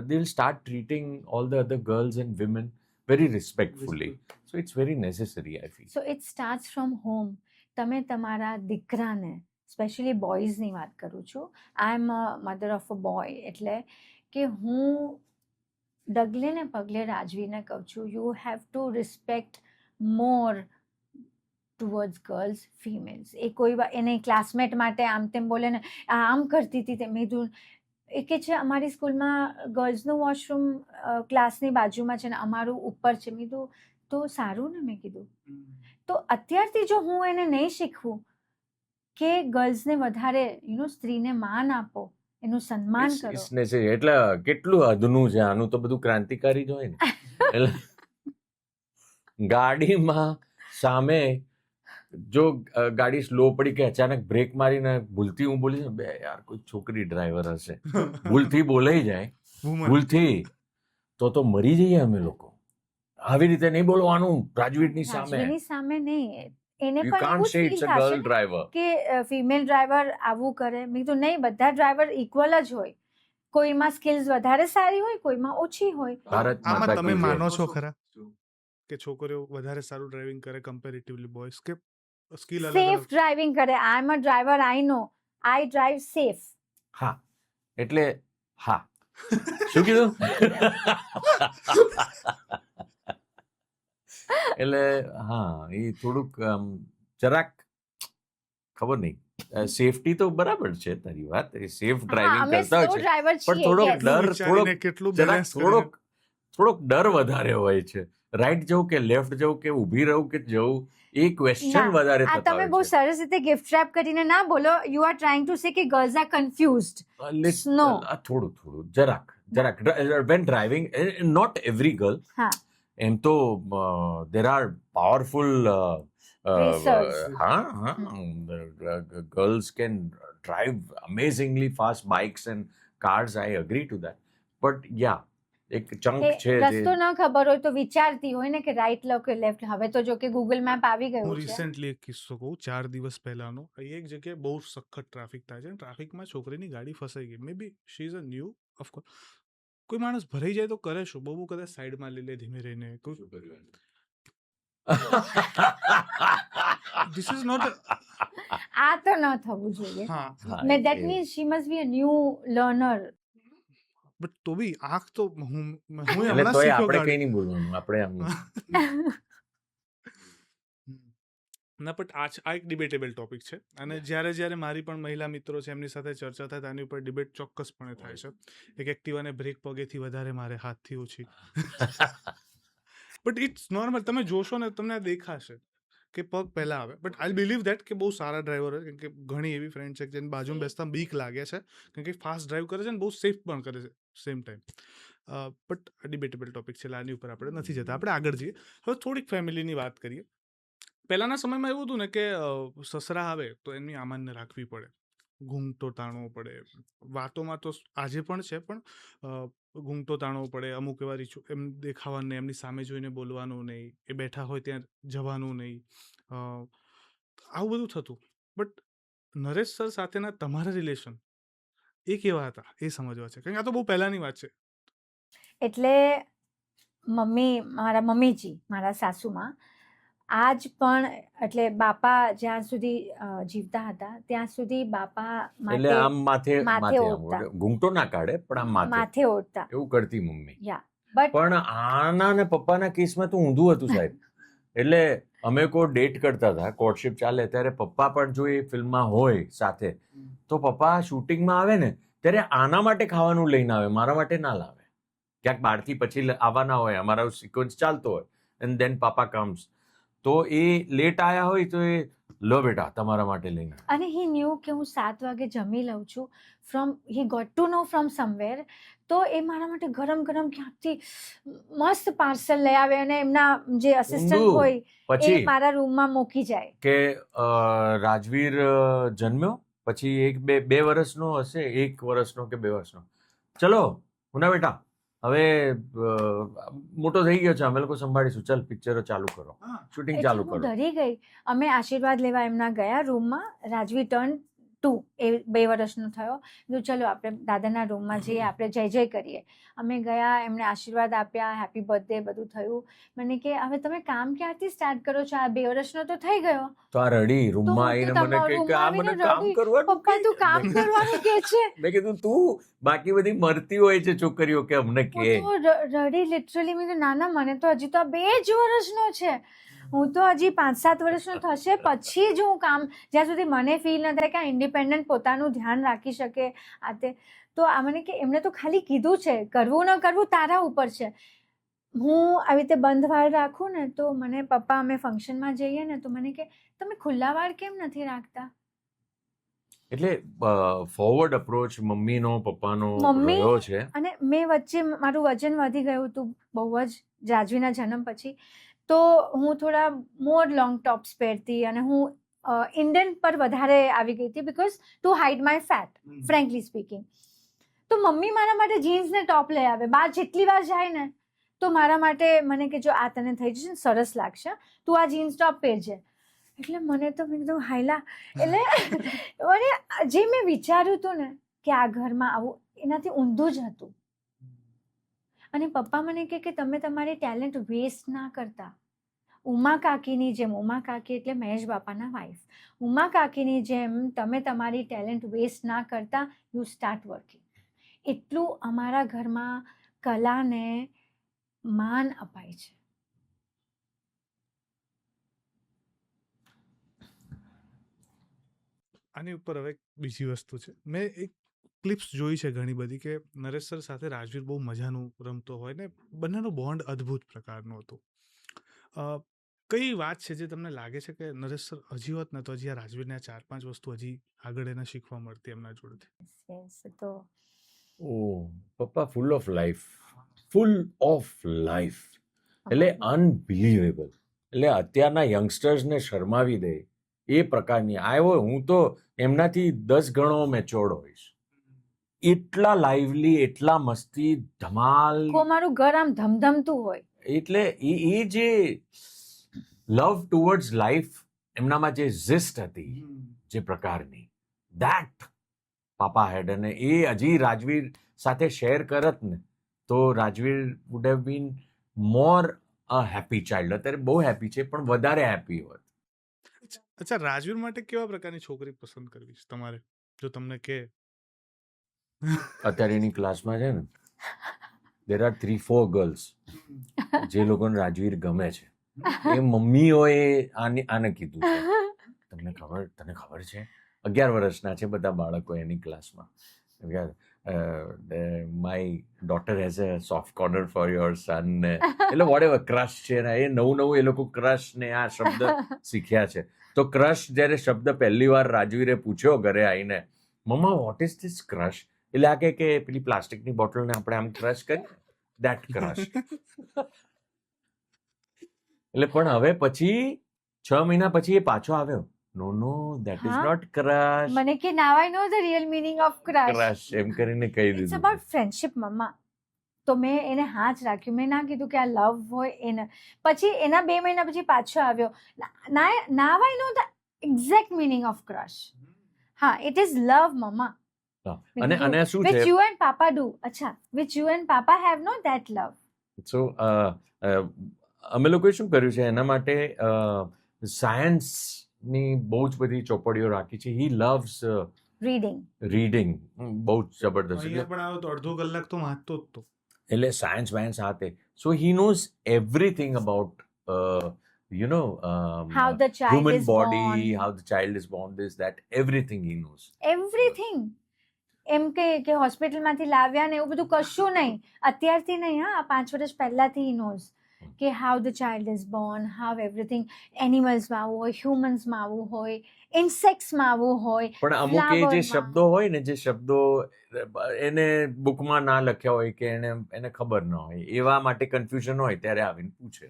will start treating all the other girls and women very respectfully. So it's very necessary, I feel. So it starts from home. તમે તમારા દીકરાને, સ્પેશિયલી બોયઝની વાત કરું છું, I am a mother of a boy, એટલે કે હું ડગલે ને પગલે રાજવીને કહું છું, you have to respect more towards girls, females. એ કોઈ એને ક્લાસમેટ માટે આમ તેમ બોલે ને, આમ કરતી હતી તેમ, મેં એ કે છે અમારી સ્કૂલમાં ગર્લ્સનું વોશરૂમ ક્લાસની બાજુમાં છે ને અમારું ઉપર છે. મેં કીધું તો સારું ને, મેં કીધું. તો અત્યારથી જો હું એને નહીં શીખવું કે ગર્લ્સને વધારે સ્ત્રીને માન આપો, એનું સન્માન કરો. એટલે કેટલું અદનું છે આનું, તો બધું ક્રાંતિકારી જ હોય ને. એટલે ગાડીમાં સામે જો ગાડી સ્લો પડી કે અચાનક બ્રેક મારીને ભૂલથી હું બોલીશ ને, બે યાર કોઈ છોકરી ડ્રાઈવર હશે, ભૂલથી બોલાઈ જાય, ભૂલથી, તો મરી જઈએ અમે લોકો. આવી રીતે નહીં બોલવાનું રાજવીરની સામે નહીં. એને You can't say it's a girl driver. કે ફિમેલ ડ્રાઈવર આવું કરે. મેં તો નહીં, બધા ડ્રાઈવર ઇક્વલ જ હોય. કોઈમાં સ્કિલ્સ વધારે સારી હોય, કોઈમાં ઓછી હોય. આમાં તમે માનો છો ખરા કે છોકરીઓ વધારે સારું ડ્રાઇવિંગ કરે કમ્પેરેટિવલી બોયઝ, કે સ્કિલ અલગ? સેફ ડ્રાઇવિંગ કરે. I am a driver, I know, I drive safe. હા, એટલે હા, શું કીધું? એટલે હા, એ થોડુંક જરાક ખબર નહીં, સેફટી તો બરાબર છે તારી વાત, એ સેફ ડ્રાઇવિંગ કરતા હોય છે, પણ થોડોક ડર વધારે હોય છે. રાઈટ જવું કે લેફ્ટ જવું કે ઊભી રહું કે જવું, એ ક્વેશ્ચન વધારે થતા હોય છે. તમે બહુ સરસ રીતે ગિફ્ટ રેપ કરીને ના બોલો. You are trying to say કે ગર્લ્સ આર કન્ફ્યુઝડ. નો, થોડું જરાક when driving, not every girl. હા, એમ તો there are powerful girls can drive amazingly fast bikes and cars. I agree to that, but yeah, એક chunk છે જે રસ્તો ન ખબર હોય તો વિચારતી હોય ને કે રાઈટ લો કે લેફ્ટ. હવે તો જો કે ગૂગલ મેપ આવી હું ગયું છે. રિસેન્ટલી એક કિસ્સો કહું, 4 દિવસ પહેલાનો. એક જગ્યાએ બહુ સખત ટ્રાફિક થાય છે, ટ્રાફિકમાં છોકરીની ગાડી ફસાઈ ગઈ. May be she is a new, of course. કોઈ માણસ ભરાઈ જાય તો કરે શું? બહુ કદાચ સાઈડમાં લઈ લે ધીમે રહીને. This is not. આ તો ન થવું જોઈએ. હા, હા, મે દેટ એ- means she must be a new learner. But તો બી આંખ તો હું એટલે હમણાં તોય શીખ્યો આપણે ગાડી. કઈ નહીં બોલવાનું, આપણે આમ ના, બટ આ એક ડિબેટેબલ ટોપિક છે, અને જ્યારે મારી પણ મહિલા મિત્રો છે એમની સાથે ચર્ચા થાય તેની ઉપર ડિબેટ ચોક્કસપણે થાય છે. એક એક્ટિવાને બ્રેક પગેથી વધારે મારે, હાથથી ઓછી. But it's normal. તમે જોશો ને તમને આ દેખાશે કે પગ પહેલા આવે. બટ આઈ બિલીવ દેટ કે બહુ સારા ડ્રાઈવર હોય, કેમ કે ઘણી એવી ફ્રેન્ડ છે જેની બાજુમાં બેસતા બીક લાગે છે, કેમ કે ફાસ્ટ ડ્રાઈવ કરે છે ને બહુ સેફ પણ કરે છે સેમ ટાઈમ. બટ ડિબેટેબલ ટોપિક છે, આની ઉપર આપણે નથી જતા. આપણે આગળ જઈએ. હવે થોડીક ફેમિલીની વાત કરીએ. પહેલાના સમયમાં એવું હતું ને કે સસરા આવે તો એમની આમાનને રાખવી પડે, ઘૂંઘટો તાણવો પડે. વાતોમાં તો આજે પણ છે, પણ ઘૂંઘટો તાણવો પડે. અમુક એવા એમ દેખાવાનું નહીં, એમની સામે જોઈને બોલવાનું નહીં, એ બેઠા હોય ત્યાં જવાનું નહીં. આવું બધું થતું. બટ નરેશ સર સાથેના તમારા રિલેશન એ કેવા હતા એ સમજવા છે, કારણ કે આ તો બહુ પહેલાની વાત છે. એટલે મારા મમ્મીજી, મારા સાસુમાં આજ પણ, એટલે બાપા જ્યાં સુધી જીવતા હતા ત્યાં સુધી બાપા એટલે આમ માથે માથે આમ ઓઢતા. ઘૂંઘટો ના કાઢે પણ આમ માથે માથે ઓઢતા. એવું કરતી મમ્મી. યા બટ પણ આના ને પપ્પાના કેસમાં તો ઊંધું હતું સાહેબ. એટલે અમે કોઈ ડેટ કરતા હતા, કોર્ટશિપ ચાલે ત્યારે પપ્પા પણ જો એ ફિલ્મમાં હોય સાથે, તો પપ્પા શૂટિંગમાં આવે ને ત્યારે આના માટે ખાવાનું લઈને આવે, મારા માટે ના લાવે. ક્યાંક બહારથી પછી આવવાના હોય, અમારો સિક્વન્સ ચાલતો હોય, એન્ડ દેન પાપા કમ્સ, તો એ લેટ આયા હોય તો એ લો બેટા તમારા માટે લઈને આવે. અને હી ન્યૂ કે હું 7 વાગે જમી લઉં છું. He got to know from somewhere. તો એ મારા માટે ગરમ ગરમ ક્યાંકથી મસ્ત પાર્સલ લઈ આવે અને એમના જે અસિસ્ટન્ટ ઊંધું. હોય એ પછી મારા રૂમમાં મૂકી જાય. કે રાજવીર જન્મ્યો પછી બે વર્ષનો હશે, 1 વર્ષનો કે 2 વર્ષનો, ચલો મુના બેટા હવે મોટો થઈ ગયો છે, અમે લોકો સંભાળીશું, ચાલ પિક્ચરો ચાલુ કરો, શૂટિંગ એટલે ચાલુ હું કરો. ડરી ગઈ. અમે આશીર્વાદ લેવા એમના ગયા રૂમમાં. રાજવી ટર્ન 2, એ 2 વર્ષનો થયો. તો ચલો આપણે દાદાના રૂમમાં જઈએ, આપણે જય જય કરીએ. અમે ગયા, એમને આશીર્વાદ આપ્યા, હેપી બર્થડે બધું થયું. મને કે હવે તમે કામ ક્યારથી સ્ટાર્ટ કરો છો? આ 2 વર્ષનો તો થઈ ગયો. તો આ રડી તો રૂમમાં હું આવીને તો મને કહે કે આ રૂમમાં મને આવીને કામ રડી. કરવાનું પપ્પા તું કામ કરવાનું કે છે. મેં કીધું તું બાકી બધી મરતી હોય છે છોકરીઓ કે અમને કે. હું તો રડી લિટરલી. મેં કીધું ના ના, મને તો હજી તો 2 જ વર્ષનો છે. હું તો હજી 5-7 વર્ષનો થશે પછી જ હું કામ, જ્યાં સુધી મને ફીલ ન થાય કે આ ઇન્ડિપેન્ડન્ટ પોતાનું ધ્યાન રાખી શકે આ તે. તો આ મને કે એમણે તો ખાલી કીધું છે કરવું ન કરવું તારા ઉપર છે. હું આવી રીતે બંધ વાળ રાખું ને તો મને પપ્પા, અમે ફંક્શનમાં જઈએ ને તો મને કે તમે ખુલ્લા વાળ કેમ નથી રાખતા? એટલે ફોરવર્ડ અપ્રોચ મમ્મીનો પપ્પાનો મમ્મી રહ્યો છે. અને મેં વચ્ચે મારું વજન વધી ગયું હતું બહુ જ રાજવીના જન્મ પછી. તો હું થોડા મોર લોંગ ટોપ્સ પહેરતી અને હું ઇન્ડિયન પર વધારે આવી ગઈ હતી, because to hide my fat, frankly speaking. તો મમ્મી મારા માટે જીન્સ ને ટોપ લઈ આવે. બહાર જેટલી વાર જાય ને તો મારા માટે મને કે જો આ તને થઈ જશે ને સરસ લાગશે, તું આ જીન્સ ટોપ પહેરજે. એટલે મને તો મેં કીધું હાયલા. એટલે અને જે મેં વિચાર્યું હતું ને કે આ ઘરમાં આવું, એનાથી ઊંધું જ હતું. અને પપ્પા મને કે તમે તમારી ટેલેન્ટ વેસ્ટ ના કરતા. ઉમા કાકીની જેમ, ઉમા કાકી એટલે મહેશ બાપાના વાઈફ, ઉમા કાકીની જેમ તમે તમારી ટેલેન્ટ વેસ્ટ ના કરતા, યુ સ્ટાર્ટ વર્કિંગ. એટલું અમારા ઘરમાં કલાને માન અપાય છે. આની ઉપર હવે બીજી વસ્તુ છે. મેં એક ક્લિપ્સ જોઈ છે ઘણી બધી કે નરેશ સર સાથે રાજવીર બહુ મજાનું રમતો હોય ને બંનેનો બોન્ડ અદ્ભુત પ્રકારનો હતો. કઈ વાત છે જે તમને લાગે છે કે નરેશ સર હજી હોત ને તો હજી આ રાજવીરને 4-5 વસ્તુ હજી આગળ એને શીખવા મળતી એમના જોડેથી? Yes, તો પપ્પા full of life, full of life, એટલે અનબિલીવેબલ. એટલે અત્યારના યંગસ્ટર્સને શરમાવી દે એ પ્રકારની આવ્યો. હું તો એમનાથી 10 ગણો મેચ્યોર્ડ હોઈશ. એટલા લાઇવલી, એટલા મસ્તી, ધમાલ. મારું ઘર આમ ધમધમતું હોય. એટલે એ જે લવ ટુવર્ડ્સ લાઈફ એમનામાં જે ઝિસ્ટ હતી જે પ્રકારની, ધેટ પાપા હેડ, અને એ હજી રાજવીર સાથે શેર કરત ને તો Rajveer would have been more a happy child. અત્યારે બહુ હેપી છે પણ વધારે હેપી હોત. અચ્છા, રાજવીર માટે કેવા પ્રકારની છોકરી પસંદ કરવી છે તમારે, જો તમને કે? અત્યારે એની ક્લાસમાં છે ને, દેર આર 3-4 ગર્લ્સ જે લોકોને રાજવીર ગમે છે. એ મમ્મીઓએ આને કીધું છે. તને ખબર છે 11 વર્ષના છે બધા બાળકો એની ક્લાસમાં. My daughter has a soft corner for your son ને એટલે વોટ એવર ક્રશ છે ને એ નવું એ લોકો ક્રશ ને આ શબ્દ શીખ્યા છે. તો ક્રશ જ્યારે શબ્દ પહેલી વાર રાજવીરે પૂછ્યો ઘરે આવીને, મમ્મા વોટ ઇઝ ધીસ ક્રશ, એટલે આ કે પેલી પ્લાસ્ટિકની બોટલને આપણે આમ ક્રશ કરીએ, દેટ ક્રશ. એટલે પણ હવે પછી 6 મહિના પછી એ પાછો આવ્યો. No that is not crush. મને કે now I know the real meaning of crush. Crush એમ કરીને કહી ઇટ્સ દીધું. About friendship mamma. તો મેં એને હા જ રાખ્યું, મેં ના કીધું કે આ લવ હોય એને. પછી એના 2 મહિના પછી પાછો આવ્યો. Now I know the exact meaning of crush. હા, ઇટ ઇઝ લવ મમ્મા. અને શું which છે, you and papa do. અચ્છા, which you and papa have no that love. સો અમે લોકોએ શું કર્યું છે એના માટે સાયન્સની બહુ જ બધી ચોપડીઓ રાખી છે. હી લવ્સ રીડિંગ બહુ જ જબરદસ્ત. અહીંયા પણ આવ્યો તો અડધો કલાક તો વાંચતો જ તો. એટલે સાયન્સ વાયન્સ હાથે. So he knows everything about How the child human is body, born. how the child is born, this that everything he knows. Everything. એમ કે હોસ્પિટલમાંથી લાવ્યા ને એવું બધું કશું નહીં, અત્યારથી નહીં. હા, 5 વર્ષ પહેલાથી હી નોઝ કે how the child is born, how everything. એનિમલ્સમાં આવું હોય, હ્યુમન્સમાં આવું હોય, ઇન્સેક્ટ્સમાં આવું હોય. પણ અમુક એ જે flower-માં. શબ્દો હોય ને, જે શબ્દો એને બુકમાં ના લખ્યા હોય કે એને ખબર ન હોય, એવા માટે કન્ફ્યુઝન હોય ત્યારે આવીને પૂછે.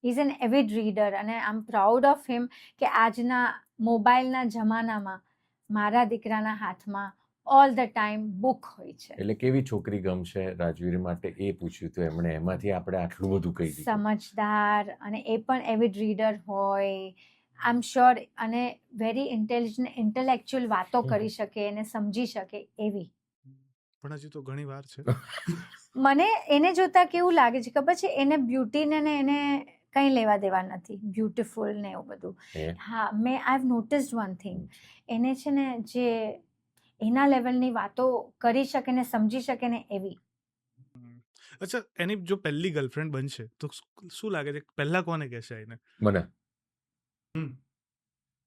ઇઝ એન એવિડ રીડર અને આઈ એમ પ્રાઉડ ઓફ હિમ કે આજના મોબાઈલના જમાનામાં મારા દીકરાના હાથમાં ઓલ ધ ટાઈમ બુક હોય છે. એટલે કેવી છોકરી ગમશે રાજવીર માટે એ પૂછ્યું તો એમણે, એમાંથી આપણે આટલું બધું કહી દીધું. સમજદાર, અને એ પણ એવિડ રીડર હોય, આઈ એમ શ્યોર, અને વેરી ઇન્ટેલિજન્ટ, ઇન્ટેલેક્ચ્યુઅલ વાતો કરી શકે અને સમજી શકે એવી. પણ હજી તો ઘણી વાર છે. મને એને જોતા કેવું લાગે છે ખબર છે, એને બ્યુટીને ને એને કંઈ લેવા દેવા નથી, બ્યુટીફુલ ને એવું બધું. હા, મેં I have noticed one thing, એને છે ને જે એના લેવલની વાતો કરી શકે ને સમજી શકે ને એવી. અચ્છા, એની જો પહેલી ગર્લફ્રેન્ડ બનશે તો શું લાગે છે પહેલા કોને કહેશે એને? મને હમ.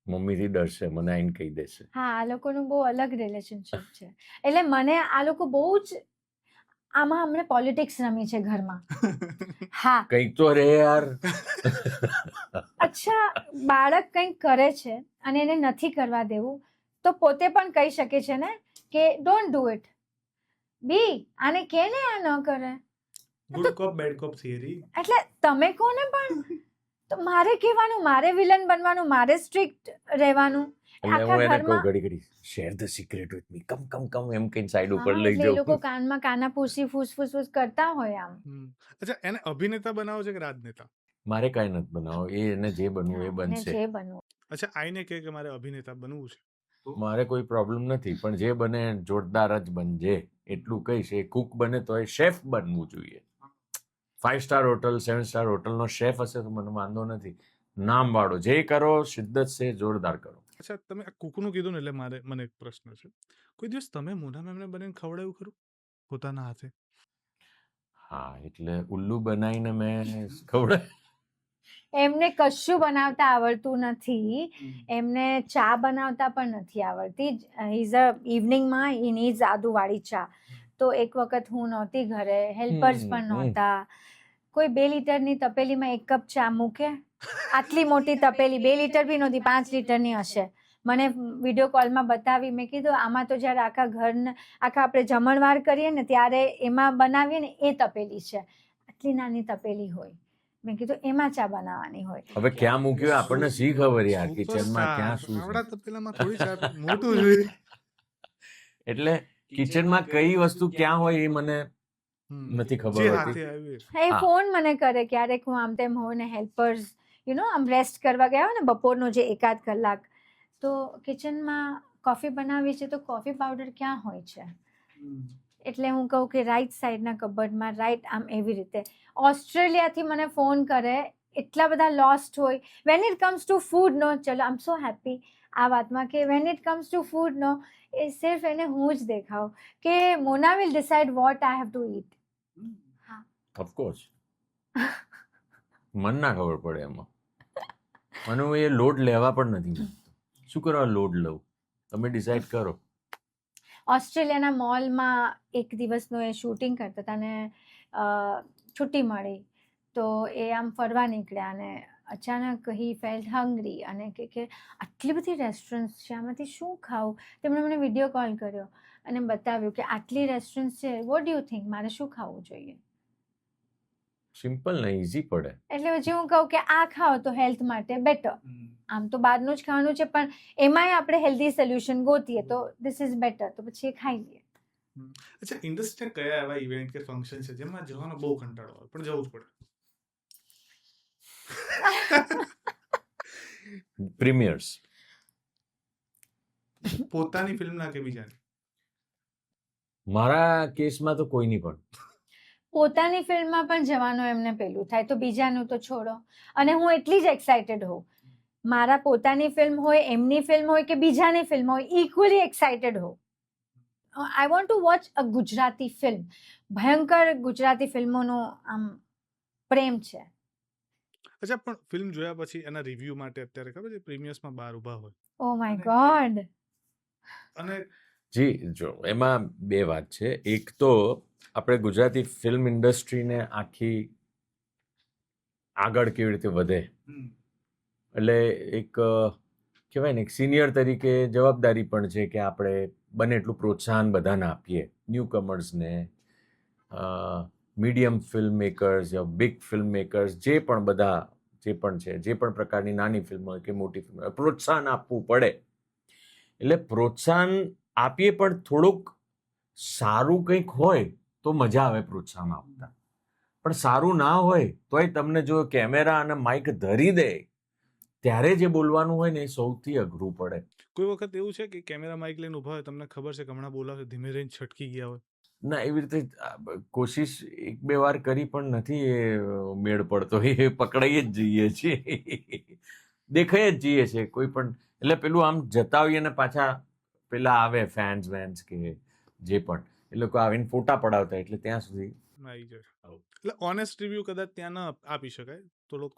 મમ્મીથી ડરશે, મને આઈને કહી દેશે. હા, આ લોકોનું બહુ અલગ રિલેશનશિપ છે. એટલે મને આ લોકો બહુ જ આમાં અમને પોલિટિક્સ રમી છે ઘરમાં. હા, કંઈક તો રે યાર. અચ્છા, બાળક કંઈક કરે છે અને એને નથી કરવા દેવું તો પોતે પણ કહી શકે છે ને કે ડોન્ટ ડુ ઇટ. બી આને કે ને આ ન કરે. ગુડ કોપ બેડ કોપ થિયરી. એટલે તમે કોને પણ તો મારે કહેવાનું, મારે વિલન બનવાનું, મારે સ્ટ્રિક્ટ રહેવાનું. એટલે આખા હું એને કહું ઘરમાં ઘડી share the secret with me, come એમ કઈ સાઈડ ઉપર હા, લઈ એટલે એ લોકો જાઉં. કાનમાં કાના પૂસી ફૂસ કરતા હોય આમ. અચ્છા, એને અભિનેતા બનાવો છે કે રાજનેતા? મારે કાંઈ નથી બનાવો, એને જે બનવું એ અને બનશે. જે બનવું. અચ્છા, આઈને કે મારે અભિનેતા બનવું છે. મારે કોઈ પ્રોબ્લેમ નથી, પણ જે બને જોરદાર જ બનજે એટલું કહીશ. એ કુક બને તો એ શેફ બનવું જોઈએ. 5 સ્ટાર હોટલ 7 સ્ટાર હોટલનો શેફ હશે તો મને વાંધો નથી. નામ વાળો જે કરો શિદ્દત છે, જોરદાર કરો. અચ્છા, તમે આ કુકનું કીધું ને એટલે મને એક પ્રશ્ન છે. કોઈ દિવસ તમે મોના મેમને બનીને ખવડાવ્યું ખરું પોતાના હાથે? હા, એટલે ઉલ્લુ બનાવીને મેં ખવડાવ્યું. એમને કશું બનાવતા આવડતું નથી, એમને ચા બનાવતા પણ નથી આવડતી. ઇઝ અ ઇવનિંગમાં હી નીડ્સ આદુવાળી ચા. તો એક વખત હું નહોતી ઘરે, હેલ્પર્સ પણ નહોતા. કોઈ 2 લીટરની તપેલીમાં 1 કપ ચા મૂકે, આટલી મોટી તપેલી, 2 લીટર બી નહોતી, 5 લીટરની હશે. મને વિડીયો કોલમાં બતાવી. મેં કીધું આમાં તો જ્યારે આખા આપણે જમણવાર કરીએ ને ત્યારે એમાં બનાવીએ ને એ તપેલી છે, આટલી નાની તપેલી હોય. મેં કીધું એમાં ચા બનાવવાની હોય. હવે ક્યાં મૂક્યું આપણને શી ખબર યાર, કિચનમાં ક્યાં શું છે. આવડા તપેલામાં થોડી ચા મોટું જોઈએ. એટલે કિચનમાં કઈ વસ્તુ ક્યાં હોય એ મને નથી ખબર જે હોતી. હાથે આવી એ હા. ફોન મને કરે ક્યારેક, હું આમ તેમ હોઉં ને હેલ્પર્સ આમ રેસ્ટ કરવા ગયા હોય ને બપોરનો જે 1-8 કલાક, તો કિચનમાં કોફી બનાવી છે તો કોફી પાવડર ક્યાં હોય છે, એટલે હું કહું કે રાઈટ સાઈડના કબર્ડમાં, રાઈટ આમ એવી રીતે. ઓસ્ટ્રેલિયાથી મને ફોન કરે, એટલા બધા લોસ્ટ હોય. When it comes to food no, ચલો આઈ એમ સો હેપી આ વાતમાં કે when it comes to food no, એ સિર્ફ એને હું જ દેખાઉં કે Mona will decide what I have to eat. Of course મને ના ખબર પડે એમાં. મને હું એ લોડ લેવા પણ નથી માંગતો. શું કરવા લોડ લઉં? તમે ડિસાઈડ કરો. ઓસ્ટ્રેલિયાના મોલમાં એક દિવસનું એ શૂટિંગ કરતા હતા અને છુટ્ટી મળી, તો એ આમ ફરવા નીકળ્યા અને અચાનક હી ફેલ્ટ હંગ્રી અને કે આટલી બધી રેસ્ટોરન્ટ્સ છે, આમાંથી શું ખાવું? તેમણે મને વિડીયો કોલ કર્યો અને બતાવ્યું કે આટલી રેસ્ટોરન્ટ્સ છે, વોટ ડુ યુ થિંક, મારે શું ખાવું જોઈએ? સિમ્પલ ને ઇઝી પડે. એટલે પછી હું કહું કે આ ખાઓ તો હેલ્થ માટે બેટર. આમ તો બહારનું જ ખાવાનું છે, પણ એમાંય આપણે હેલ્ધી સોલ્યુશન ગોતીએ તો ધીસ ઇઝ બેટર, તો પછી એ ખાઈ લઈએ. અચ્છા, ઇન્ડસ્ટ્રી કયા એવા ઇવેન્ટ કે ફંક્શન છે જેમાં જવાનો બહુ કંટાળો આવે પણ જવું જ પડે? પ્રીમિયર્સ. પોતાની ફિલ્મના કે બીજાની? મારા કેસમાં તો કોઈની પણ. પોતાની ફિલ્મમાં પણ જવાનું એમને પેલું થાય, તો બીજાનું તો છોડો. અને હું એટલી જ એક્સાઇટેડ હોઉં, મારા પોતાની ફિલ્મ હોય, એમની ફિલ્મ હોય કે બીજાની ફિલ્મ હોય, ઇક્વલી એક્સાઇટેડ હોઉં. આઈ want two watch a Gujarati film. ભયંકર ગુજરાતી ફિલ્મોનો આમ પ્રેમ છે. અચ્છા, પણ ફિલ્મ જોયા પછી એના રિવ્યુ માટે અત્યારે ખબર છે પ્રીમિયર્સમાં બહાર ઊભા હોય ઓ માય ગોડ. અને જી જો, એમાં બે વાત છે. એક તો આપણે ગુજરાતી ફિલ્મ ઇન્ડસ્ટ્રીને આખી આગળ કેવી રીતે વધે, એટલે એક કહેવાય ને, એક સિનિયર તરીકે જવાબદારી પણ છે કે આપણે બને એટલું પ્રોત્સાહન બધાને આપીએ, ન્યૂ કમર્સને, મીડિયમ ફિલ્મ મેકર્સ યા બિગ ફિલ્મ મેકર્સ, જે પણ બધા જે પણ છે, જે પણ પ્રકારની નાની ફિલ્મ હોય કે મોટી ફિલ્મ હોય, પ્રોત્સાહન આપવું પડે. એટલે પ્રોત્સાહન આપીએ, પણ થોડુંક સારું કંઈક હોય તો મજા આવે પ્રોત્સાહન આપતા. પણ સારું ના હોય તોય તમને જો કેમેરા અને માઇક ધરી દે ત્યારે જે બોલવાનું હોય ને એ સૌથી અઘરું પડે. કોઈ વખત એવું છે કે કેમેરા માઇક લઈને ઊભા હોય, તમને ખબર છે કે હમણાં બોલાવશે, ધીમે રહીને છટકી ગયા હોય? ના, એવી રીતે કોશિશ 1-2 વાર કરી પણ નથી એ મેળ પડતો. એ પકડાઈ જ જઈએ છીએ, દેખાઈ જ જઈએ છે કોઈ પણ. એટલે પેલું આમ જતા હોઈએ ને પાછા પેલા આવે ફેન્સ વેન્સ કે જે પણ, એ લોકો આવીને ફોટા પડાવતા, એટલે ત્યાં સુધી આવી જાય. એટલે ઓનેસ્ટ રિવ્યુ કદાચ ત્યાં ન આપી શકાય, થોડોક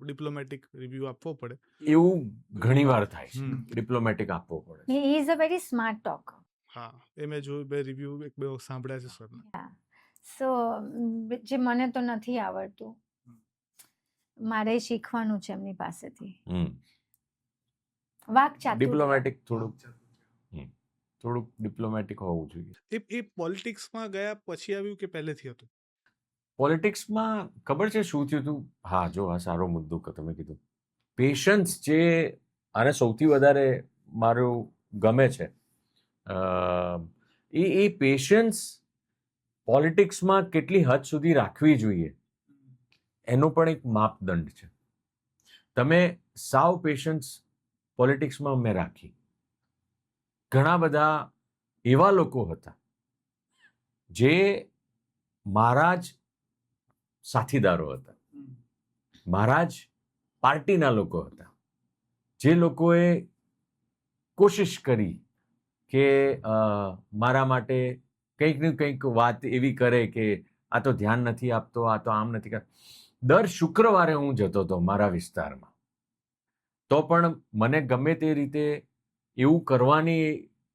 ડિપ્લોમેટિક રિવ્યુ આપવો પડે. એવું ઘણી વાર થાય છે, ડિપ્લોમેટિક આપવો પડે. He is a very smart talker. હા, એ મેં જોયું, બે રિવ્યુ એક બે સાંભળ્યા છે સર. સો જે મને તો નથી આવડતું, મારે શીખવાનું છે એમની પાસેથી. વાક ચાતુર્ય. ડિપ્લોમેટિક થોડુંક ડિપ્લોમેટિક હોવું જોઈએ. એ પોલિટિક્સમાં ગયા પછી આવ્યું કે પહેલેથી હતું? પોલિટિક્સમાં ખબર છે શું થયું હતું? હા, જો આ સારો મુદ્દો કે તમે કીધું. પેશન્સ જે આને સૌથી વધારે મારું ગમે છે, એ પેશન્સ પોલિટિક્સમાં કેટલી હદ સુધી રાખવી જોઈએ એનો પણ એક માપદંડ છે. તમે સાવ પેશન્સ પોલિટિક્સમાં મેં રાખી. ઘણા બધા એવા લોકો હતા જે મારા જ સાથીદારો હતા, મારા જ પાર્ટીના લોકો હતા, જે લોકોએ કોશિશ કરી કે મારા માટે કંઈક ને કંઈક વાત એવી કરે કે આ તો ધ્યાન નથી આપતો, આ તો આમ નથી કરતો. દર શુક્રવારે હું જતો હતો મારા વિસ્તારમાં, તો પણ મને ગમે તે રીતે એવું કરવાની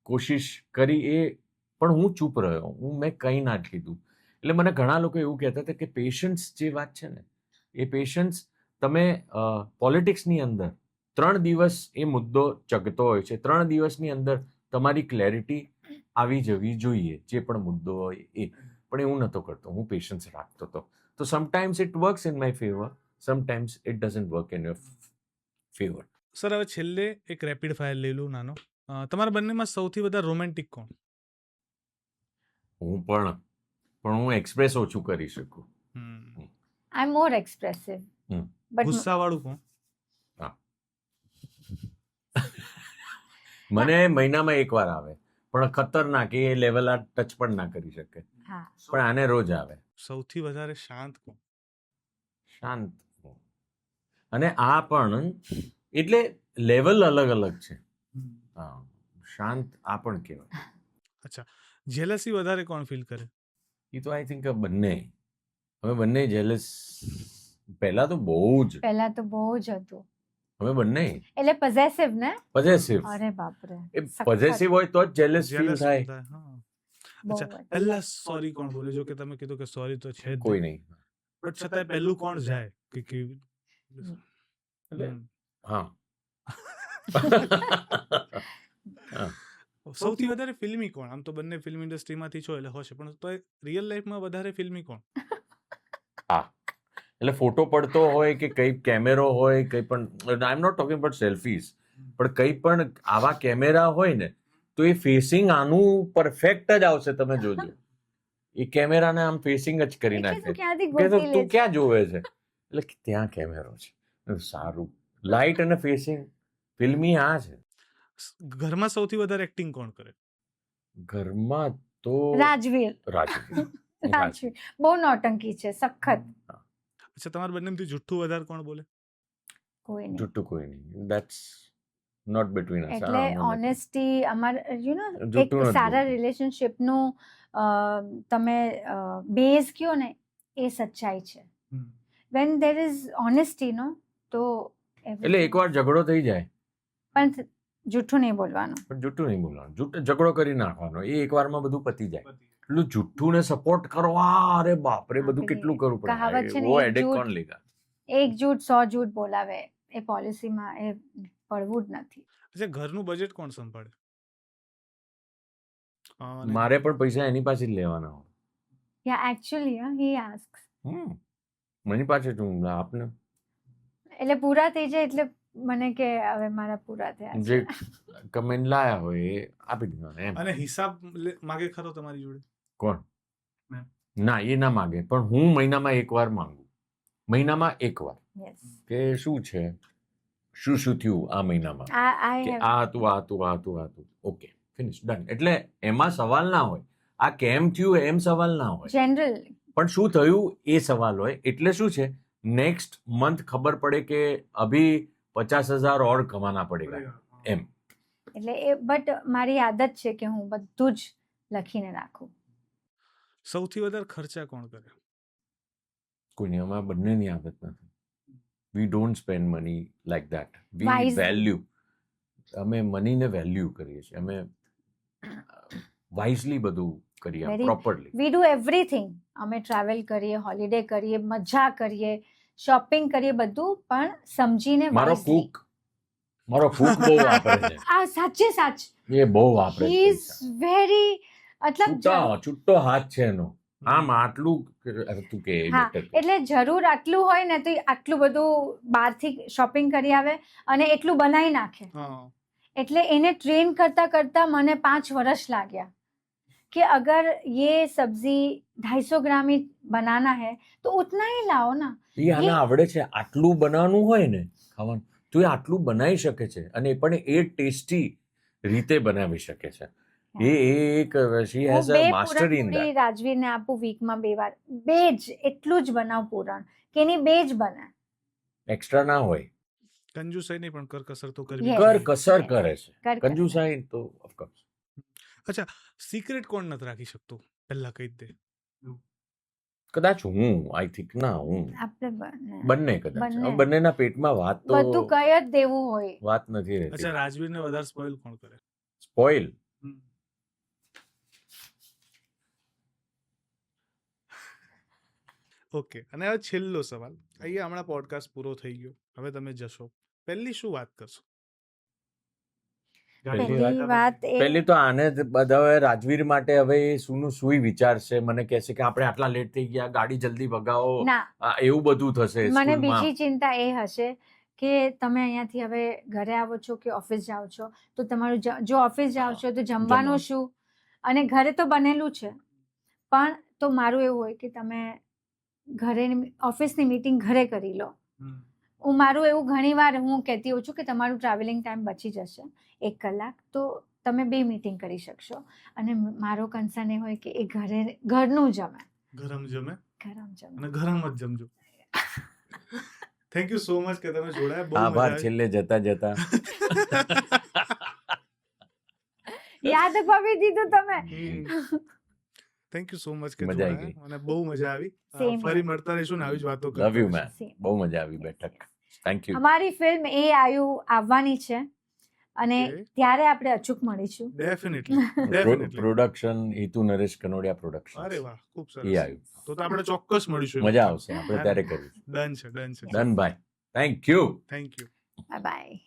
કોશિશ કરી, એ પણ હું ચૂપ રહ્યો, મેં કંઈ ના કીધું. એટલે મને ઘણા લોકો એવું કહેતા હતા કે પેશન્સ જે વાત છે ને, એ પેશન્સ તમે પોલિટિક્સની અંદર 3 દિવસ એ મુદ્દો ચગતો હોય છે, 3 દિવસની અંદર તમારી ક્લેરિટી આવી જવી જોઈએ, જે પણ મુદ્દો હોય એ. પણ એવું નહોતો કરતો, હું પેશન્સ રાખતો હતો. તો sometimes it works in my favour, sometimes it doesn't work in your favour. Sir, હવે છેલ્લે એક રેપિડ ફાયર લઈ લઉં નાનો. તમારા બંનેમાં સૌથી વધારે રોમેન્ટિક કોણ? હું એક્સપ્રેસ ઓછું કરી શકું. આઈ એમ મોર એક્સપ્રેસિવ બટ ગુસ્સાવાળું કોણ? મને મહિનામાં એકવાર આવે, પણ ખતરનાક, એ લેવલ આ ટચ પણ ના કરી શકે, હા પણ આને રોજ આવે. સૌથી વધારે શાંત કોણ? શાંત. અને આ પણ એટલે લેવલ અલગ અલગ છે. હા, શાંત આ પણ કહેવાય. અચ્છા, જેલસી વધારે કોણ ફીલ કરે? એ તો આઈ થિંક બંને. હવે બંને જેલસ. પહેલા તો બહુ જ, પહેલા તો બહુ જ હતું. હવે બંને એટલે પોઝેસિવ ને? પોઝેસિવ. અરે બાપરે, એ પોઝેસિવ હોય તો જ જેલસ ફીલ Jealous થાય. feel થાય, હા. બહુ અચ્છા, જ. પહેલા સોરી કોણ બોલે? જો કે તમે કીધું કે સોરી તો છે જ કોઈ નહીં. બટ છતાંય પહેલું કોણ જાય કે એટલે હમ. હા. હા. સૌથી વધારે ફિલ્મી કોણ? આમ તો બંને ફિલ્મ ઇન્ડસ્ટ્રીમાંથી છો એટલે હશે, પણ તો રિયલ લાઈફમાં વધારે ફિલ્મી કોણ? હા, એટલે ફોટો પડતો હોય કે કઈ કેમેરો હોય, કઈ પણ, I am not talking about selfies, પણ કઈ પણ આવા કેમેરા હોય ને તો એ ફેસિંગ આનું પરફેક્ટ જ આવશે, તમે જોજો. એ કેમેરાને આમ ફેસિંગ જ કરી એટલે નાખે તું ક્યાંથી કે ગોતી લે તું છે? ક્યાં જોવે છે, એટલે કે ત્યાં કેમેરો છે. સારું, લાઇટ અને ફેસિંગ ફિલ્મી આ છે. ઘરમાં સૌથી વધારે એક્ટિંગ કોણ કરે? ઘરમાં તો રાજવીર. રાજવીર. રાજવીર બહુ નોટંકી છે, સખત. અચ્છા, તમારા બંનેમાંથી જુઠ્ઠું વધારે કોણ બોલે? કોઈ નહીં. જુઠ્ઠું કોઈ નહીં. That's not between us. એટલે ઓનેસ્ટી અમાર યુ નો એક જુઠ્ઠું નથી સારા બોલતું. રિલેશનશિપનું તમે બેઝ કયો ને એ સચ્ચાઈ છે. વેન દેર ઇઝ ઓનેસ્ટી નો તો એટલે એકવાર ઝઘડો થઈ જાય પણ જૂઠું નહીં બોલવાનું. પણ જુઠ્ઠું નહીં બોલવાનું, ઝઘડો કરી નાખવાનો, એ એકવારમાં બધું પતી જાય. એટલું જુઠ્ઠું ને સપોર્ટ કરવા, અરે બાપરે, બધું કેટલું કરવું કહાવત છે પડે. ને, વો એક હેડેક જૂઠ- કોણ લેગા? એક જૂઠ 100 જૂઠ બોલાવે, એ પોલિસીમાં એ પડવું જ નથી. અચ્છા, ઘરનું બજેટ કોણ સંભાળે? અને મારે પણ પૈસા એની પાસે જ લેવાના હોય. યા એકચ્યુઅલી હી આસ્ક્સ, એની પાસે જ હું આપને એટલે પૂરા થઈ જાય એટલે મને કે હવે મારા પૂરા થયા જે છે. કમેન્ટ લાયા હોય એ આપી દેવાના એમ. અને હિસાબ માગે ખરો તમારી જોડે? કોણ? મેમ. ના, એ ના માગે, પણ હું મહિનામાં એકવાર માંગુ. મહિનામાં એકવાર Yes. કે શું છે, શું શું થયું આ મહિનામાં, I કે have આ હતું, આ હતું, આ હતું, આ હતું, ઓકે, ફિનિશ, ડન. એટલે એમાં સવાલ ના હોય આ કેમ થયું, એમ સવાલ ના હોય, general પણ શું થયું એ સવાલ હોય. એટલે શું છે, નેક્સ્ટ મંથ ખબર પડે કે અભી 50,000 और कमाना पड़ेगा એમ. એટલે એ બટ મારી આદત છે કે હું બધું જ લખીને રાખું. સૌથી વધારે ખર્ચા કોણ કરે? કોઈની અમારા બંનેની આદત નથી. We don't spend money like that. We Wisely. Value, અમે મનીને વેલ્યુ કરીએ છીએ. અમે વાઇઝલી બધું કરીએ, Very- properly. We do everything. અમે ટ્રાવેલ કરીએ, હોલિડે કરીએ, મજા કરીએ, શોપિંગ કરીએ, બધું પણ સમજીને મારો wisely. કૂક બહુ વાપરે છે. આ સાચે સાચ એ બહુ વાપરે હી છે ઇઝ પૈસા. વેરી મતલબ છુટ્ટો હાથ છે એનો. આમ આટલું તું કે હા, better કે. એટલે જરૂર આટલું હોય ને તો ઈ આટલું બધું બહારથી શોપિંગ કરી આવે અને એટલું બનાવી નાખે. હા, એટલે એને ટ્રેન કરતા કરતા મને 5 વર્ષ લાગ્યા कि अगर ये सब्जी 250 ग्राम ही बनाना है तो उतना ही लाओ ना. એ આને આવડે છે, આટલું બનાવવાનું હોય ને ખાવાનું, તો એ આટલું બનાવી શકે છે, અને પણ એ ટેસ્ટી રીતે બનાવી શકે છે. એ એક શી હું હેઝ અ માસ્ટરી ઇન પૂરી ધેટ. રાજવીરને આપું વીકમાં 2 વાર, 2 જ એટલું જ બનાવ પૂરણ કે એની 2 જ બને. એક્સ્ટ્રા ના હોય, કંજુસાઈ નહીં પણ કરકસર તો કરવી Yes. કર જોઈએ. કસર Yes. કરે છે. કરકસર. કંજુસાઈ તો ઓફકોર્સ. અચ્છા, સિક્રેટ કોણ નથી રાખી શકતું? પહેલા કહી જ દે. કદાચ હું, આઈ થિંક, ના હું આપણે બંને બંને કદાચ. બંને. હવે બંનેના પેટમાં વાત તો બધું કઈ જ દેવું હોય. વાત નથી અચ્છા, રહેતી. રાજવીરને વધારે સ્પોઇલ કોણ કરે? સ્પોઇલ ઓકે, અને હવે છેલ્લો સવાલ. અહીંયા હમણાં પોડકાસ્ટ પૂરો થઈ ગયો, હવે તમે જશો, પહેલી શું વાત કરશો? પહેલી વાત એ પહેલી તો આને જ બધા હવે રાજવીર માટે હવે એ શુંનું શું વિચારશે, મને કહેશે કે આપણે આટલા લેટ થઈ ગયા, ગાડી જલ્દી ભગાવો, ના, એવું બધું થશે મને સ્કૂલમાં. બીજી ચિંતા એ હશે કે તમે અહીંયાથી હવે ઘરે આવો છો કે ઓફિસ જાઓ છો તો તમારું જો ઓફિસ જાઓ છો તો જમવાનું જમવાનું. શું, અને ઘરે તો બનેલું છે પણ તો મારું એવું હોય કે તમે ઘરે ઓફિસની મીટિંગ ઘરે કરી લો. હું મારું એવું ઘણીવાર હું કહેતી હોઉં છું કે તમારું ટ્રાવેલિંગ ટાઈમ બચી જશે 1 કલાક, તો તમે 2 મીટિંગ કરી શકશો. અને મારો કન્સર્ન એ હોય કે એ ઘરનું જમે, ગરમ જમે ગરમ જમે. અને ગરમ જ જમજો. થેન્ક યુ સો મચ કે તમે જોડાયા, બહુ આભાર મજા છેલ્લે જતા જતા. યાદ અપાવી દીધું તમે. આવી. થેન્ક યુ સો મચ કે મજા આવી જોડાયા અને બહુ મજા આવી. Same ફરી here. મળતા રહીશું ને આવી જ વાતો લવ યુ કરતા મેન. Same. બહુ મજા આવી બેઠક. Thank you. અમારી ફિલ્મ એ આવવાની છે અને Okay. ત્યારે આપણે અચૂક મળીશું. Definitely production Hitu Naresh Kanodia production. અરે વાહ, ખૂબ એ સરસ. આવ્યું. તો આપણે ચોક્કસ મળીશું. મજા આવશે આપણે ત્યારે કરીશું. ડન છે. ડન ભાઈ. Thank you. Thank you. Bye bye.